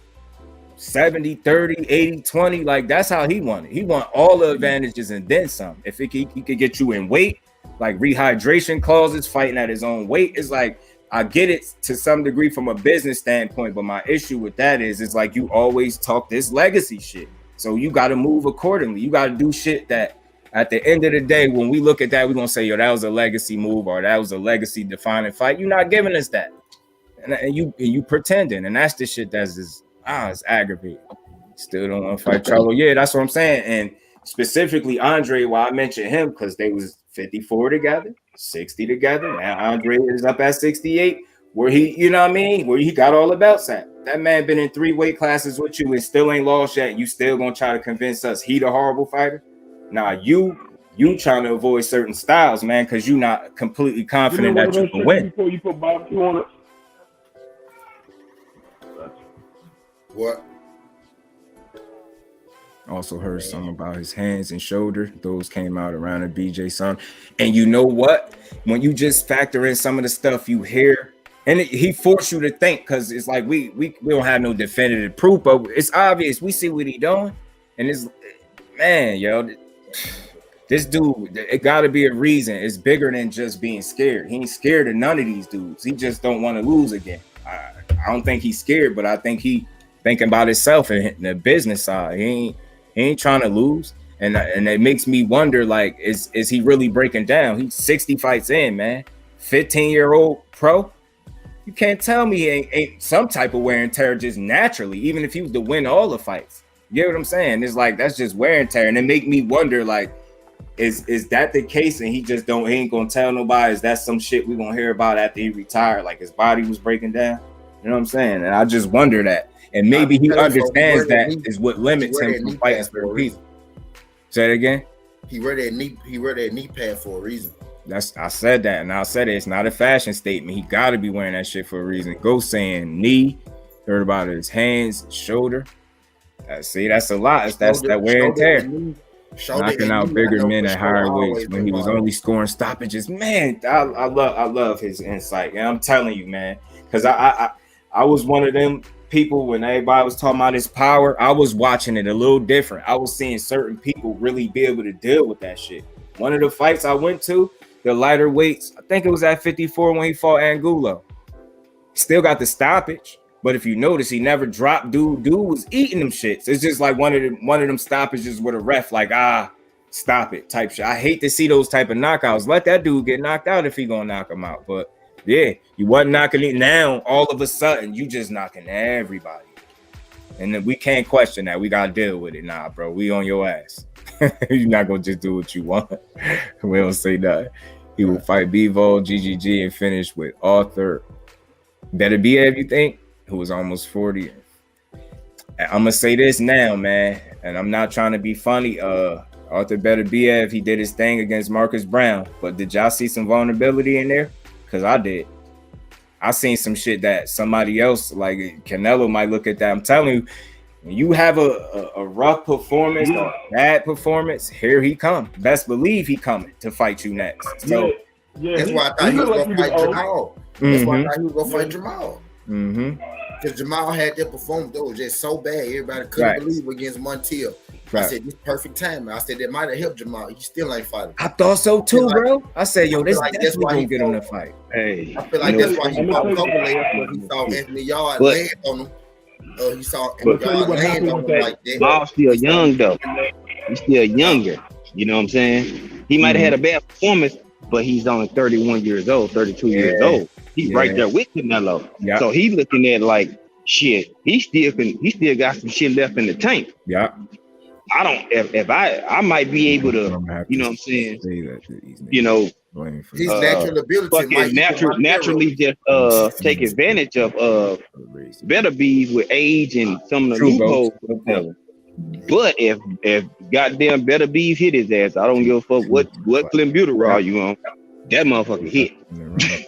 70-30, 80-20, like that's how he won it. He won all the advantages and then some. If he could get you in weight, like rehydration clauses, fighting at his own weight, it's like I get it to some degree from a business standpoint, but my issue with that is it's like you always talk this legacy shit, so you got to move accordingly. You got to do shit that at the end of the day, when we look at that, we're gonna say, yo, that was a legacy move or that was a legacy defining fight. You're not giving us that, and you pretending, and that's the shit that's just it's aggravating. Still don't want to fight Charlo. Yeah, that's what I'm saying. And specifically Andre, why I mentioned him, because they was 54 together, 60 together. Now Andre is up at 68, where he, you know what I mean, where he got all the belts at. That man been in 3 weight classes with you and still ain't lost yet. You still gonna try to convince us he the horrible fighter? Nah, you trying to avoid certain styles, man, because you not completely confident that you can win. Before you put barbecue on it. What? Also heard something about his hands and shoulder. Those came out around the BJ son. And you know what? When you just factor in some of the stuff you hear, and he forced you to think, because it's like we don't have no definitive proof, but it's obvious. We see what he doing, and it's, man, yo, this dude, it got to be a reason. It's bigger than just being scared. He ain't scared of none of these dudes. He just don't want to lose again. I don't think he's scared, but I think he thinking about himself and the business side. He ain't trying to lose, and it makes me wonder, like, is he really breaking down? He's 60 fights in, man. 15-year-old pro. You can't tell me he ain't some type of wear and tear just naturally, even if he was to win all the fights. You get what I'm saying? It's like that's just wear and tear, and it make me wonder, like, is that the case? And he ain't gonna tell nobody? Is that some shit we gonna hear about after he retired? Like his body was breaking down. You know what I'm saying? And I just wonder that. And maybe he understands that is what limits him from fighting for people. Say it again. He wear that knee pad for a reason. I said that, and I said it. It's not a fashion statement. He got to be wearing that shit for a reason. Go saying knee. Heard about his hands, shoulder. See, that's a lot. That's that wear and tear. Knocking out bigger men at higher weights when he was only scoring stoppages. Man, I love his insight. And I'm telling you, man, because I was one of them people when everybody was talking about his power. I was watching it a little different. I was seeing certain people really be able to deal with that shit. One of the fights I went to, the lighter weights, I think it was at 54 when he fought Angulo. Still got the stoppage, but if you notice, he never dropped. Dude was eating them shits. It's just like one of them stoppages with a ref, like, stop it type shit. I hate to see those type of knockouts. Let that dude get knocked out if he gonna knock him out. But yeah, you wasn't knocking it. Now all of a sudden you just knocking everybody, and then we can't question that. We gotta deal with it. Nah, bro, we on your ass. You're not gonna just do what you want. We don't say that. He will fight Bivol, GGG, and finish with Arthur Beterbiev, you think, who was almost 40. I'm gonna say this now, man, and I'm not trying to be funny. Arthur Beterbiev, he did his thing against Marcus Brown, but did y'all see some vulnerability in there? Because I did. I seen some shit that somebody else, like Canelo, might look at that. I'm telling you, when you have a rough performance, a bad performance, here he come. Best believe he coming to fight you next. So that's why I thought he was gonna fight Jamal. That's why I thought he was gonna fight Jamal. Because Jamal had that performance that was just so bad, everybody couldn't believe against Montiel. I said, this perfect timing. I said, that might have helped Jamal. He still ain't fighting. I thought so too, bro. I said, yo, this that's why he get him to fight. Hey, I feel like that's why he fought Copeland. He saw Anthony Yard land on him. He saw Anthony Yard land on him like that. Jamal's still young, though. He's still younger. You know what I'm saying? He might have had a bad performance, but he's only 31 years old, 32 years old. He's right there with Canelo. So he's looking at like, shit, he still got some shit left in the tank. I don't, if I might be able to, you know what I'm saying, you know, his natural ability might naturally just take advantage of better bees with age and some of the loopholes. But if goddamn better bees hit his ass, I don't give a fuck what clenbuterol you on. That motherfucker hit.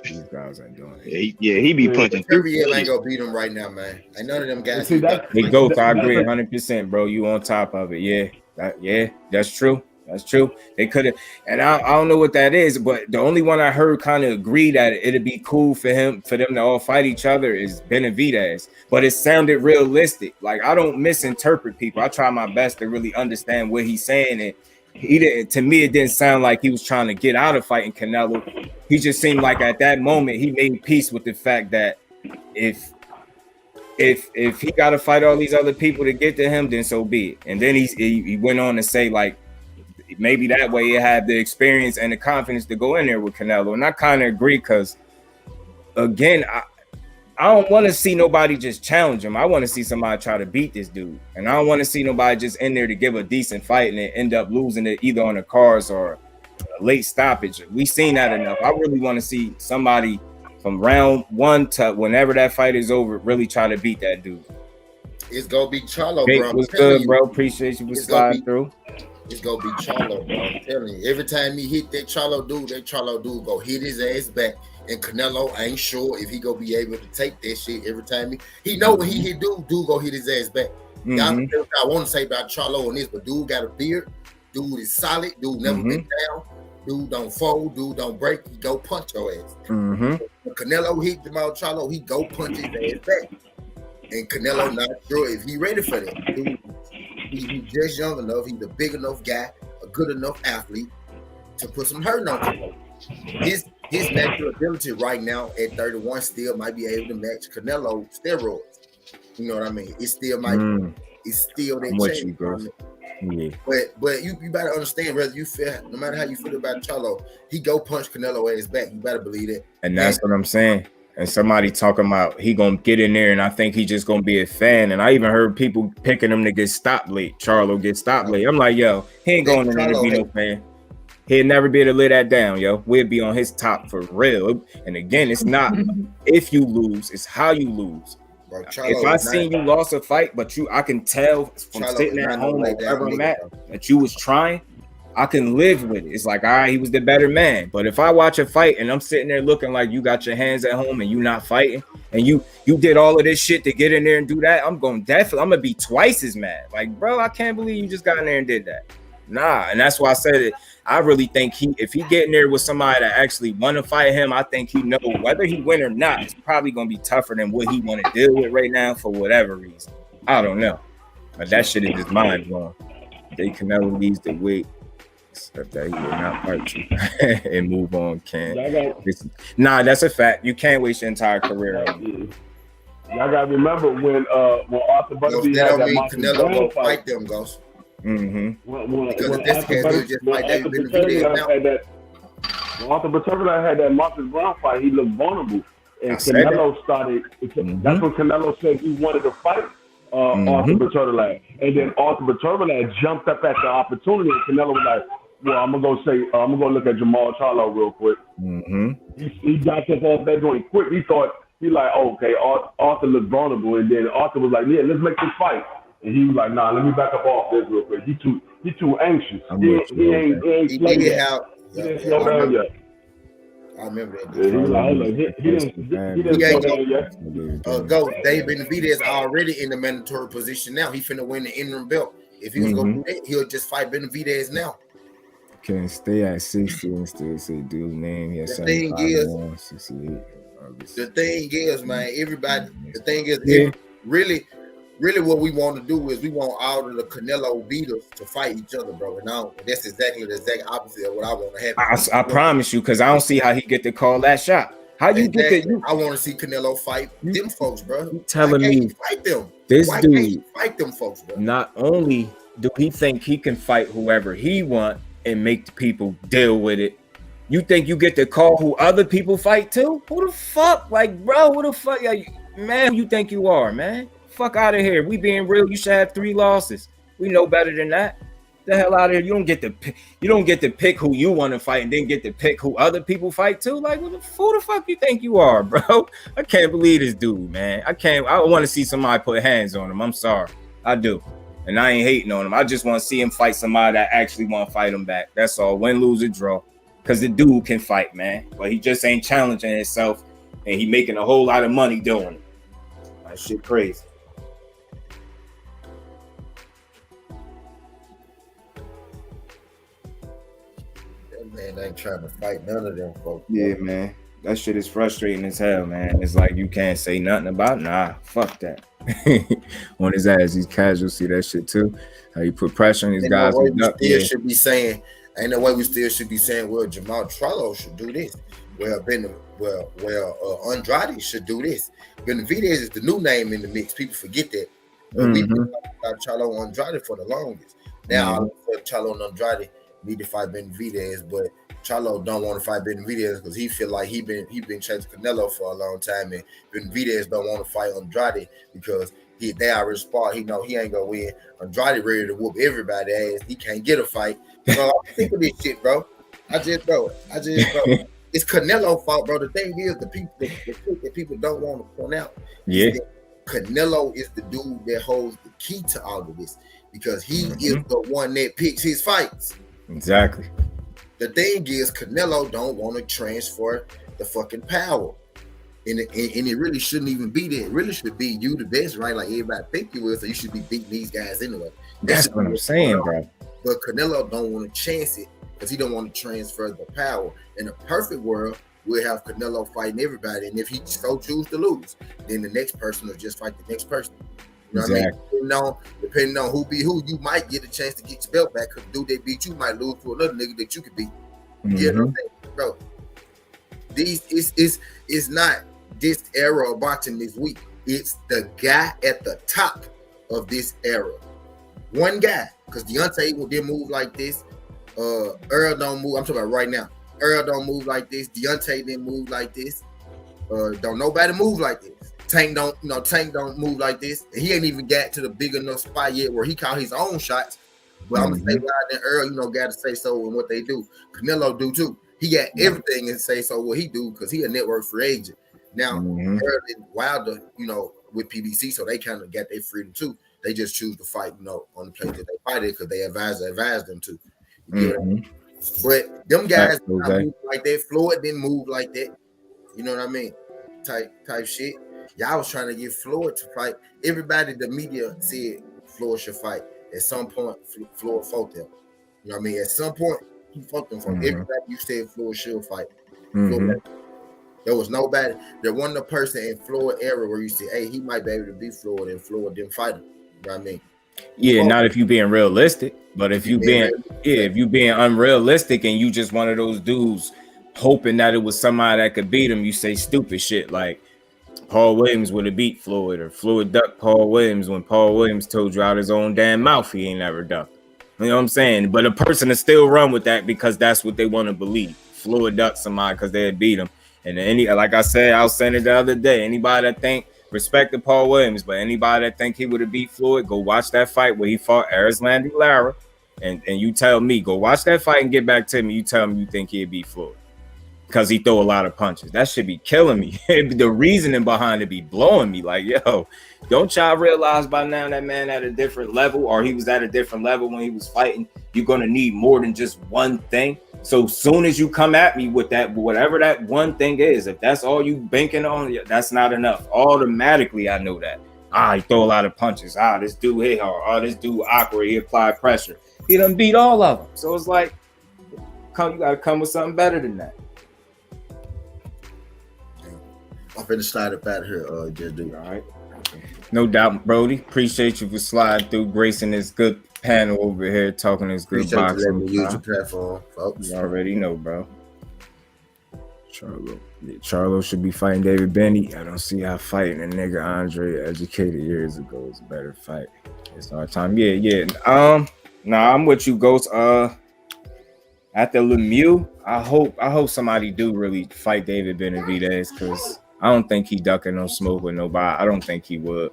These guys ain't doing it. He be punching. Curry ain't gonna beat him right now, man. Ain't none of them guys. They go. I agree 100%, bro. You on top of it. Yeah, that's true. That's true. They could have, and I don't know what that is, but the only one I heard kind of agree that it'd be cool for them to all fight each other is Benavidez. But it sounded realistic. Like, I don't misinterpret people. I try my best to really understand what he's saying, and he didn't. To me, it didn't sound like he was trying to get out of fighting Canelo. He just seemed like at that moment he made peace with the fact that if he got to fight all these other people to get to him, then so be it. And then he went on to say, like, maybe that way he had the experience and the confidence to go in there with Canelo. And I kind of agree, because again, I don't want to see nobody just challenge him. I want to see somebody try to beat this dude. And I don't want to see nobody just in there to give a decent fight and then end up losing it either on the cards or a late stoppage. We've seen that enough. I really want to see somebody from round one to whenever that fight is over really try to beat that dude. It's gonna be Charlo, bro. What's good, bro? Appreciate you for sliding through. It's gonna be Charlo, bro. I'm telling you. Every time he hit that Charlo dude go hit his ass back. And Canelo ain't sure if he gonna be able to take that shit every time he know when he hit dude go hit his ass back. Y'all know what I want to say about Charlo on this, but dude got a beard. Dude is solid. Dude never been down. Dude don't fold. Dude don't break. He go punch your ass. When Canelo hit Jamal Charlo, he go punch his ass back. And Canelo not sure if he ready for that. Dude, he's just young enough. He's a big enough guy, a good enough athlete to put some hurt on Canelo. His natural ability right now at 31 still might be able to match Canelo steroids. You know what I mean? It still might. It's still that change. But you better understand, whether you feel, no matter how you feel about Charlo, he go punch Canelo ass back. You better believe that. And that's what I'm saying. And somebody talking about he gonna get in there, and I think he just gonna be a fan. And I even heard people picking him to get stopped late. Charlo get stopped late. I'm like, yo, he ain't going in there to be no fan. He'll never be able to lay that down, yo. We'll be on his top for real. And again, it's not if you lose, it's how you lose. Bro, if I seen you lost a fight, but I can tell from sitting at home or wherever I'm at that you was trying, I can live with it. It's like, all right, he was the better man. But if I watch a fight and I'm sitting there looking like you got your hands at home and you not fighting, and you did all of this shit to get in there and do that, I'm gonna be twice as mad. Like, bro, I can't believe you just got in there and did that. Nah, and that's why I said it. I really think if he get in there with somebody that actually want to fight him, I think he know whether he win or not, it's probably gonna be tougher than what he want to deal with right now for whatever reason. I don't know, but that shit is just mind blowing. They Canelo needs to wait, except that he will not fight you and move on. Nah, that's a fact. You can't waste your entire career on it. Y'all gotta remember when Arthur Butterfield had that Canelo go fight them, Ghost. When Arthur Butterfield had that Marcus Brown fight, he looked vulnerable, and Canelo started. That's when Canelo said he wanted to fight Arthur Butterfield, and then Arthur Butterfield jumped up at the opportunity, and Canelo was like, "Well, I'm gonna go look at Jamal Charlo real quick." He got up off that joint quick. He thought okay, Arthur looked vulnerable, and then Arthur was like, "Yeah, let's make this fight." And he was like, "Nah, let me back up off this real quick. He too anxious. He ain't slow yet. He didn't slow down yet." I remember that. Yeah, he was like, he didn't slow down yet. Go. Dave Benavidez already in the mandatory position now. He finna win the interim belt. If he was gonna do that, he'll just fight Benavidez now. Can stay at 60 and still say dude's name. Yes, the thing is, 68. The thing is, man, everybody. The thing is, really what we want to do is we want all of the Canelo beaters to fight each other, bro. And that's exactly the exact opposite of what I want to happen. I promise you, because I don't see how he get to call that shot. How you get that? I want to see Canelo fight them folks, bro. You telling me fight them? This Why dude can't he fight them folks, bro? Not only do he think he can fight whoever he want and make the people deal with it, you think you get to call who other people fight too? Who the fuck? Like, bro, who the fuck? Man, who you think you are, man? Fuck out of here. We being real. You should have 3 losses. We know better than that. The hell out of here. You don't get to pick who you want to fight and then get to pick who other people fight too. Like, who the fuck you think you are, bro? I can't believe this dude, man. I want to see somebody put hands on him. I'm sorry. I do. And I ain't hating on him. I just want to see him fight somebody that actually want to fight him back. That's all. Win, lose, or draw. Because the dude can fight, man. But he just ain't challenging himself. And he making a whole lot of money doing it. That shit crazy. Man, ain't trying to fight none of them folks. Yeah, man. That shit is frustrating as hell, man. It's like you can't say nothing about it. Nah, fuck that. On his ass, he's casual. See that shit too. How you put pressure on these guys. Ain't no way we still should be saying, well, Jamal Charlo should do this. Andrade should do this. Benavidez is the new name in the mix. People forget that. We've been talking about Charlo and Andrade for the longest. Now, Charlo and Andrade need to fight Benavidez, but Charlo don't want to fight Benavidez because he feel like he been chasing Canelo for a long time, and Benavidez don't want to fight Andrade because they already spot. He know he ain't gonna win. Andrade ready to whoop everybody's ass. He can't get a fight. So I think of this shit, bro. I just bro. It's Canelo fault, bro. The thing is, the truth that people don't want to point out. Yeah. Canelo is the dude that holds the key to all of this because he is the one that picks his fights. Exactly. The thing is, Canelo don't want to transfer the fucking power. And it really shouldn't even be there. It really should be you the best, right? Like everybody think you will, so you should be beating these guys anyway. That's what I'm saying, bro. But Canelo don't want to chance it because he don't want to transfer the power. In a perfect world, we'll have Canelo fighting everybody. And if he so choose to lose, then the next person will just fight the next person. You know what I mean? Depending on who be who, you might get a chance to get your belt back because the dude that beat you might lose to another nigga that you could beat. You know what I'm saying? Bro, it's not this era of boxing this week. It's the guy at the top of this era. One guy, because Deontay didn't move like this. Earl don't move. I'm talking about right now. Earl don't move like this. Deontay didn't move like this. Don't nobody move like this. Tank don't move like this. And he ain't even got to the big enough spot yet where he call his own shots. But I'm gonna say Rod and Earl, got to say so in what they do. Canelo do too. He got everything and say so what he do because he a network free agent. Now Earl and Wilder, with PBC, so they kind of got their freedom too. They just choose to fight, on the place that they fight it because they advise them to. But them guys move like that. Floyd didn't move like that. You know what I mean? Type shit. Y'all was trying to get Floyd to fight. Everybody, the media said Floyd should fight. At some point, Floyd fought them. You know what I mean? At some point, he fought them from everybody you said Floyd should fight. Floyd, there was nobody. There wasn't a person in Floyd era where you said, hey, he might be able to beat Floyd and Floyd didn't fight him. You know what I mean? Yeah, not if you being realistic, but if you being unrealistic and you just one of those dudes hoping that it was somebody that could beat him, you say stupid shit like Paul Williams would have beat Floyd, or Floyd ducked Paul Williams when Paul Williams told you out his own damn mouth he ain't never ducked. You know what I'm saying? But a person to still run with that because that's what they want to believe. Floyd ducked somebody because they had beat him. And like I said, I was saying it the other day, anybody that think respected Paul Williams, but anybody that think he would have beat Floyd, go watch that fight where he fought Erislandy Lara, and you tell me, go watch that fight and get back to me. You tell me you think he'd beat Floyd because he throw a lot of punches. That should be killing me. The reasoning behind it be blowing me. Like, yo, don't y'all realize by now that man at a different level, or he was at a different level when he was fighting? You're gonna need more than just one thing. So soon as you come at me with that, whatever that one thing is, if that's all you banking on, that's not enough. Automatically, I know that. He throw a lot of punches. This dude hit hard. This dude awkward. He applied pressure. He done beat all of them. So it's like, you gotta come with something better than that. I'm finna slide up out of here, just do. All right. No doubt, Brody. Appreciate you for sliding through, gracing this good panel over here, talking this good boxing. Use your platform, folks. You already know, bro. Charlo should be fighting David Benny. I don't see how fighting a nigga Andre educated years ago is a better fight. It's our time. Yeah. I'm with you, Ghost. After Lemieux, I hope somebody do really fight David Benavidez because I don't think he ducking no smoke with nobody. I don't think he would.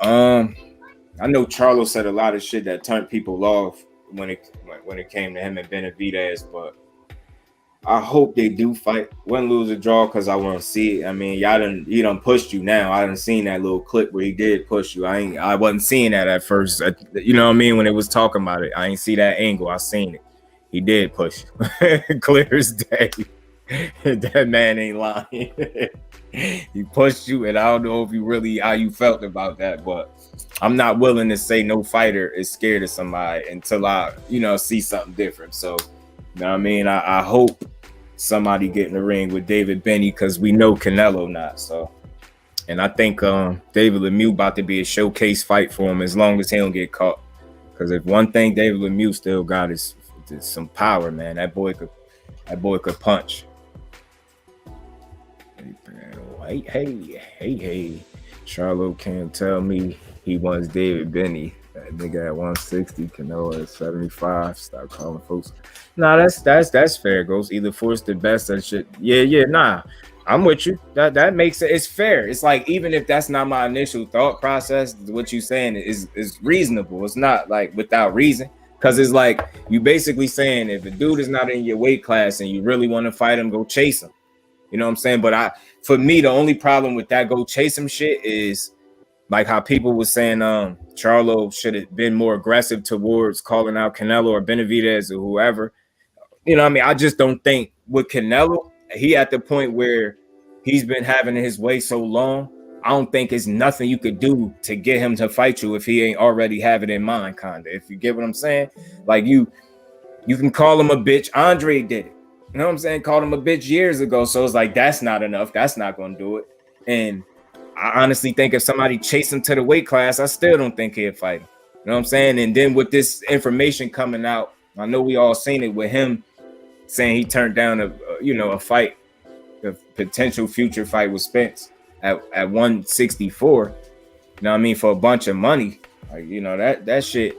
I know Charlo said a lot of shit that turned people off when it came to him and Benavidez, but I hope they do fight. Win, lose, or draw, because I want to see it. I mean, he done pushed you now. I done seen that little clip where he did push you. I wasn't seeing that at first. You know what I mean? When it was talking about it, I ain't see that angle. I seen it. He did push you. Clear as day. That man ain't lying. He pushed you, and I don't know if you really how you felt about that, but I'm not willing to say no fighter is scared of somebody until I, see something different. So, you know what I mean? I hope somebody get in the ring with David Benny, because we know Canelo not. So, and I think David Lemieux about to be a showcase fight for him as long as he don't get caught. Because if one thing David Lemieux still got is some power, man. That boy could punch. Hey. Charlo can't tell me he wants David Benny. That nigga at 160, Canelo at 75. Stop calling folks. Nah, that's fair. Goes either force the best and shit. Yeah. Nah, I'm with you. That makes it. It's fair. It's like, even if that's not my initial thought process, what you saying is reasonable. It's not like without reason, because it's like you basically saying if a dude is not in your weight class and you really want to fight him, go chase him. You know what I'm saying? But for me, the only problem with that go chase him shit is like how people were saying Charlo should have been more aggressive towards calling out Canelo or Benavidez or whoever. You know what I mean? I just don't think with Canelo, he at the point where he's been having his way so long, I don't think it's nothing you could do to get him to fight you if he ain't already have it in mind, kind of. If you get what I'm saying? Like you can call him a bitch. Andre did it. You know what I'm saying? Called him a bitch years ago. So it's like, that's not enough. That's not going to do it. And I honestly think if somebody chased him to the weight class, I still don't think he'd fight him. You know what I'm saying? And then with this information coming out, I know we all seen it with him saying he turned down a fight, a potential future fight with Spence at 164. You know what I mean? For a bunch of money. Like, that shit.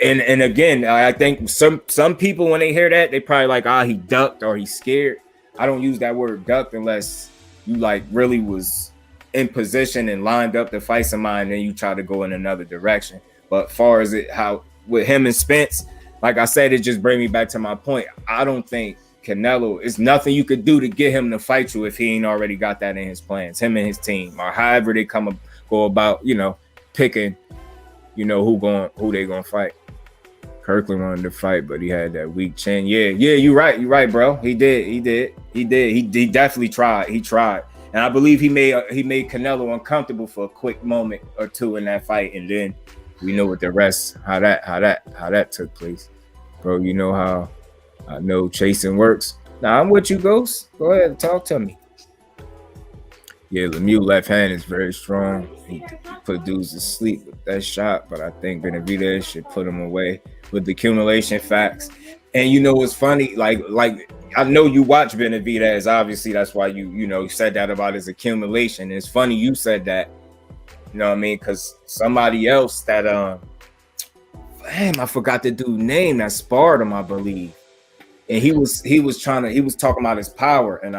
And again, I think some people, when they hear that, they probably like, he ducked or he's scared. I don't use that word ducked unless you like really was in position and lined up to fight somebody and then you try to go in another direction. But far as how with him and Spence, like I said, it just bring me back to my point. I don't think Canelo is nothing you could do to get him to fight you if he ain't already got that in his plans, him and his team, or however they go about, picking, who they gonna fight. Kirkland wanted to fight, but he had that weak chin. Yeah, you're right, bro. He did. He definitely tried. He tried. And I believe he made Canelo uncomfortable for a quick moment or two in that fight, and then we know what the rest, how that took place. Bro, you know how I know chasing works. Now I'm with you, Ghost. Go ahead and talk to me. Yeah, Lemieux left hand is very strong. He put dudes to sleep with that shot, but I think Benavidez should put him away with the accumulation facts. And what's funny, like I know you watch Benavidez, obviously that's why you said that about his accumulation. And it's funny you said that, you know what I mean? Because somebody else that I forgot the dude's name that sparred him, I believe. And he was talking about his power, and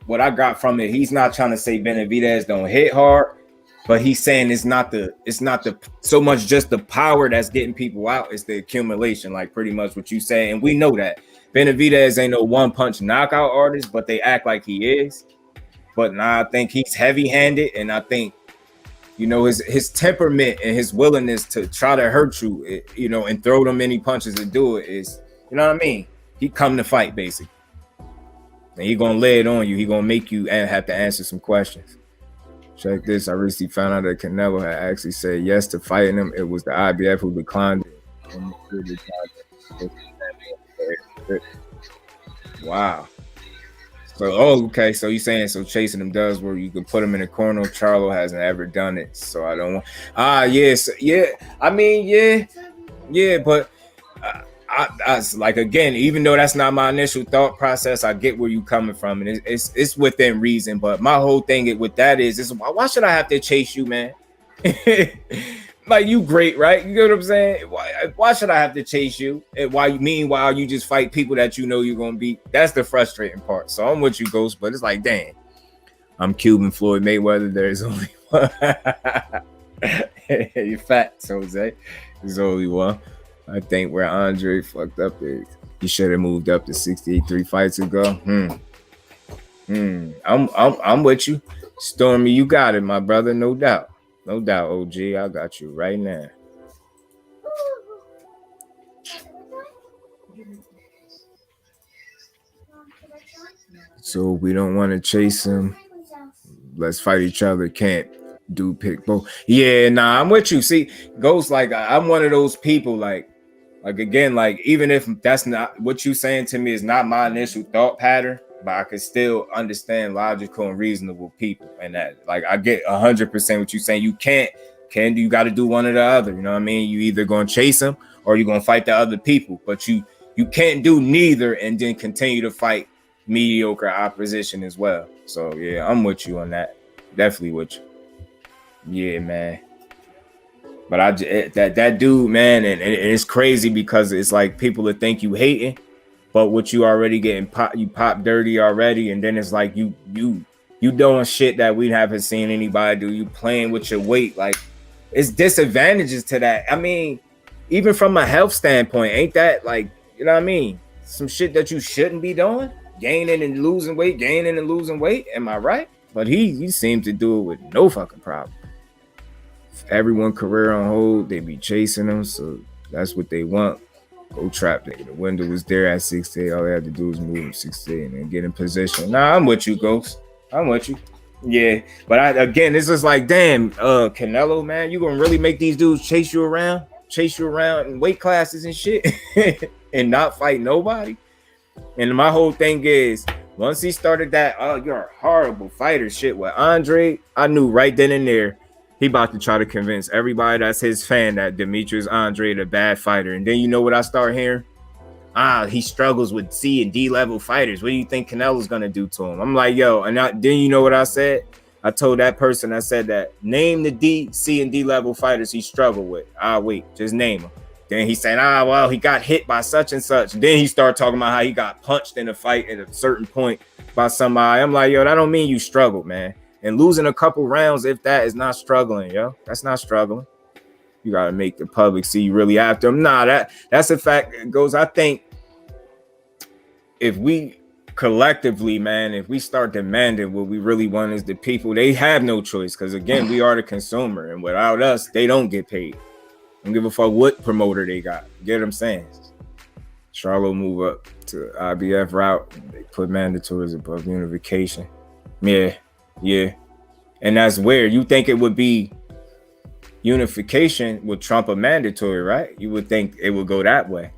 what I got from it, he's not trying to say Benavidez don't hit hard, but he's saying it's not the so much just the power that's getting people out, it's the accumulation, like pretty much what you say. And we know that Benavidez ain't no one punch knockout artist, but they act like he is. But now I think he's heavy-handed, and I think his temperament and his willingness to try to hurt you, and throw them many punches and do it is, you know what I mean? He come to fight basically. And he gonna lay it on you. He gonna make you have to answer some questions. Check this. I recently found out that Canelo had actually said yes to fighting him. It was the IBF who declined it. Wow. So, okay. So you saying chasing him does where you can put him in a corner. Charlo hasn't ever done it, so I don't want. Yes, yeah. I mean, yeah, but. I like, again, even though that's not my initial thought process, I get where you coming from, and it's within reason. But my whole thing with that is why should I have to chase you, man? Like, you great, right? You get what I'm saying? Why should I have to chase you? And meanwhile you just fight people that you're gonna beat? That's the frustrating part. So I'm with you, Ghost, but it's like, damn, I'm Cuban Floyd Mayweather. There's only one. You're fat, Jose. There's only one. I think where Andre fucked up is he should have moved up to 68 3 fights ago. I'm with you. Stormy, you got it, my brother. No doubt. No doubt, OG. I got you right now. So we don't want to chase him. Let's fight each other. Can't do pick both. Yeah, nah, I'm with you. See, Ghost, like I'm one of those people, like again, like even if that's not what you saying to me is not my initial thought pattern, but I can still understand logical and reasonable people, and that like I get 100% what you're saying. You you got to do one or the other. You know what I mean? You either gonna chase them or you're gonna fight the other people, but you can't do neither and then continue to fight mediocre opposition as well. So yeah, I'm with you on that. Definitely with you. Yeah, man. But that dude, man, and it's crazy because it's like people that think you hating, but what you already getting you pop dirty already, and then it's like you doing shit that we haven't seen anybody do. You playing with your weight, like it's disadvantages to that. I mean, even from a health standpoint, ain't that like, you know what I mean? Some shit that you shouldn't be doing, gaining and losing weight. Am I right? But he seemed to do it with no fucking problem. Everyone career on hold, they be chasing them, so that's what they want. Go trap nigga. The window was there at 68. All they had to do was move him 68 and get in position. Nah, I'm with you, Ghost. I'm with you. Yeah, but again, this is like, damn, Canelo, man, you gonna really make these dudes chase you around in weight classes and shit, and not fight nobody? And my whole thing is, once he started that, oh, you're a horrible fighter shit with Andre, I knew right then and there he about to try to convince everybody that's his fan that Demetrius Andre the bad fighter. And then you know what I start hearing? He struggles with C and D level fighters. What do you think Canelo's gonna do to him? I'm like, yo, and then you know what I said? I told that person, I said that name the D, C, and D level fighters he struggled with. Wait, just name them. Then he said, well, he got hit by such and such. Then he started talking about how he got punched in a fight at a certain point by somebody. I'm like, yo, that don't mean you struggled, man. And losing a couple rounds, if that is not struggling, yo, that's not struggling. You got to make the public see you really after him. Nah, that's a fact. It goes, I think if we collectively, man, if we start demanding what we really want is the people, they have no choice. Because again, we are the consumer. And without us, they don't get paid. Don't give a fuck what promoter they got. Get what I'm saying? Charlo move up to IBF route. They put mandatories above unification. Yeah. And that's weird. You think it would be unification would trump a mandatory, right? You would think it would go that way.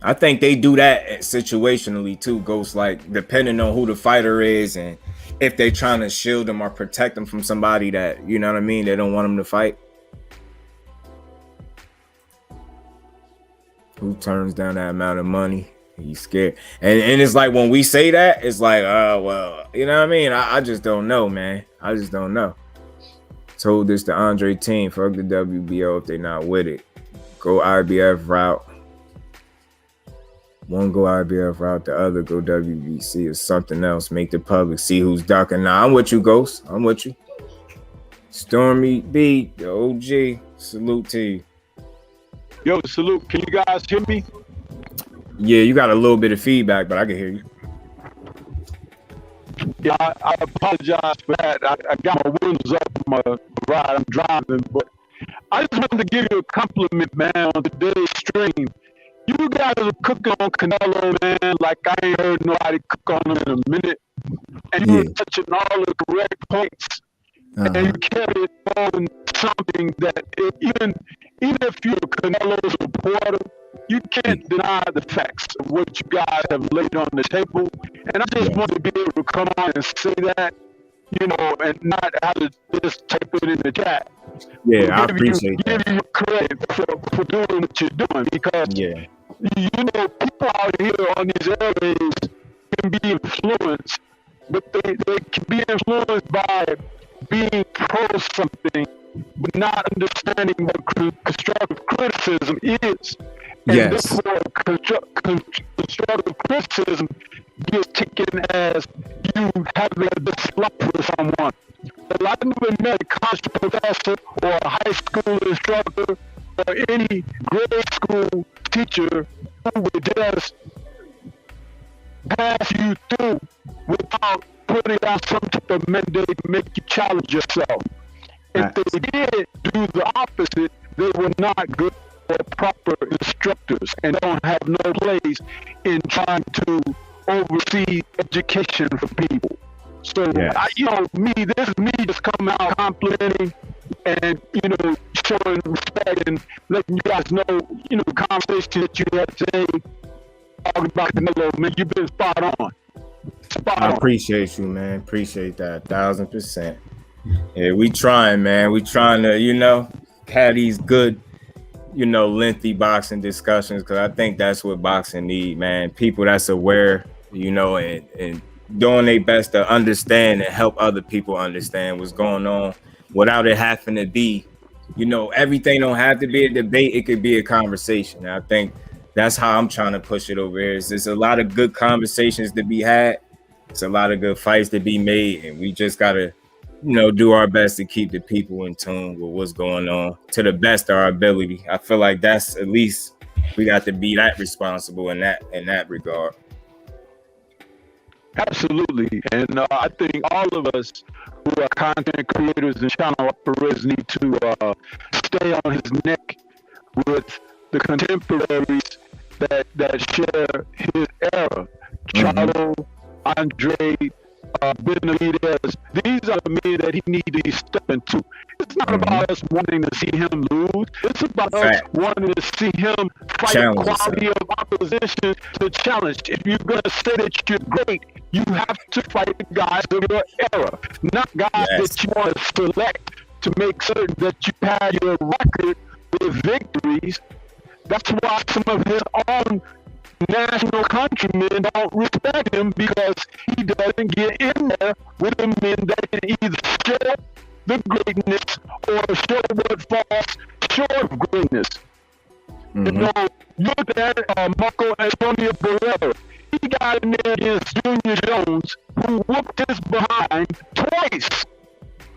I think they do that situationally too, Ghost, like depending on who the fighter is and if they're trying to shield them or protect them from somebody that, you know what I mean, they don't want them to fight. Who turns down that amount of money? He's scared. And it's like when we say that, it's like, well, you know what I mean? I just don't know, man. I just don't know. Told this to Andre team, fuck the WBO if they're not with it. Go IBF route. One go IBF route, the other go WBC or something else. Make the public see who's ducking. Nah, I'm with you, Ghost. I'm with you. Stormy B, the OG. Salute to you. Yo, salute. Can you guys hear me? Yeah, you got a little bit of feedback, but I can hear you. Yeah, I apologize for that. I got my windows up on my ride. I'm driving, but I just wanted to give you a compliment, man, on today's stream. You guys are cooking on Canelo, man, like I ain't heard nobody cook on him in a minute. And you were touching all the correct points. And you carry it on something that even if you're a Canelo supporter, you can't deny the facts of what you guys have laid on the table. And I just want to be able to come on and say that, you know, and not have to just type it in the chat. Yeah, I appreciate that. Give you credit for doing what you're doing, because, you know, people out here on these areas can be influenced, but they can be influenced by being pro something, but not understanding what constructive criticism is. And therefore, constructive criticism gets taken as you having a dislike for someone. A I never met a college professor or a high school instructor or any grade school teacher who would just pass you through without putting out some type of mandate to make you challenge yourself. If they did do the opposite, they were not good or proper instructors and don't have no place in trying to oversee education for people. So, this is me just coming out complimenting and, showing respect and letting you guys know, the conversation that you had today, talking about Canelo, man, you've been spot on. I appreciate you, man. Appreciate that 1,000%. Yeah, we trying, man. We trying to, have these good, lengthy boxing discussions, because I think that's what boxing need, man. People that's aware, and doing their best to understand and help other people understand what's going on without it having to be, everything don't have to be a debate. It could be a conversation. And I think that's how I'm trying to push it over here. There's a lot of good conversations to be had. It's a lot of good fights to be made, and we just got to, do our best to keep the people in tune with what's going on to the best of our ability. I feel like that's, at least we got to be that responsible in that regard. Absolutely. And I think all of us who are content creators and channel operators need to stay on his neck with the contemporaries that share his era. Charlo, Andre, Benavidez. These are the men that he needs to be stepping to. It's not about us wanting to see him lose. It's about us wanting to see him fight the quality of opposition to challenge. If you're going to say that you're great, you have to fight the guys of your era, not guys that you want to select to make certain that you pad your record with victories. That's why some of his own national countrymen don't respect him, because he doesn't get in there with the men that can either show the greatness or show what falls short of greatness. Look at Marco Antonio Barrera. He got in there against Junior Jones, who whooped his behind twice.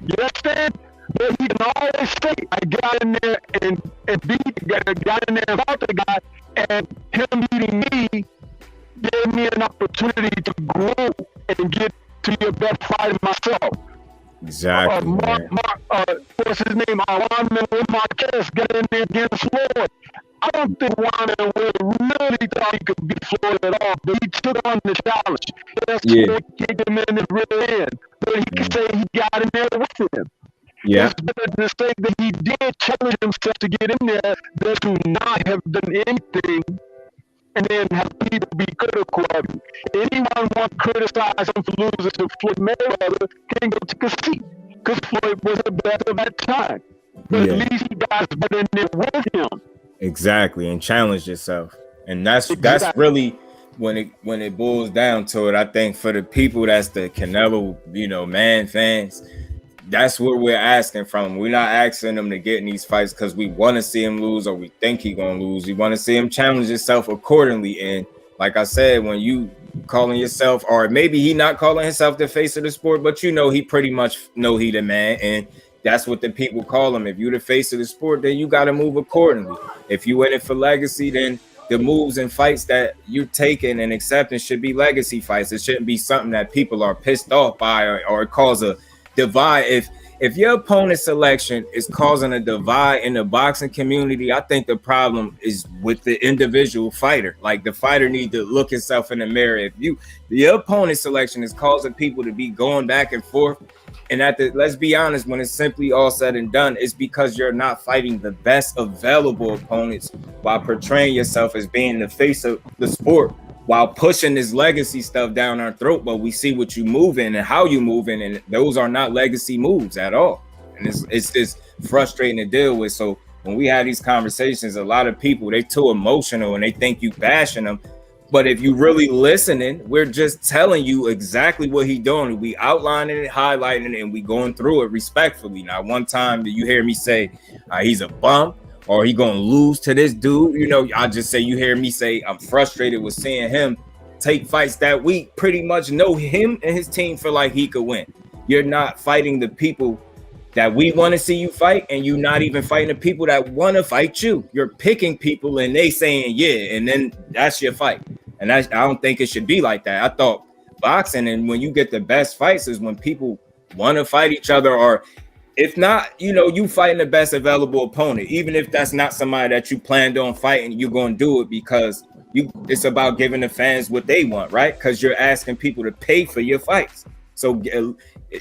You understand? But he can always say, I got in there and beat the guy, got in there and fought the guy, and him beating me gave me an opportunity to grow and get to your best fight myself. Exactly. What's his name? Juan Manuel Marquez got in there against Floyd. I don't think Juan Manuel really thought he could beat Floyd at all, but he took on the challenge. Floyd kicked him in the rear end, but he can say he got in there with him. Yeah. It's better to say that he did challenge himself to get in there than to not have done anything and then have people be critical of him. Anyone want to criticize him for losing to Floyd Mayweather can go take a seat, because Floyd was the best of that time. But at least he got better in there with him. Exactly, and challenge yourself. And that's really when it boils down to it. I think for the people that's the Canelo, man fans, that's what we're asking from him. We're not asking him to get in these fights because we want to see him lose or we think he's gonna lose. We want to see him challenge himself accordingly. And like I said, when you calling yourself, or maybe he not calling himself the face of the sport, but he pretty much know he the man, and that's what the people call him. If you the face of the sport, then you got to move accordingly. If you in it for legacy, then the moves and fights that you're taking and accepting should be legacy fights. It shouldn't be something that people are pissed off by or cause a divide. If your opponent's selection is causing a divide in the boxing community, I think the problem is with the individual fighter. Like, the fighter need to look himself in the mirror. If your opponent's selection is causing people to be going back and forth, and let's be honest, when it's simply all said and done, it's because you're not fighting the best available opponents while portraying yourself as being the face of the sport, while pushing this legacy stuff down our throat. But we see what you move in and how you move in, and those are not legacy moves at all. And it's just frustrating to deal with. So when we have these conversations, a lot of people, they too emotional and they think you bashing them. But if you really listening, we're just telling you exactly what he's doing. We outlining it, highlighting it, and we going through it respectfully. Now, one time that you hear me say he's a bum or he gonna lose to this dude, I just say, you hear me say I'm frustrated with seeing him take fights that we pretty much know him and his team feel like he could win. you're not fighting the people that we want to see you fight, and you're not even fighting the people that want to fight you. You're picking people and they saying yeah, and then that's your fight. And I don't think it should be like that. I thought boxing, and when you get the best fights, is when people want to fight each other, or if not, you fighting the best available opponent, even if that's not somebody that you planned on fighting. You're going to do it because it's about giving the fans what they want, right? Because you're asking people to pay for your fights. So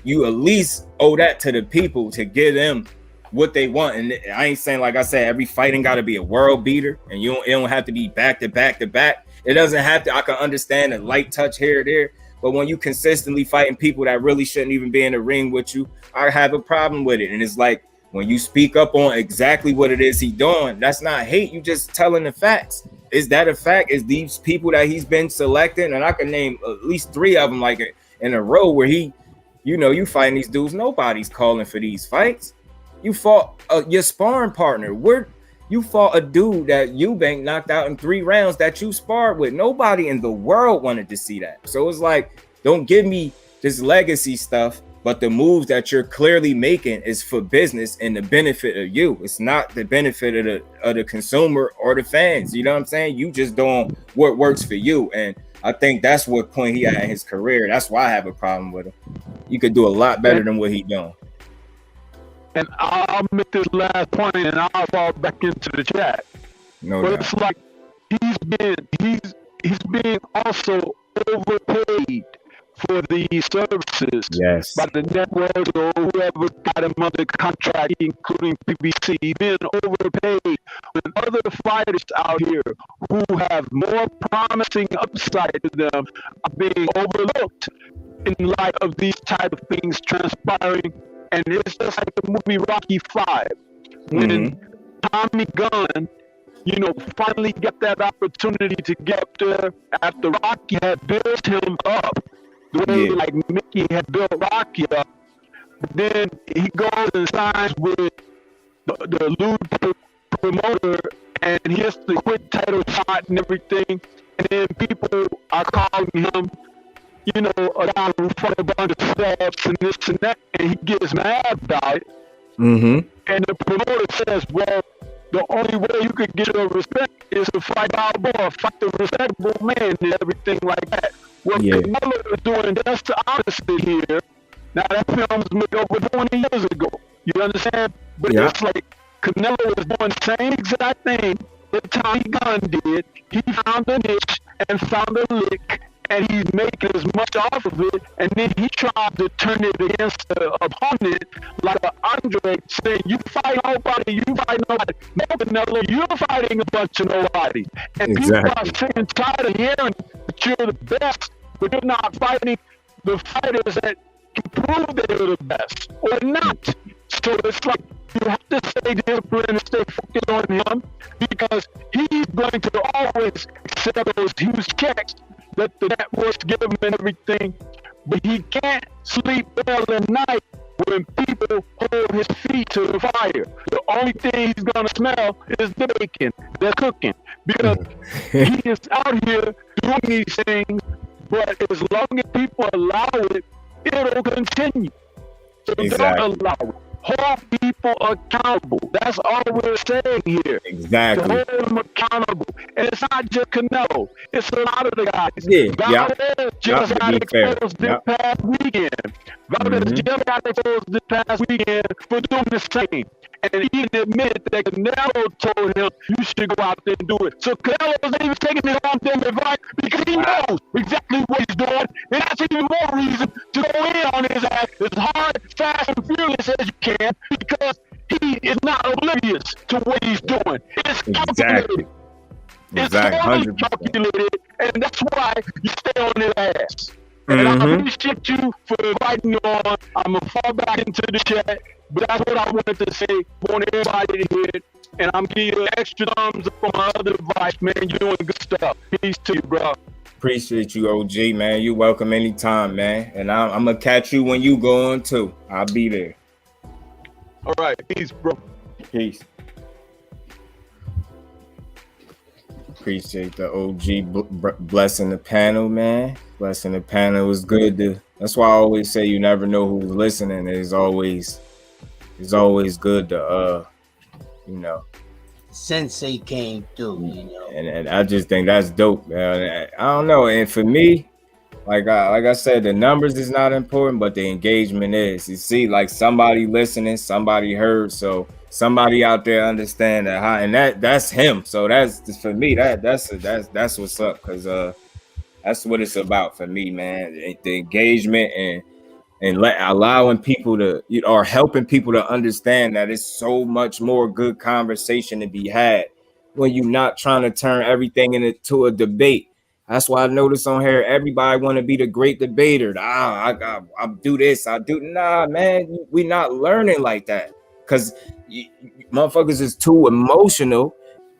you at least owe that to the people to give them what they want. And I ain't saying, like I said, every fighting got to be a world beater, and it don't have to be back to back to back. It doesn't have to. I can understand a light touch here or there, but when you consistently fighting people that really shouldn't even be in the ring with you, I have a problem with it. And it's like, when you speak up on exactly what it is he doing, that's not hate. You just telling the facts. Is that a fact? Is these people that he's been selecting, and I can name at least 3 of them like in a row where he, you fighting these dudes, nobody's calling for these fights. You fought your sparring partner. You fought a dude that Eubank knocked out in 3 rounds that you sparred with. Nobody in the world wanted to see that. So it's like, don't give me this legacy stuff, but the moves that you're clearly making is for business and the benefit of you. It's not the benefit of the consumer or the fans. You know what I'm saying? You just doing what works for you. And I think that's what point he had in his career. That's why I have a problem with him. You could do a lot better than what he doing. And I'll make this last point, and I'll fall back into the chat. No but doubt. It's like he's being also overpaid for these services by the network or whoever got him under contract, including PBC. He's being overpaid when other fighters out here who have more promising upside to them are being overlooked in light of these type of things transpiring. And it's just like the movie Rocky V, when Tommy Gunn, finally got that opportunity to get up there after Rocky had built him up, the way like Mickey had built Rocky up. But then he goes and signs with the lewd promoter, and he has to quit title shot and everything. And then people are calling him, a guy who fought a bunch of steps and this and that, and he gets mad about it. And the promoter says, well, the only way you could get your respect is to fight Balboa, fight the respectable man and everything like that. Well, Canelo is doing just the opposite here. Now, that film was made over 20 years ago. You understand? But it's like Canelo was doing the same exact thing that Tommy Gunn did. He found a niche and found a lick, and he's making as much off of it, and then he tried to turn it against the opponent like Andre, saying, you fight nobody, you fight nobody. No, Canelo, you're fighting a bunch of nobody. And people are sick and tired of hearing that you're the best, but you're not fighting the fighters that can prove that they're the best, or not. So it's like, you have to stay disciplined and stay focused on him, because he's going to always accept those huge checks that the networks give him and everything, but he can't sleep well at night when people hold his feet to the fire. The only thing he's gonna smell is the bacon that's cooking, because he is out here doing these things, but as long as people allow it, it'll continue. So don't allow it. Hold people accountable. That's all we're saying here. Exactly. To hold them accountable. And it's not just Canelo. It's a lot of the guys. Valdez just got exposed this past weekend. Valdez just got exposed this past weekend for doing the same. And he admitted that Canelo told him, you should go out there and do it. So Canelo wasn't even taking his own damn advice, because he knows exactly what he's doing. And that's even more reason to go in on his ass as hard, fast, and furious as you can, because he is not oblivious to what he's doing. It's calculated. It's totally calculated, and that's why you stay on his ass. And I appreciate you for inviting me on. I'm going to fall back into the chat, but that's what I wanted to say. I want everybody to hear it, and I'm giving you an extra thumbs up for my other advice, man. You're doing good stuff. Peace to you, bro. Appreciate you, OG, man. You welcome anytime, man. And I'm going to catch you when you go on, too. I'll be there. All right. Peace, bro. Peace. Appreciate the OG blessing the panel, man. Blessing the panel was good. That's why I always say you never know who's listening. It's always good to Sensei came through, and I just think that's dope, man. I don't know, and for me, like I said, the numbers is not important, but the engagement is. You see, like somebody listening, somebody heard, so somebody out there understand that, and that's him. So that's for me. That's what's up, because that's what it's about for me, man. The engagement and allowing people to, or helping people to understand that it's so much more good conversation to be had when you're not trying to turn everything into a debate. That's why I notice on here, everybody want to be the great debater. I do this, I do. Nah, man, we not learning like that, because motherfuckers is too emotional.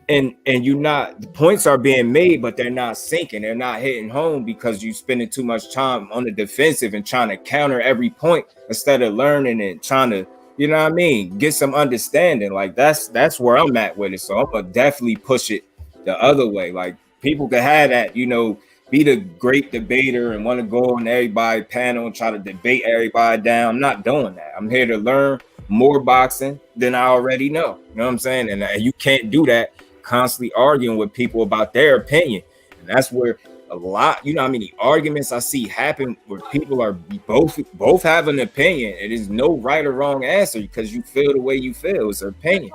And you not, the points are being made, but they're not sinking. They're not hitting home because you spending too much time on the defensive and trying to counter every point instead of learning and trying to, you know what I mean, get some understanding. Like that's where I'm at with it. So I'm gonna definitely push it the other way. Like people can have that, be the great debater and want to go on everybody's panel and try to debate everybody down. I'm not doing that. I'm here to learn more boxing than I already know. You know what I'm saying? And you can't do that constantly arguing with people about their opinion. And that's where a lot, how many arguments I see happen where people are both have an opinion. It is no right or wrong answer because you feel the way you feel. It's an opinion.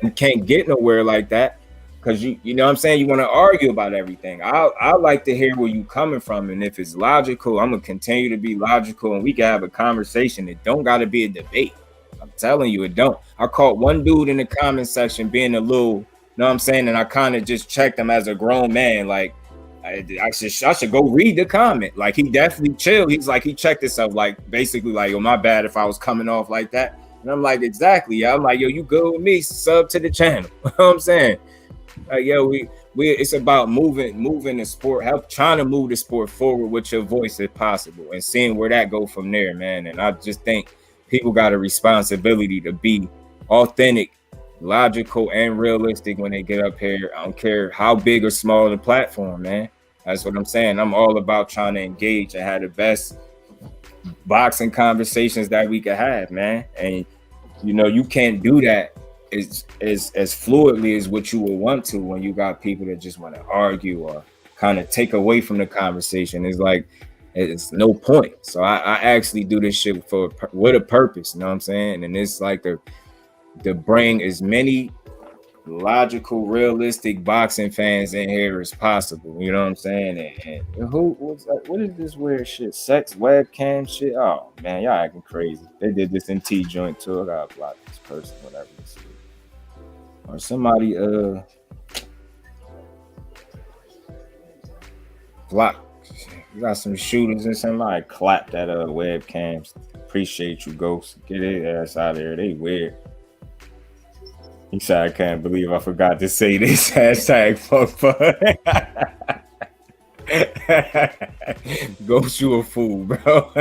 You can't get nowhere like that because you know what I'm saying, you want to argue about everything. I like to hear where you coming from, and if it's logical, I'm gonna continue to be logical, and we can have a conversation. It don't got to be a debate. I'm telling you, it don't. I caught one dude in the comment section being a little, know what I'm saying? And I kind of just checked him as a grown man. Like, I should go read the comment. Like, he definitely chilled. He's like, he checked himself, like, basically, like, oh, my bad if I was coming off like that. And I'm like, exactly. Yeah. I'm like, yo, you good with me? Sub to the channel. You know what I'm saying? Like, yo, it's about moving the sport, trying to move the sport forward with your voice if possible, and seeing where that go from there, man. And I just think people got a responsibility to be authentic, logical, and realistic when they get up here. I don't care how big or small the platform, man. That's what I'm saying. I'm all about trying to engage and have the best boxing conversations that we can have, man. And you can't do that as fluidly as what you would want to when you got people that just want to argue or kind of take away from the conversation. It's like it's no point. So I actually do this shit with a purpose, you know what I'm saying? And it's like to bring as many logical, realistic boxing fans in here as possible. You know what I'm saying? And what is this weird shit? Sex webcam shit? Oh man, y'all acting crazy. They did this in T joint too. I gotta block this person, whatever this is. Or somebody block. You got some shooters and somebody clap that webcams. Appreciate you, Ghost. Get their ass out of there. They weird. He said, I can't believe I forgot to say this. Hashtag fuck fun. Ghost, you a fool, bro.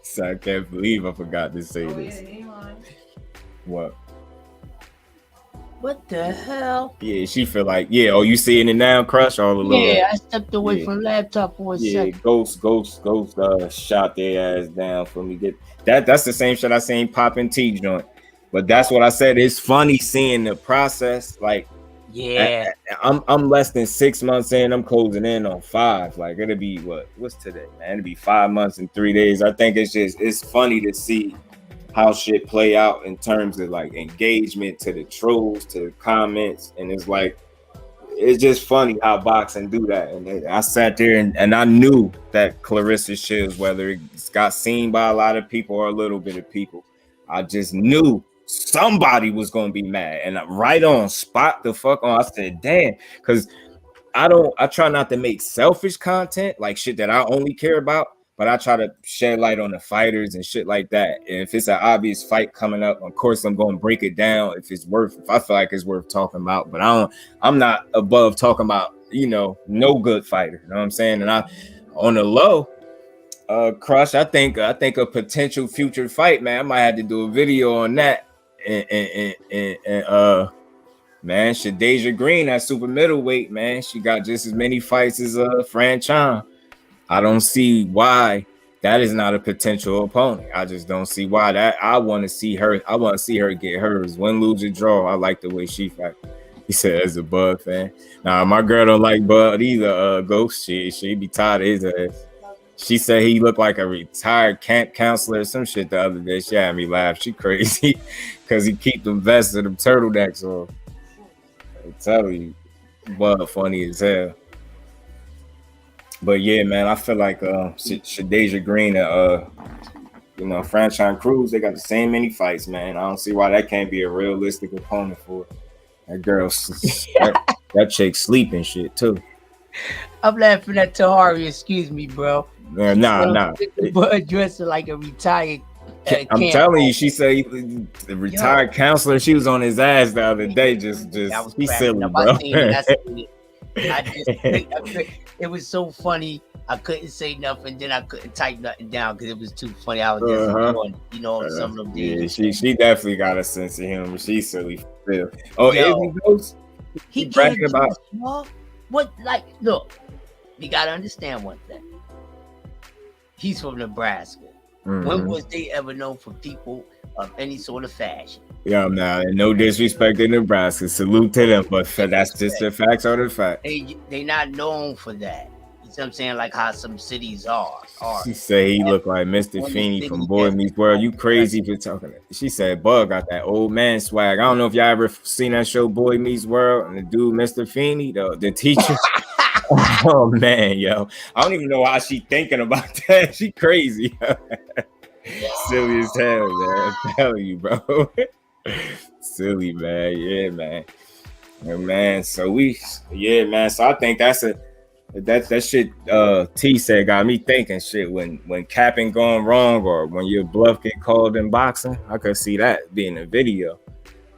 So I can't believe I forgot to say this. What? What the hell? Yeah, she feel like, oh, you seeing it now, Crush? All the little. Yeah, I stepped away from laptop for a second. Ghost, shot their ass down for me. That's the same shit I seen pop in T joint. But that's what I said. It's funny seeing the process. Like, I'm less than 6 months in. I'm closing in on 5. Like, it'll be what's today, man? It'll be 5 months and 3 days. I think it's funny to see how shit play out in terms of like engagement to the trolls, to the comments. And it's like, it's just funny how boxing do that. And I sat there and I knew that Clarissa Shields, whether it got seen by a lot of people or a little bit of people, I just knew somebody was gonna be mad. And right on spot the fuck on, I said, damn, because I try not to make selfish content, like shit that I only care about, but I try to shed light on the fighters and shit like that. And if it's an obvious fight coming up, of course I'm going to break it down if I feel like it's worth talking about. But I'm not above talking about, no good fighter. You know what I'm saying? And on the low, Crush, I think a potential future fight, man, I might have to do a video on that and Man, Shadeja Green at super middleweight, man. She got just as many fights as Fran Chan. I don't see why that is not a potential opponent. I just don't see why that. I want to see her. I want to see her get hers. Win, lose, or draw. I like the way she fight. He said as a Bud fan. Nah, my girl don't like Bud either. Ghost. She be tired of his ass. She said he looked like a retired camp counselor or some shit the other day. She had me laugh. She crazy because he keep them vests and them turtlenecks on. I tell you, Bud funny as hell. But yeah, man, I feel like Shadeja Green and Franchise Cruz, they got the same many fights, man. I don't see why that can't be a realistic opponent for that girl. that chick sleep and shit too. I'm laughing at Tahari. Excuse me, bro. Nah. But dressing like a retired. I'm telling you, she said the retired counselor. She was on his ass the other day. Just he's silly, bro. It was so funny. I couldn't say nothing. Then I couldn't type nothing down because it was too funny. I was just enjoying, some of them days. Yeah, she definitely got a sense of humor. She's silly. Oh, Izzy Ghost. He bragging about what? Like, look, you gotta understand one thing. He's from Nebraska. Mm-hmm. When was they ever known for people of any sort of fashion? Yeah, nah, no disrespect to Nebraska. Salute to them, but that's just the facts are the fact. They not known for that. You see what I'm saying? Like how some cities are. She said he looked like Mr. Feeney from Boy Meets World. You crazy for talking that. She said Bug got that old man swag. I don't know if y'all ever seen that show Boy Meets World and the dude Mr. Feeney, the teacher. Oh man, yo. I don't even know why she thinking about that. She crazy. Silly as hell, man. I'm telling you, bro. Silly, man. Yeah, man. And man, so I think that shit T said got me thinking shit when capping going wrong or when your bluff get called in boxing. I could see that being a video.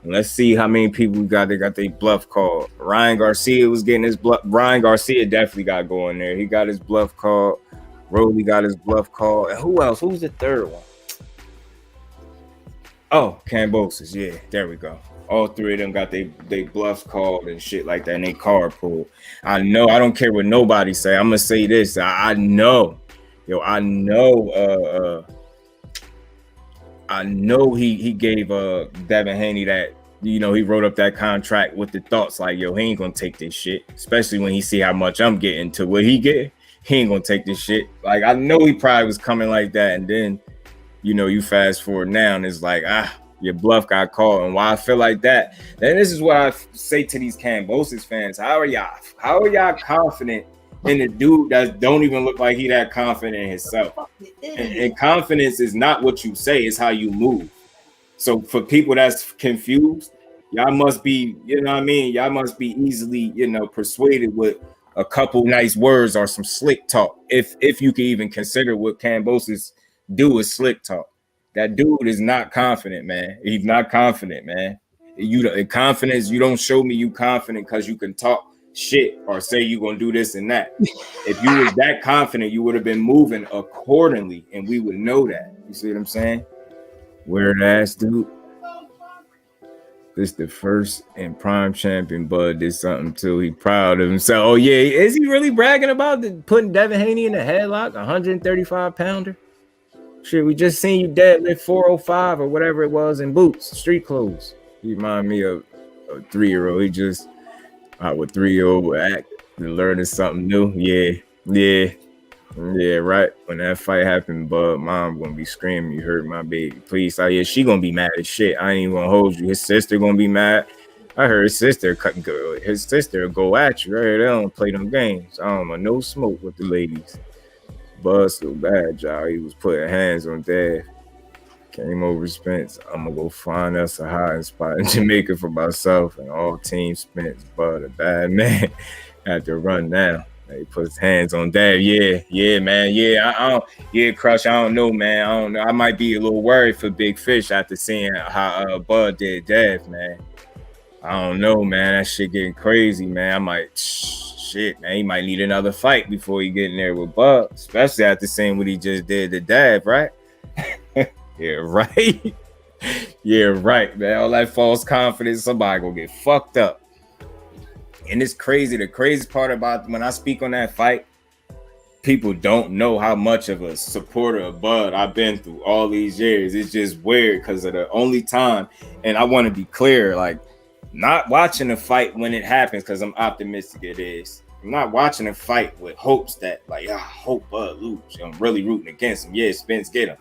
And let's see how many people they got their bluff called. Ryan Garcia was getting his bluff. Ryan Garcia definitely got going there. He got his bluff called. Rolly got his bluff called. And who else? Who's the third one? Oh, Cambosis. Yeah, there we go. All three of them got they bluffs called and shit like that, and they card pulled. I know. I don't care what nobody say. I'm gonna say this. I know. I know he gave Devin Haney that, he wrote up that contract with the thoughts like, he ain't gonna take this shit, especially when he see how much I'm getting to what he get. He ain't gonna take this shit. Like, I know he probably was coming like that, and then you fast forward now and it's like, your bluff got called. And why I feel like that, then this is what I say to these Cambosis fans. How are y'all confident in a dude that don't even look like he that confident in himself? And confidence is not what you say, it's how you move. So for people that's confused, y'all must be, y'all must be easily, persuaded with a couple nice words or some slick talk. If you can even consider what Cambosis do is slick talk. That dude is not confident, man. He's not confident, man. Confidence, you don't show me you confident because you can talk shit or say you're gonna do this and that. If you was that confident, you would have been moving accordingly, and we would know that. You see what I'm saying? Weird ass dude. This the first and prime champion. Bud did something too. He proud of himself. Oh yeah, is he really bragging about putting Devin Haney in a headlock, 135 pounder? Shit, we just seen you deadlift 405 or whatever it was in boots, street clothes. You remind me of a 3-year-old. He just with 3-year-old act and learning something new. Yeah, right. When that fight happened, Bud, mom gonna be screaming, "You hurt my baby, please." Oh yeah, she gonna be mad as shit. I ain't even gonna hold you. His sister gonna be mad. I heard his sister go at you. I heard they don't play them games. I don't want no smoke with the ladies. Bud so bad, y'all. He was putting hands on Dad. Came over Spence. I'm gonna go find us a hiding spot in Jamaica for myself and all team Spence. Bud, a bad man. Had to run now. He put his hands on Dad. Yeah, man. Yeah, Crush. I don't know, man. I don't know. I might be a little worried for Big Fish after seeing how Bud did Dad, man. I don't know, man. That shit getting crazy, man. I might. Shit, man, he might need another fight before he get in there with Bud, especially after seeing what he just did to Dad, right? Yeah, right. Yeah, right, man. All that false confidence, somebody gonna get fucked up. And it's crazy. The craziest part about when I speak on that fight, people don't know how much of a supporter of Bud I've been through all these years. It's just weird because of the only time, and I want to be clear, like not watching the fight when it happens because I'm optimistic it is. I'm not watching a fight with hopes that like, I hope Bud lose. I'm really rooting against him. Yeah, Spence get him.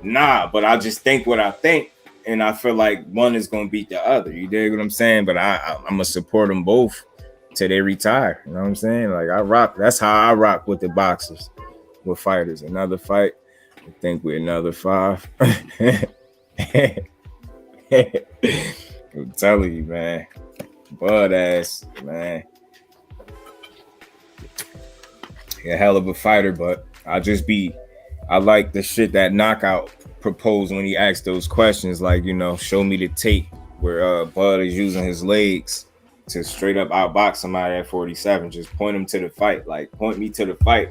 Nah, but I just think what I think, and I feel like one is gonna beat the other. You dig what I'm saying? But I'm gonna support them both till they retire. You know what I'm saying? Like I rock. That's how I rock with the boxers, with fighters. Another fight. I think we're another 5. I'm telling you, man. Bud ass, man. He a hell of a fighter, but I like the shit that Knockout proposed when he asked those questions, like, you know, show me the tape where Bud is using his legs to straight up outbox somebody at 47. Just point him to the fight. Like, point me to the fight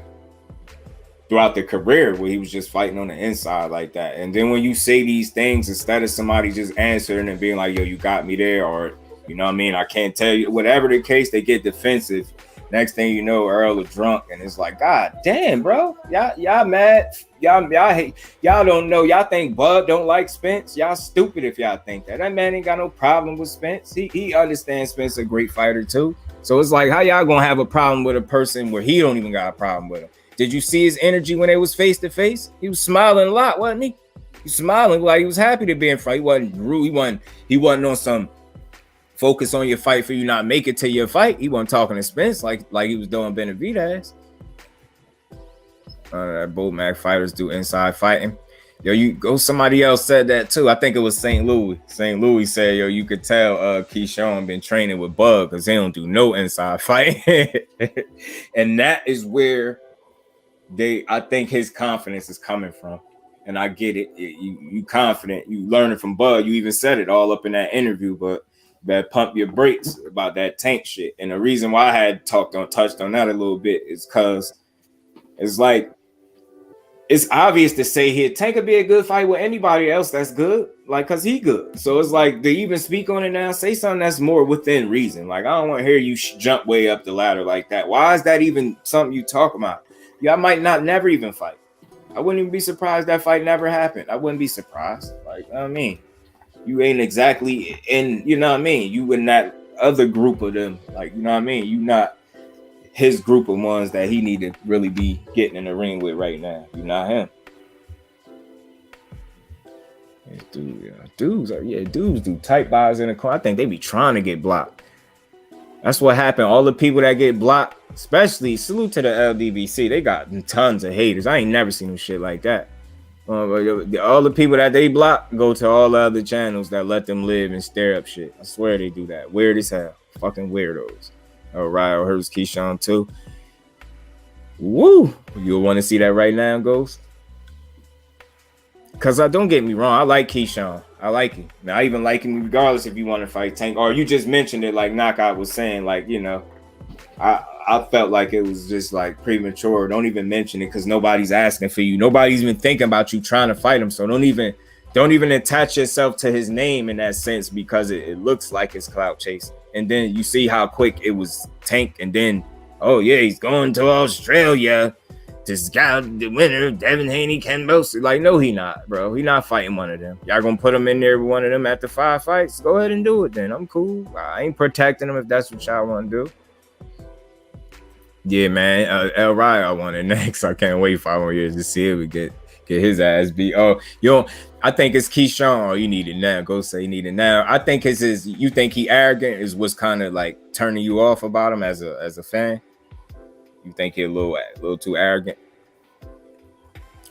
throughout the career where he was just fighting on the inside like that. And then when you say these things, instead of somebody just answering and being like, yo, you got me there, or, you know what I mean, I can't tell you, whatever the case, they get defensive. Next thing you know, Earl is drunk, and it's like, God damn, bro, y'all mad, y'all hate, y'all don't know, y'all think Bud don't like Spence, y'all stupid if y'all think that. That man ain't got no problem with Spence. He understands Spence a great fighter too. So it's like, how y'all gonna have a problem with a person where he don't even got a problem with him? Did you see his energy when they was face to face? He was smiling a lot, wasn't he? He was smiling like he was happy to be in front. He wasn't rude. He wasn't on some focus on your fight for you not make it to your fight. He wasn't talking to Spence like he was doing Benavidez. That Bo Mac fighters do inside fighting. Yo, you go. Somebody else said that too. I think it was St. Louis. St. Louis said, yo, you could tell Keyshawn been training with Bud because they don't do no inside fighting. And that is where I think his confidence is coming from. And I get it. You confident. You learning from Bud. You even said it all up in that interview, but that pump your brakes about that Tank shit. And the reason why I had touched on that a little bit is because it's like, it's obvious to say here, Tank could be a good fight with anybody else that's good, like, because he good. So it's like, to even speak on it now, say something that's more within reason. Like, I don't want to hear you jump way up the ladder like that. Why is that even something you talk about? Y'all might not never even fight. I wouldn't even be surprised that fight never happened. I wouldn't be surprised. Like, I mean, you ain't exactly in, you know what I mean? You in that other group of them. Like, you know what I mean? You not his group of ones that he need to really be getting in the ring with right now. You not him. Dudes do tight buys in the corner. I think they be trying to get blocked. That's what happened. All the people that get blocked, especially salute to the LDBC. They got tons of haters. I ain't never seen no shit like that. All the people that they block go to all the other channels that let them live and stir up shit. I swear they do that. Weird as hell. Fucking weirdos. Oh, Ryo hurts Keyshawn too. Woo! You'll want to see that right now, Ghost? Because don't get me wrong, I like Keyshawn. I like him. Now, I even like him regardless if you want to fight Tank. Or you just mentioned it like Knockout was saying, like, you know, I felt like it was just like premature. Don't even mention it because nobody's asking for you. Nobody's even thinking about you trying to fight him. So don't even attach yourself to his name in that sense because it looks like it's clout chasing. And then you see how quick it was Tank. And then, oh yeah, he's going to Australia to scout the winner, Devin Haney, Ken Mosley. Like, no, he not, bro. He not fighting one of them. Y'all gonna put him in there with one of them after 5 fights? Go ahead and do it then. I'm cool. I ain't protecting him if that's what y'all want to do. Yeah, man. El Ryo won it next. I can't wait 5 more years to see if we get his ass beat. Oh, I think it's Keyshawn. Oh, you need it now. Go say you need it now. I think you think he arrogant is what's kind of like turning you off about him as a fan. You think he a little too arrogant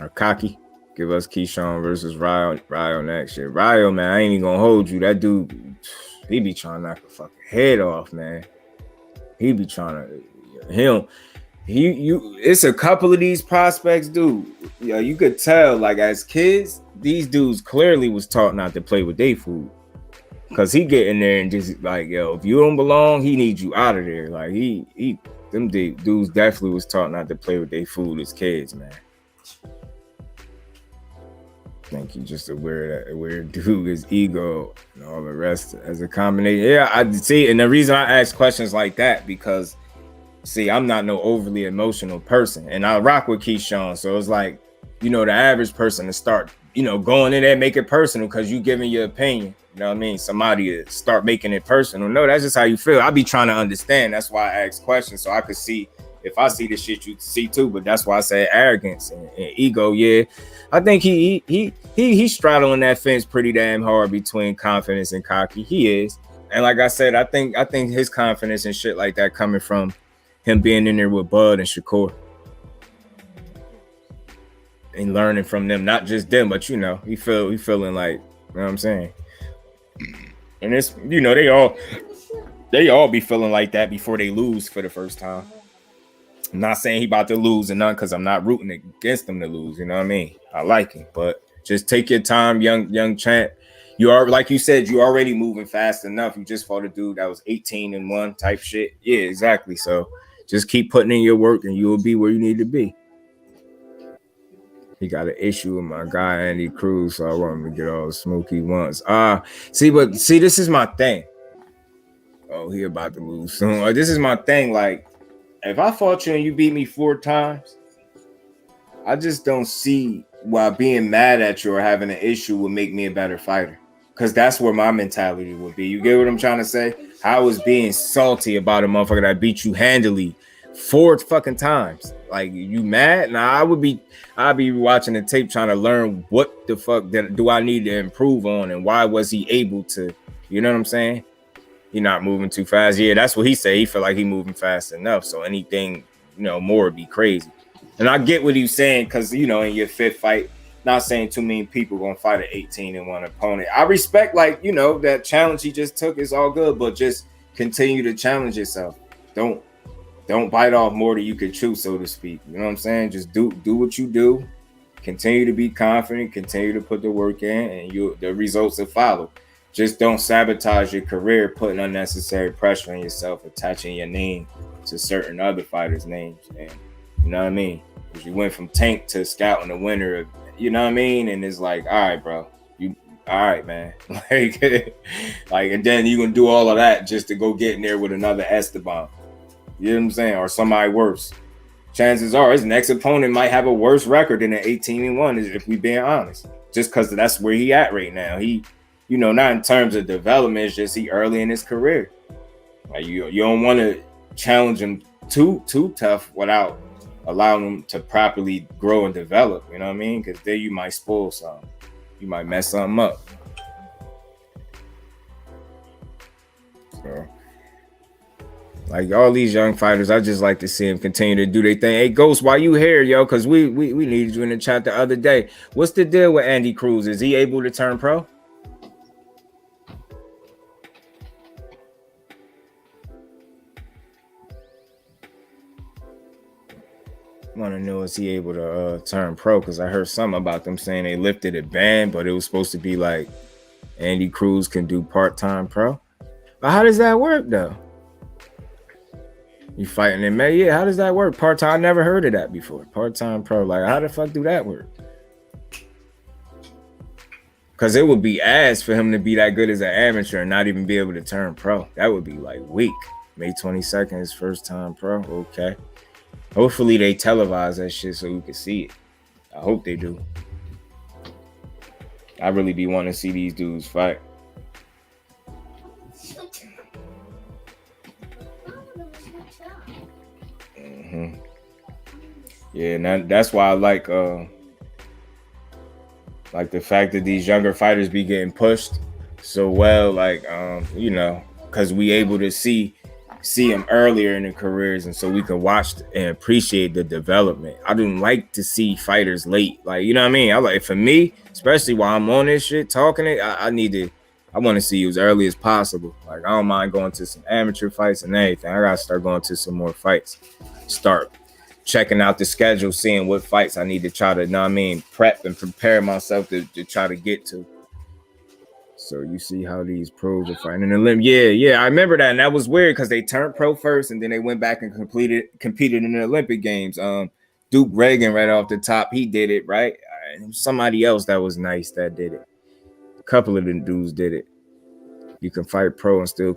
or cocky? Give us Keyshawn versus Ryo next year. Ryo, man, I ain't even gonna hold you. That dude, he be trying to knock a fucking head off, man. He be trying to. It's a couple of these prospects, dude. Yeah, you could tell, like, as kids, these dudes clearly was taught not to play with their food. Cause he get in there and just like, yo, if you don't belong, he needs you out of there. Like them dudes definitely was taught not to play with their food as kids, man. I think he's just a weird dude. His ego and all the rest as a combination. Yeah, I see. And the reason I ask questions like that because, see, I'm not no overly emotional person, and I rock with Keyshawn. So it's like, you know, the average person to start, you know, going in there, make it personal because you giving your opinion. You know what I mean? Somebody to start making it personal. No, that's just how you feel. I be trying to understand. That's why I ask questions so I could see if I see the shit you see too. But that's why I say arrogance and ego. Yeah, I think he's straddling that fence pretty damn hard between confidence and cocky. He is, and like I said, I think his confidence and shit like that coming from him being in there with Bud and Shakur and learning from them, not just them, but you know, he feeling like, you know what I'm saying. And it's, you know, they all be feeling like that before they lose for the first time. I'm not saying he about to lose and none because I'm not rooting against him to lose. You know what I mean? I like him, but just take your time, young champ. You are, like you said, you already moving fast enough. You just fought a dude that was 18-1 type shit. Yeah, exactly. So just keep putting in your work and you will be where you need to be. He got an issue with my guy Andy Cruz, so I want him to get all the smoke he wants. See, this is my thing. Oh, he about to lose soon. This is my thing. Like, if I fought you and you beat me 4 times, I just don't see why being mad at you or having an issue would make me a better fighter. Because that's where my mentality would be. You get what I'm trying to say? I was being salty about a motherfucker that beat you handily 4 fucking times. Like, you mad? Nah, I'd be watching the tape trying to learn what the fuck do I need to improve on and why was he able to, you know what I'm saying? He not moving too fast. Yeah, that's what he said. He felt like he moving fast enough. So anything, you know, more would be crazy. And I get what he's saying because, you know, in your 5th fight, not saying too many people going to fight an 18-1 opponent. I respect, like, you know, that challenge he just took is all good, but just continue to challenge yourself. Don't bite off more than you can chew, so to speak. You know what I'm saying? Just do what you do. Continue to be confident. Continue to put the work in, and the results will follow. Just don't sabotage your career, putting unnecessary pressure on yourself, attaching your name to certain other fighters' names. And you know what I mean? Because you went from tank to scouting the winner, you know what I mean? And it's like, all right, bro, all right, man. like, and then you gonna do all of that just to go get in there with another Esteban. You know what I'm saying? Or somebody worse. Chances are his next opponent might have a worse record than an 18-1, if we being honest. Just because that's where he at right now. He, you know, not in terms of development, it's just he early in his career. Like you don't want to challenge him too tough without allowing him to properly grow and develop. You know what I mean? Because then you might spoil something. You might mess something up. So, like all these young fighters, I just like to see them continue to do their thing. Hey, Ghost, why you here, yo? Because we needed you in the chat the other day. What's the deal with Andy Cruz? Is he able to turn pro? I want to know, is he able to turn pro? Because I heard something about them saying they lifted a ban, but it was supposed to be like Andy Cruz can do part-time pro. But how does that work, though? You fighting in May? Yeah, how does that work? Part-time? I never heard of that before. Part-time pro. Like, how the fuck do that work? Because it would be ass for him to be that good as an amateur and not even be able to turn pro. That would be like weak. May 22nd, his first time pro. Okay. Hopefully they televise that shit so we can see it. I hope they do. I really be wanting to see these dudes fight. Yeah, that's why I like the fact that these younger fighters be getting pushed so well, like you know, because we able to see them earlier in their careers, and so we can watch and appreciate the development. I don't like to see fighters late, like, you know what I mean? I like, for me, especially while I'm on this shit talking it, I want to see you as early as possible. Like, I don't mind going to some amateur fights and everything. I gotta start going to some more fights. Start checking out the schedule, seeing what fights I need to try to, you know what I mean, prep and prepare myself to try to get to. So you see how these pros are fighting in the limb. Yeah, I remember that, and that was weird because they turned pro first, and then they went back and competed in the Olympic Games. Duke Reagan right off the top, he did it right. somebody else that was nice that did it. A couple of the dudes did it. You can fight pro and still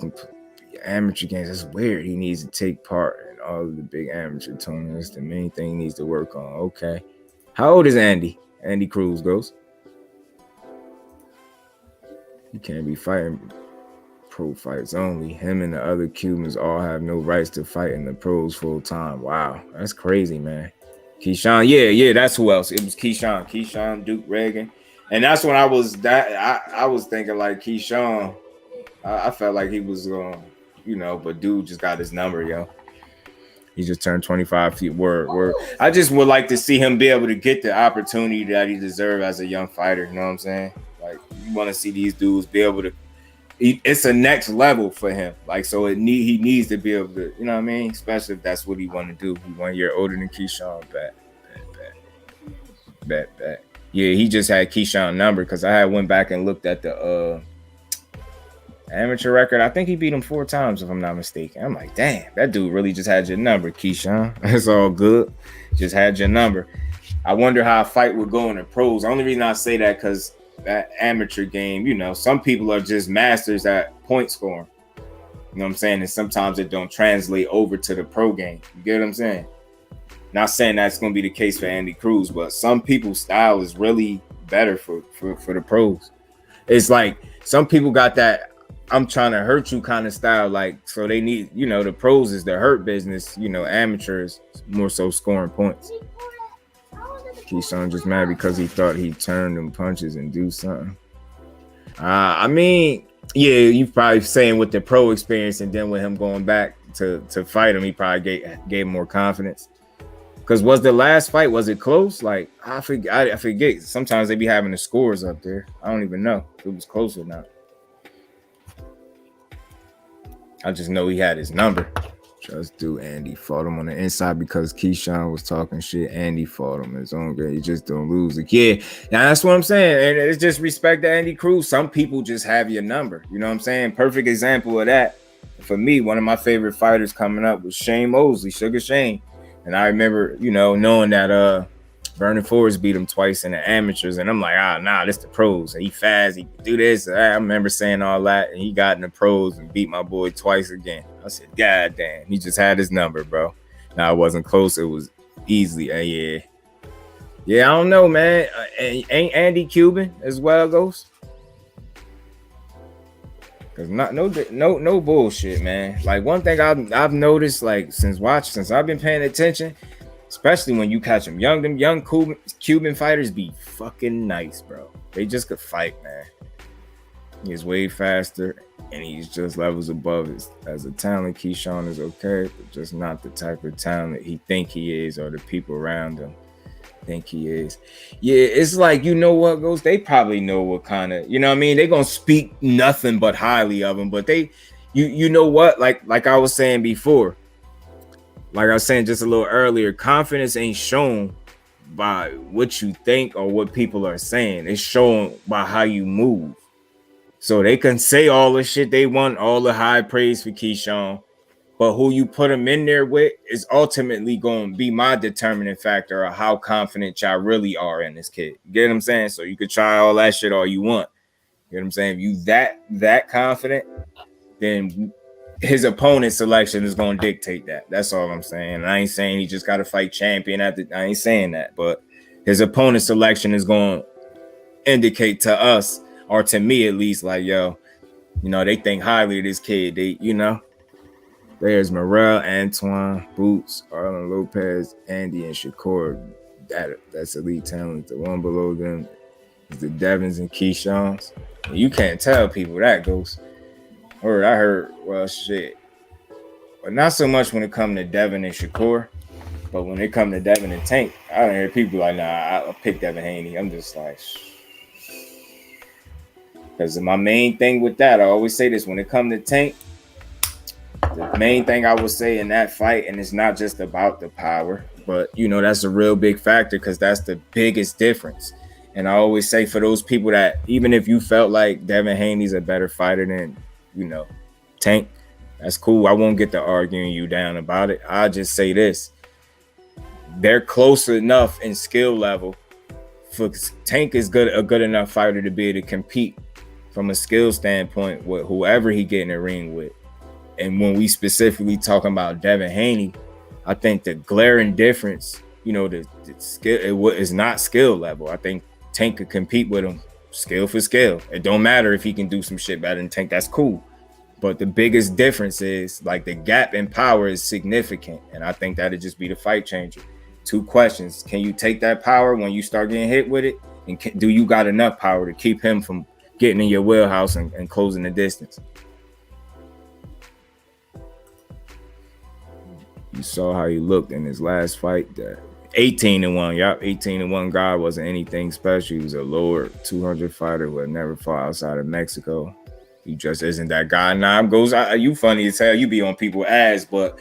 amateur games. That's weird. He needs to take part in all of the big amateur tournaments. The main thing he needs to work on. Okay. How old is Andy? Andy Cruz goes. You can't be fighting pro fights only. Him and the other Cubans all have no rights to fight in the pros full time. Wow, that's crazy, man. Keyshawn, yeah, that's who else. It was Keyshawn, Duke Reagan, and that's when I was thinking like Keyshawn. I felt like he was but dude just got his number, yo. He just turned 25 feet. Word. I just would like to see him be able to get the opportunity that he deserves as a young fighter. You know what I'm saying? Like, you want to see these dudes be able to. It's a next level for him. Like, so he needs to be able to, you know what I mean? Especially if that's what he want to do. He 1 year older than Keyshawn. Bet. Yeah, he just had Keyshawn number because I had went back and looked at the amateur record. I think he beat him 4 times, if I'm not mistaken. I'm like, damn, that dude really just had your number, Keyshawn. It's all good. Just had your number. I wonder how a fight would go in the pros. The only reason I say that because that amateur game, some people are just masters at point scoring. You know what I'm saying? And sometimes it don't translate over to the pro game. You get what I'm saying? Not saying that's going to be the case for Andy Cruz, but some people's style is really better for the pros. It's like some people got that I'm trying to hurt you kind of style. Like, so they need, the pros is the hurt business. Amateurs more so scoring points. Keyshawn just mad because he thought he turned them punches and do something. I mean, yeah, you probably saying with the pro experience and then with him going back to fight him, he probably gave more confidence. Because was the last fight, was it close? Like, I forget. Sometimes they be having the scores up there. I don't even know if it was close or not. I just know he had his number. Just do. Andy fought him on the inside because Keyshawn was talking shit. Andy fought him his own game. He just don't lose. Like, yeah, now that's what I'm saying. And it's just respect to Andy Cruz. Some people just have your number. You know what I'm saying? Perfect example of that. For me, one of my favorite fighters coming up was Shane Mosley, Sugar Shane. And I remember, knowing that Vernon Forrest beat him twice in the amateurs. And I'm like, nah, this the pros. He fast, he can do this. I remember saying all that. And he got in the pros and beat my boy twice again. I said, God damn, he just had his number, bro. Now, it wasn't close. It was easily, yeah, I don't know, man. Ain't Andy Cuban as well, Ghost? Cause no bullshit, man. Like, one thing I've noticed, like, since I've been paying attention, especially when you catch them young Cuban fighters be fucking nice, bro. They just could fight, man. He's way faster, and he's just levels above it. As a talent, Keyshawn is okay, but just not the type of talent he think he is, or the people around him think he is. Yeah, it's like, what goes? They probably know what kind of, what I mean? They're gonna speak nothing but highly of him, but they, you know what? Like I was saying before, like I was saying just a little earlier, confidence ain't shown by what you think or what people are saying. It's shown by how you move. So they can say all the shit they want, all the high praise for Keyshawn, but who you put him in there with is ultimately going to be my determining factor of how confident y'all really are in this kid. You get what I'm saying? So you could try all that shit all you want. You know what I'm saying? If you that confident, then his opponent selection is going to dictate that. That's all I'm saying. And I ain't saying he just got to fight champion I ain't saying that, but his opponent selection is going to indicate to us, or to me at least, like, yo, they think highly of this kid. There's Morrell, Antoine, Boots, Arlen Lopez, Andy, and Shakur. That's elite talent. The one below them is the Devins and Keyshawns. You can't tell people that, Ghost. I heard, well, shit. But not so much when it comes to Devin and Shakur. But when it comes to Devin and Tank, I don't hear people like, nah, I'll pick Devin Haney. I'm just like, because my main thing with that, I always say this, when it comes to Tank, the main thing I would say in that fight, and it's not just about the power, but, that's a real big factor because that's the biggest difference. And I always say for those people that, even if you felt like Devin Haney's a better fighter than, Tank, that's cool. I won't get to arguing you down about it. I'll just say this. They're close enough in skill level Tank is a good enough fighter to be able to compete from a skill standpoint with whoever he get in the ring with. And when we specifically talking about Devin Haney, I think the glaring difference, you know, the skill is not skill level. I think Tank could compete with him skill for skill. It don't matter if he can do some shit better than Tank. That's cool. But the biggest difference is like the gap in power is significant. And I think that'd just be the fight changer. 2 questions. Can you take that power when you start getting hit with it? And do you got enough power to keep him from getting in your wheelhouse and closing the distance? You saw how he looked in his last fight. 18-1. Yup, 18-1 guy wasn't anything special. He was a lower 200 fighter who had never fought outside of Mexico. He just isn't that guy. Nah, you funny as hell. You be on people's ass, but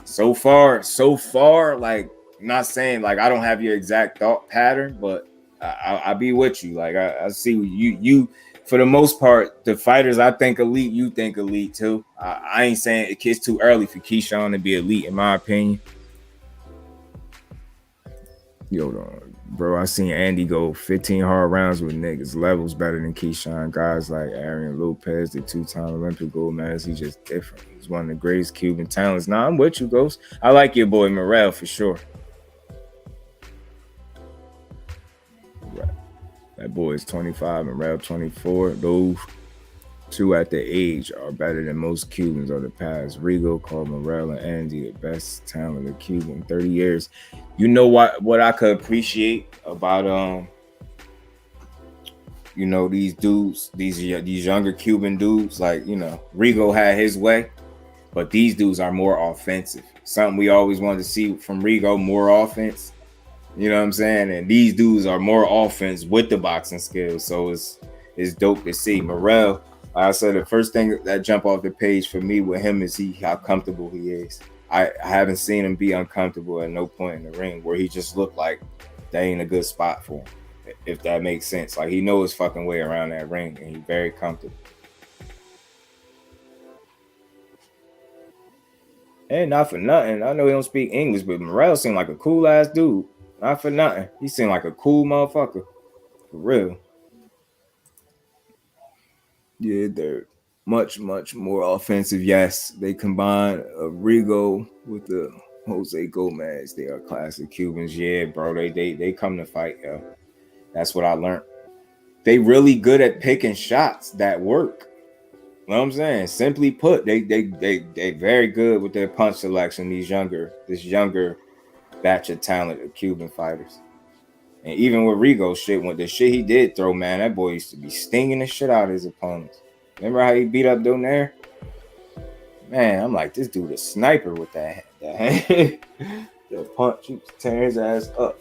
so far, like, not saying like I don't have your exact thought pattern, but I be with you. Like I see you for the most part, the fighters I think elite, you think elite too. I ain't saying it's too early for Keyshawn to be elite, in my opinion. Yo, bro, I seen Andy go 15 hard rounds with niggas. Levels better than Keyshawn. Guys like Aaron Lopez, the 2-time Olympic gold medalist, he's just different. He's one of the greatest Cuban talents. Nah, I'm with you, Ghost. I like your boy Morel for sure. Right. That boy is 25, Morel 24. Those 2 at the age are better than most Cubans of the past. Rigo called Morel and Andy the best talent of Cuba in 30 years. You know what I could appreciate about you know, these dudes, these younger Cuban dudes, like, you know, Rigo had his way, but these dudes are more offensive. Something we always wanted to see from Rigo, more offense. You know what I'm saying? And these dudes are more offense with the boxing skills. So it's dope to see. Morel, like I said, the first thing that jump off the page for me with him is how comfortable he is. I haven't seen him be uncomfortable at no point in the ring where he just looked like that ain't a good spot for him, if that makes sense. Like, he knows his fucking way around that ring, and he's very comfortable. And not for nothing, I know he don't speak English, but Morel seemed like a cool ass dude. Not for nothing, he seemed like a cool motherfucker, for real. Yeah, they're much more offensive. Yes, they combine Rigo with the Jose Gomez. They are classic Cubans. Yeah, bro, they come to fight, yo. That's what I learned. They really good at picking shots that work. You know what I'm saying? Simply put, they very good with their punch selection. This younger batch of talent of Cuban fighters. And even with Rigo shit, when the shit he did throw, man, that boy used to be stinging the shit out of his opponents. Remember how he beat up Donaire? Man, I'm like, this dude a sniper with that the punch. He was tearing his ass up.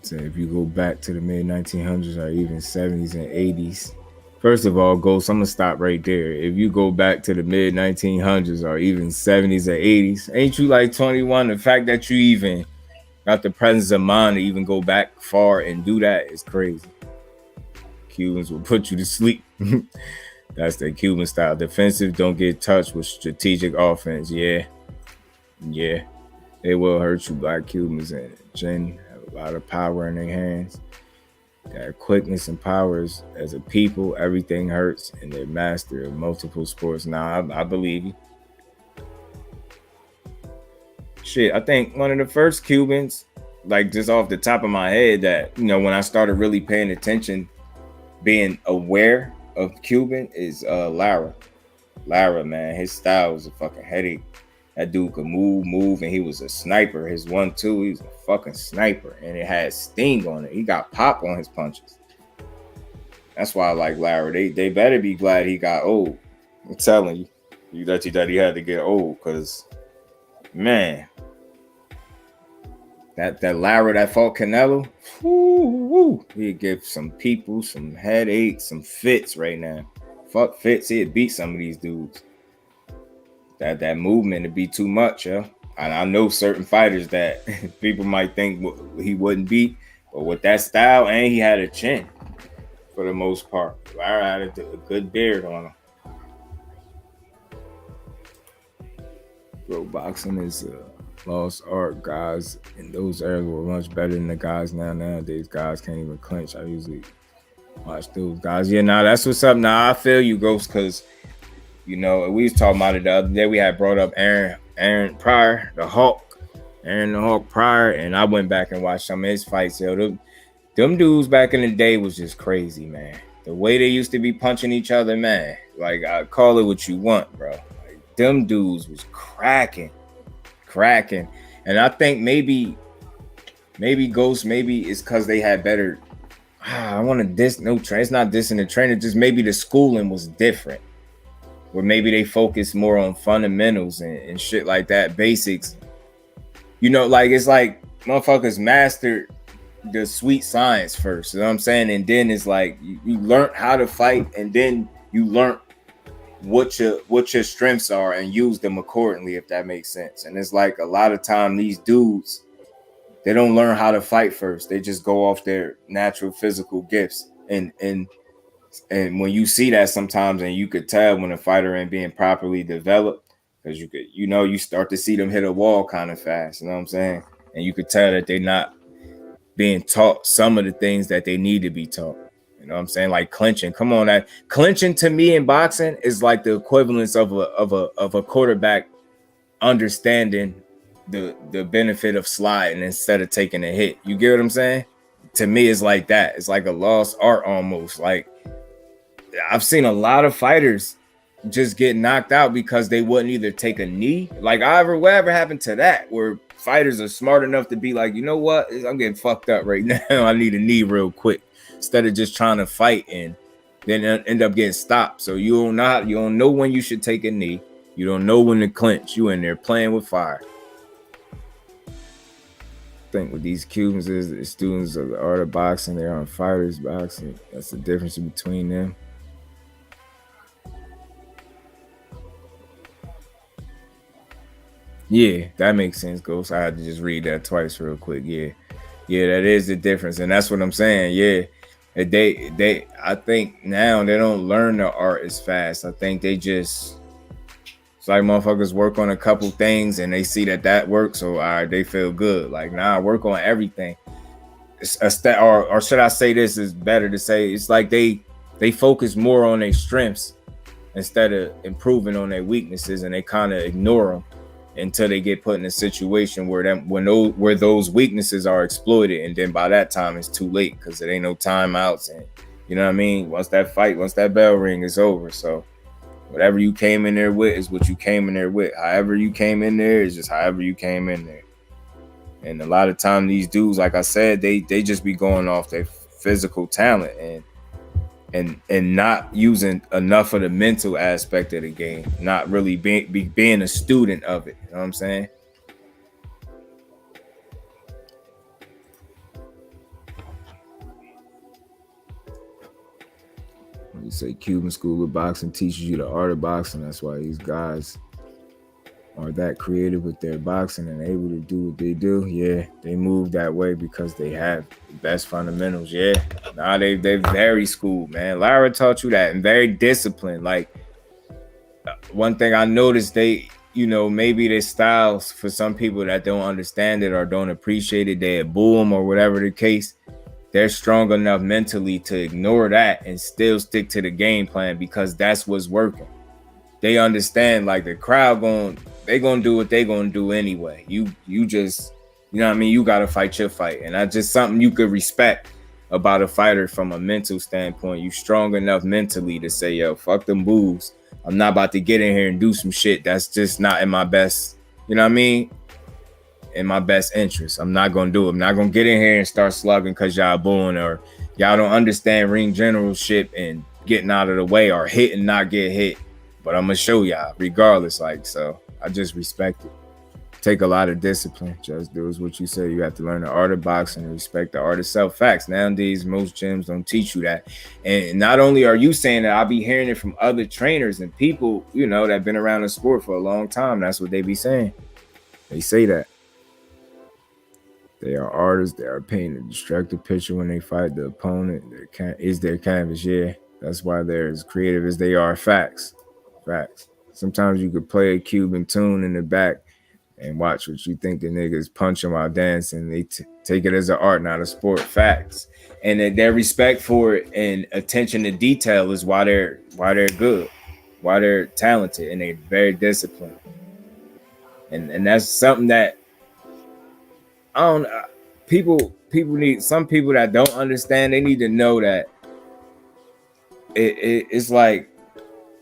So if you go back to the mid 1900s or even 70s and 80s, first of all, Ghost, I'm gonna stop right there. If you go back to the mid 1900s or even 70s or 80s, ain't you like 21? The fact that you even got the presence of mind to even go back far and do that is crazy. Cubans will put you to sleep. That's the Cuban style. Defensive, don't get touched with strategic offense. Yeah, they will hurt you. Black Cubans and Jen have a lot of power in their hands. Their quickness and powers as a people, everything hurts, and they're master of multiple sports. Now, I believe you. Shit, I think one of the first Cubans, like just off the top of my head, that, you know, when I started really paying attention, being aware of Cuban, is Lara. Lara, man, his style was a fucking headache. That dude could move, and he was a sniper. His 1-2, he was a fucking sniper, and it had sting on it. He got pop on his punches. That's why I like Lara. They better be glad he got old. I'm telling you that he had to get old, because, man, that Lara that fought Canelo, he'd give some people some headaches, some fits right now. Fuck fits, he'd beat some of these dudes. That movement would be too much, yo. And I know certain fighters that people might think he wouldn't beat, but with that style, and he had a chin for the most part. Lara had a good beard on him. Bro, boxing is a lost art. Guys in those eras were much better than the guys now. Nowadays, guys can't even clinch. I usually watch those guys. Yeah, nah, that's what's up. Nah, I feel you, Ghost, because, you know, we was talking about it the other day. We had brought up Aaron Pryor, Aaron the Hawk Pryor, and I went back and watched some of his fights. Yo, them dudes back in the day was just crazy, man. The way they used to be punching each other, man. Like, I call it what you want, bro. Like, them dudes was cracking. And I think maybe Ghost, maybe it's because they had better. I want to diss no train. It's not dissing the trainer. Just maybe the schooling was different, where maybe they focus more on fundamentals and shit like that, basics. You know, like it's like motherfuckers mastered the sweet science first. You know what I'm saying? And then it's like you learn how to fight, and then you learn what your strengths are and use them accordingly, if that makes sense. And it's like a lot of time these dudes, they don't learn how to fight first. They just go off their natural physical gifts. And when you see that sometimes, and you could tell when a fighter ain't being properly developed, because you start to see them hit a wall kind of fast. You know what I'm saying? And you could tell that they're not being taught some of the things that they need to be taught. You know what I'm saying? Like clinching. Come on, that clinching to me in boxing is like the equivalence of a quarterback understanding the benefit of sliding instead of taking a hit. You get what I'm saying? To me, it's like that. It's like a lost art almost. Like, I've seen a lot of fighters just get knocked out because they wouldn't either take a knee. Like, whatever happened to that, where fighters are smart enough to be like, you know what? I'm getting fucked up right now. I need a knee real quick, instead of just trying to fight and then end up getting stopped. So you don't know when you should take a knee. You don't know when to clinch. You in there playing with fire. I think with these Cubans is the students of the art of boxing. They aren't fighters boxing. That's the difference between them. Yeah, that makes sense, Ghost. I had to just read that twice real quick. Yeah, that is the difference, and that's what I'm saying. Yeah, I think now they don't learn the art as fast. I think they just, it's like motherfuckers work on a couple things and they see that works, so all right, they feel good. Like, nah, work on everything. Or should I say this is better to say? It's like they focus more on their strengths instead of improving on their weaknesses, and they kind of ignore them until they get put in a situation where those weaknesses are exploited, and then by that time it's too late because there ain't no timeouts, and you know what I mean. Once that bell ring is over. So whatever you came in there with is what you came in there with. However you came in there is just however you came in there. And a lot of time these dudes, like I said, they just be going off their physical talent and not using enough of the mental aspect of the game, not really being a student of it. You know what I'm saying? You say Cuban School of Boxing teaches you the art of boxing. That's why these guys are that creative with their boxing and able to do what they do. Yeah, they move that way because they have the best fundamentals. Yeah, nah, they're very schooled, man. Lara taught you that, and very disciplined. Like, one thing I noticed, maybe their styles, for some people that don't understand it or don't appreciate it, they boo them or whatever the case. They're strong enough mentally to ignore that and still stick to the game plan because that's what's working. They understand, like, the crowd they gonna do what they gonna do anyway. You just, you know what I mean? You gotta fight your fight. And that's just something you could respect about a fighter from a mental standpoint. You strong enough mentally to say, yo, fuck them boos. I'm not about to get in here and do some shit that's just not in my best, you know what I mean? In my best interest. I'm not gonna do it. I'm not gonna get in here and start slugging because y'all booing or y'all don't understand ring generalship and getting out of the way or hit and not get hit. But I'm gonna show y'all regardless. Like, so I just respect it. Take a lot of discipline. Just do is what you say. You have to learn the art of boxing and respect the art of self. Facts. Nowadays, most gyms don't teach you that. And not only are you saying that, I'll be hearing it from other trainers and people, that have been around the sport for a long time. That's what they be saying. They say that. They are artists. They are painting a destructive picture when they fight the opponent. Is their canvas. Yeah, that's why they're as creative as they are. Facts. Facts. Sometimes you could play a Cuban tune in the back and watch what you think the niggas punching while dancing. They take it as an art, not a sport. Facts. And their respect for it and attention to detail is why they're good, why they're talented, and they're very disciplined. And that's something that I don't. People need, some people that don't understand. They need to know that it's like,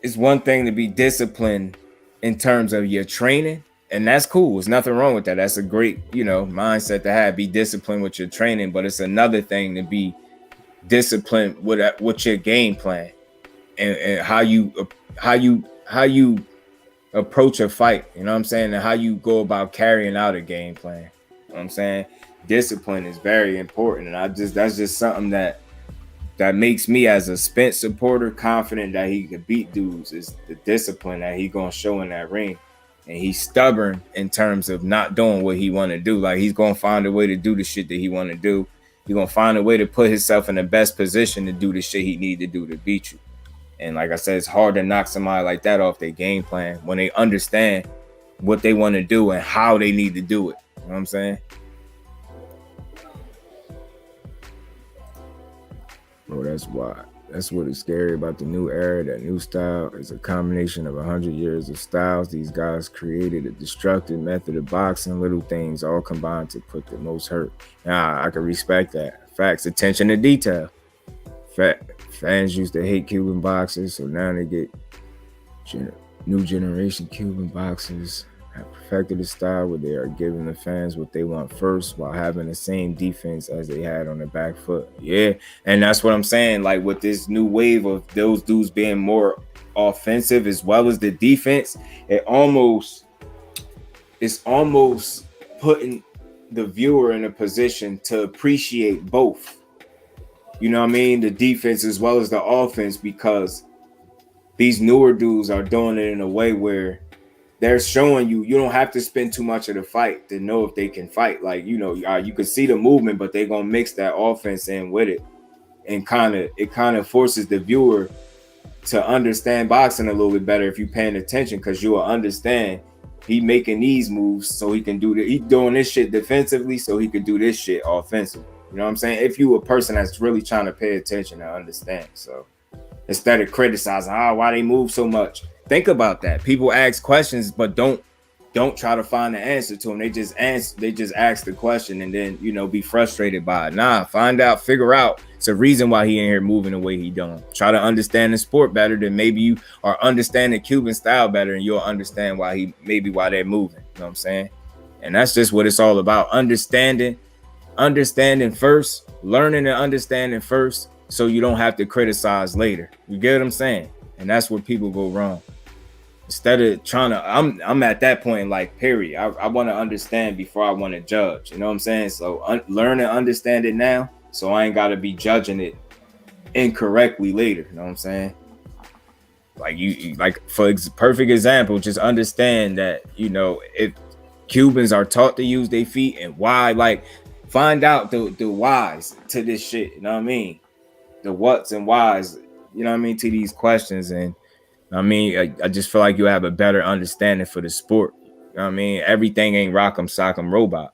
it's one thing to be disciplined in terms of your training, and that's cool. There's nothing wrong with that. That's a great, mindset to have. Be disciplined with your training, but it's another thing to be disciplined with your game plan and how you approach a fight. You know what I'm saying? And how you go about carrying out a game plan. You know what I'm saying? Discipline is very important, and that's just something that makes me, as a Spence supporter, confident that he could beat dudes, is the discipline that he gonna show in that ring. And he's stubborn in terms of not doing what he want to do. Like, he's gonna find a way to do the shit that he want to do. He's gonna find a way to put himself in the best position to do the shit he need to do to beat you. And like I said, it's hard to knock somebody like that off their game plan when they understand what they want to do and how they need to do it. You know what I'm saying? Bro, that's why. That's what is scary about the new era. That new style is a combination of 100 years of styles. These guys created a destructive method of boxing, little things all combined to put the most hurt. Nah, I can respect that. Facts, attention to detail. Fans used to hate Cuban boxers, so now they get new generation Cuban boxers have perfected a style where they are giving the fans what they want first while having the same defense as they had on the back foot. Yeah, and that's what I'm saying. Like, with this new wave of those dudes being more offensive as well as the defense, it's almost putting the viewer in a position to appreciate both. You know what I mean? The defense as well as the offense, because these newer dudes are doing it in a way where they're showing you don't have to spend too much of the fight to know if they can fight. Like, you can see the movement, but they're gonna mix that offense in with it, and it kind of forces the viewer to understand boxing a little bit better if you're paying attention, because you will understand he making these moves so he can do he doing this shit defensively so he could do this shit offensively. You know what I'm saying? If you a person that's really trying to pay attention and understand. So instead of criticizing, why they move so much, think about that. People ask questions, but don't try to find the answer to them. They just ask the question and then, be frustrated by it. Nah, figure out it's a reason why he in here moving the way he doing. Try to understand the sport better, than maybe you are understanding Cuban style better, and you'll understand why they're moving. You know what I'm saying? And that's just what it's all about. Understanding first, learning and understanding first, so you don't have to criticize later. You get what I'm saying? And that's where people go wrong. Instead of trying to, I'm at that point, like, period. I want to understand before I want to judge. You know what I'm saying? So learn and understand it now, so I ain't got to be judging it incorrectly later. You know what I'm saying? Like, for perfect example, just understand that, if Cubans are taught to use their feet and why, like, find out the whys to this shit. You know what I mean? The what's and whys, you know what I mean, to these questions. And I just feel like you have a better understanding for the sport. You know what I mean? Everything ain't rock'em sock'em robot.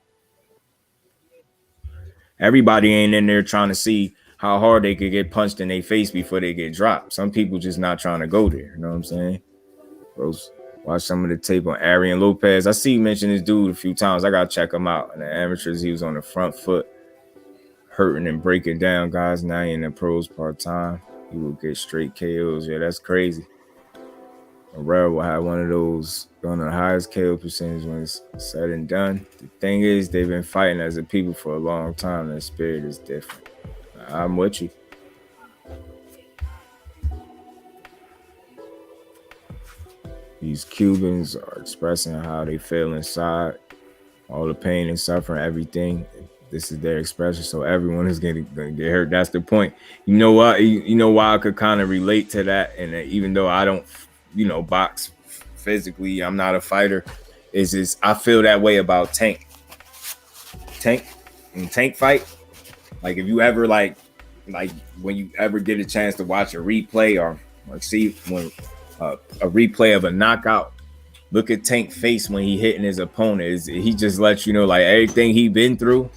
Everybody ain't in there trying to see how hard they could get punched in their face before they get dropped. Some people just not trying to go there. You know what I'm saying? Bros, watch some of the tape on Arian Lopez. I see you mention this dude a few times. I gotta check him out. In the amateurs, he was on the front foot, hurting and breaking down guys. Now he in the pros part-time. He will get straight KOs. Yeah, that's crazy. Morrell will have one of those on the highest KO percentage when it's said and done. The thing is, they've been fighting as a people for a long time. Their spirit is different. I'm with you. These Cubans are expressing how they feel inside, all the pain and suffering, everything. This is their expression, so everyone is gonna get hurt. That's the point. You know what? You know why I could kind of relate to that, and even though I don't, box physically, I'm not a fighter. is I feel that way about Tank fight. Like if you ever like when you ever get a chance to watch a replay or see when a replay of a knockout, look at Tank face when he hitting his opponent. He just lets you know like everything he been through,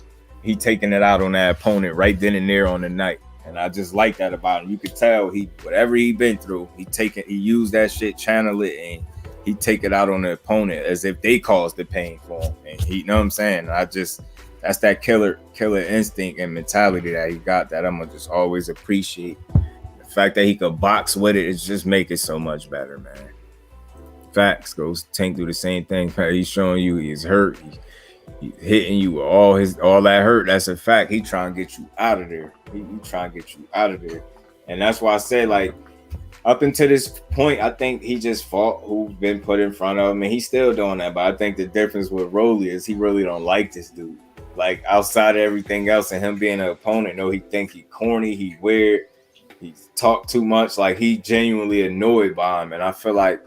he taking it out on that opponent right then and there on the night. And I just like that about him. You could tell whatever he been through, he used that shit, channel it, and he take it out on the opponent as if they caused the pain for him. And he, you know what I'm saying? That's that killer instinct and mentality that he got that I'm gonna just always appreciate. The fact that he could box with it just make it so much better, man. Facts. Goes Tank do the same thing. He's showing you he's hurt. He's hitting you with all that hurt. That's a fact. He trying to get you out of there. He trying to get you out of there. And that's why I said, like, up until this point, I think he just fought who's been put in front of him, and he's still doing that. But I think the difference with Rolly is he really don't like this dude. Like, outside of everything else and him being an opponent, he think he corny, he weird, he talk too much. Like, he genuinely annoyed by him. And I feel like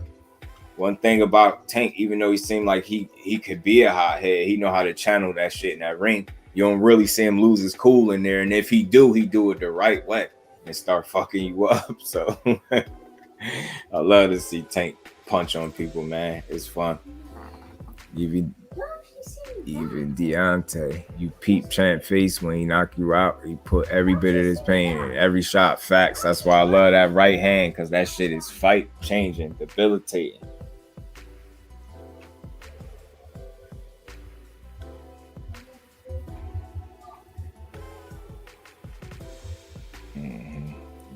one thing about Tank, even though he seemed like he could be a hothead, he know how to channel that shit in that ring. You don't really see him lose his cool in there. And if he do it the right way and start fucking you up. So I love to see Tank punch on people, man. It's fun. Even Deontay, you peep Champ face when he knock you out. He put every bit of his pain in every shot. Facts. That's why I love that right hand, because that shit is fight changing, debilitating.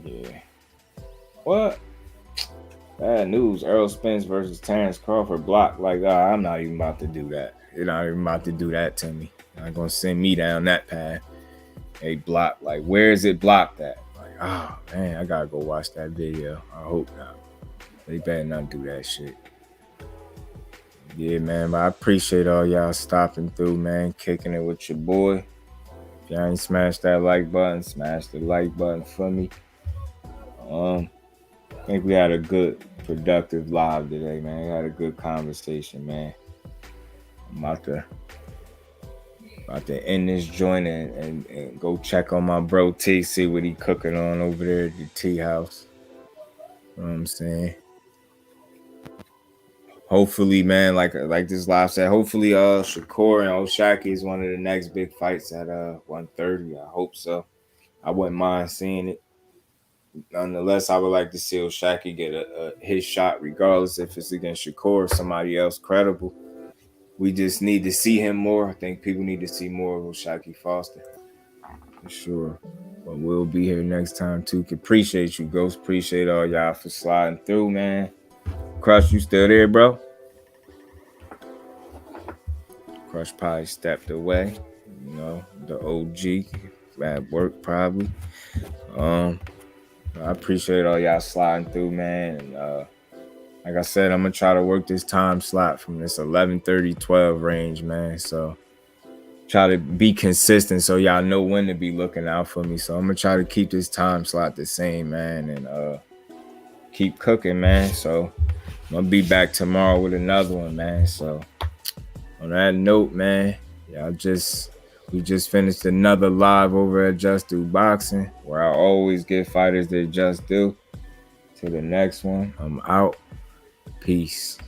Yeah. What? Bad news. Errol Spence versus Terrence Crawford blocked. Like, I'm not even about to do that. You're not even about to do that to me. You're not gonna send me down that path. Hey, block. Like, where is it blocked at? Like, oh man, I gotta go watch that video. I hope not. They better not do that shit. Yeah, man. But I appreciate all y'all stopping through, man. Kicking it with your boy. If y'all ain't smashed that like button, smash the like button for me. I think we had a good, productive live today, man. We had a good conversation, man. I'm about to end this joint and go check on my bro T, see what he cooking on over there at the tea house. You know what I'm saying? Hopefully, man, like this live said, hopefully Shakur and O'Shaki is one of the next big fights at 130. I hope so. I wouldn't mind seeing it. Nonetheless, I would like to see O'Shaki get his shot, regardless if it's against Shakur or somebody else credible. We just need to see him more. I think people need to see more of O'Shaki Foster. For sure. But we'll be here next time, too. Appreciate you, Ghost. Appreciate all y'all for sliding through, man. Crush, you still there, bro? Crush probably stepped away. You know, the OG. At work, probably. I appreciate all y'all sliding through, man. And, like I said, I'm going to try to work this time slot from this 11:30-12 range, man. So try to be consistent so y'all know when to be looking out for me. So I'm going to try to keep this time slot the same, man, and keep cooking, man. So I'm going to be back tomorrow with another one, man. So on that note, man, we just finished another live over at Just Do Boxing, where I always give fighters their just due. To the next one, I'm out. Peace.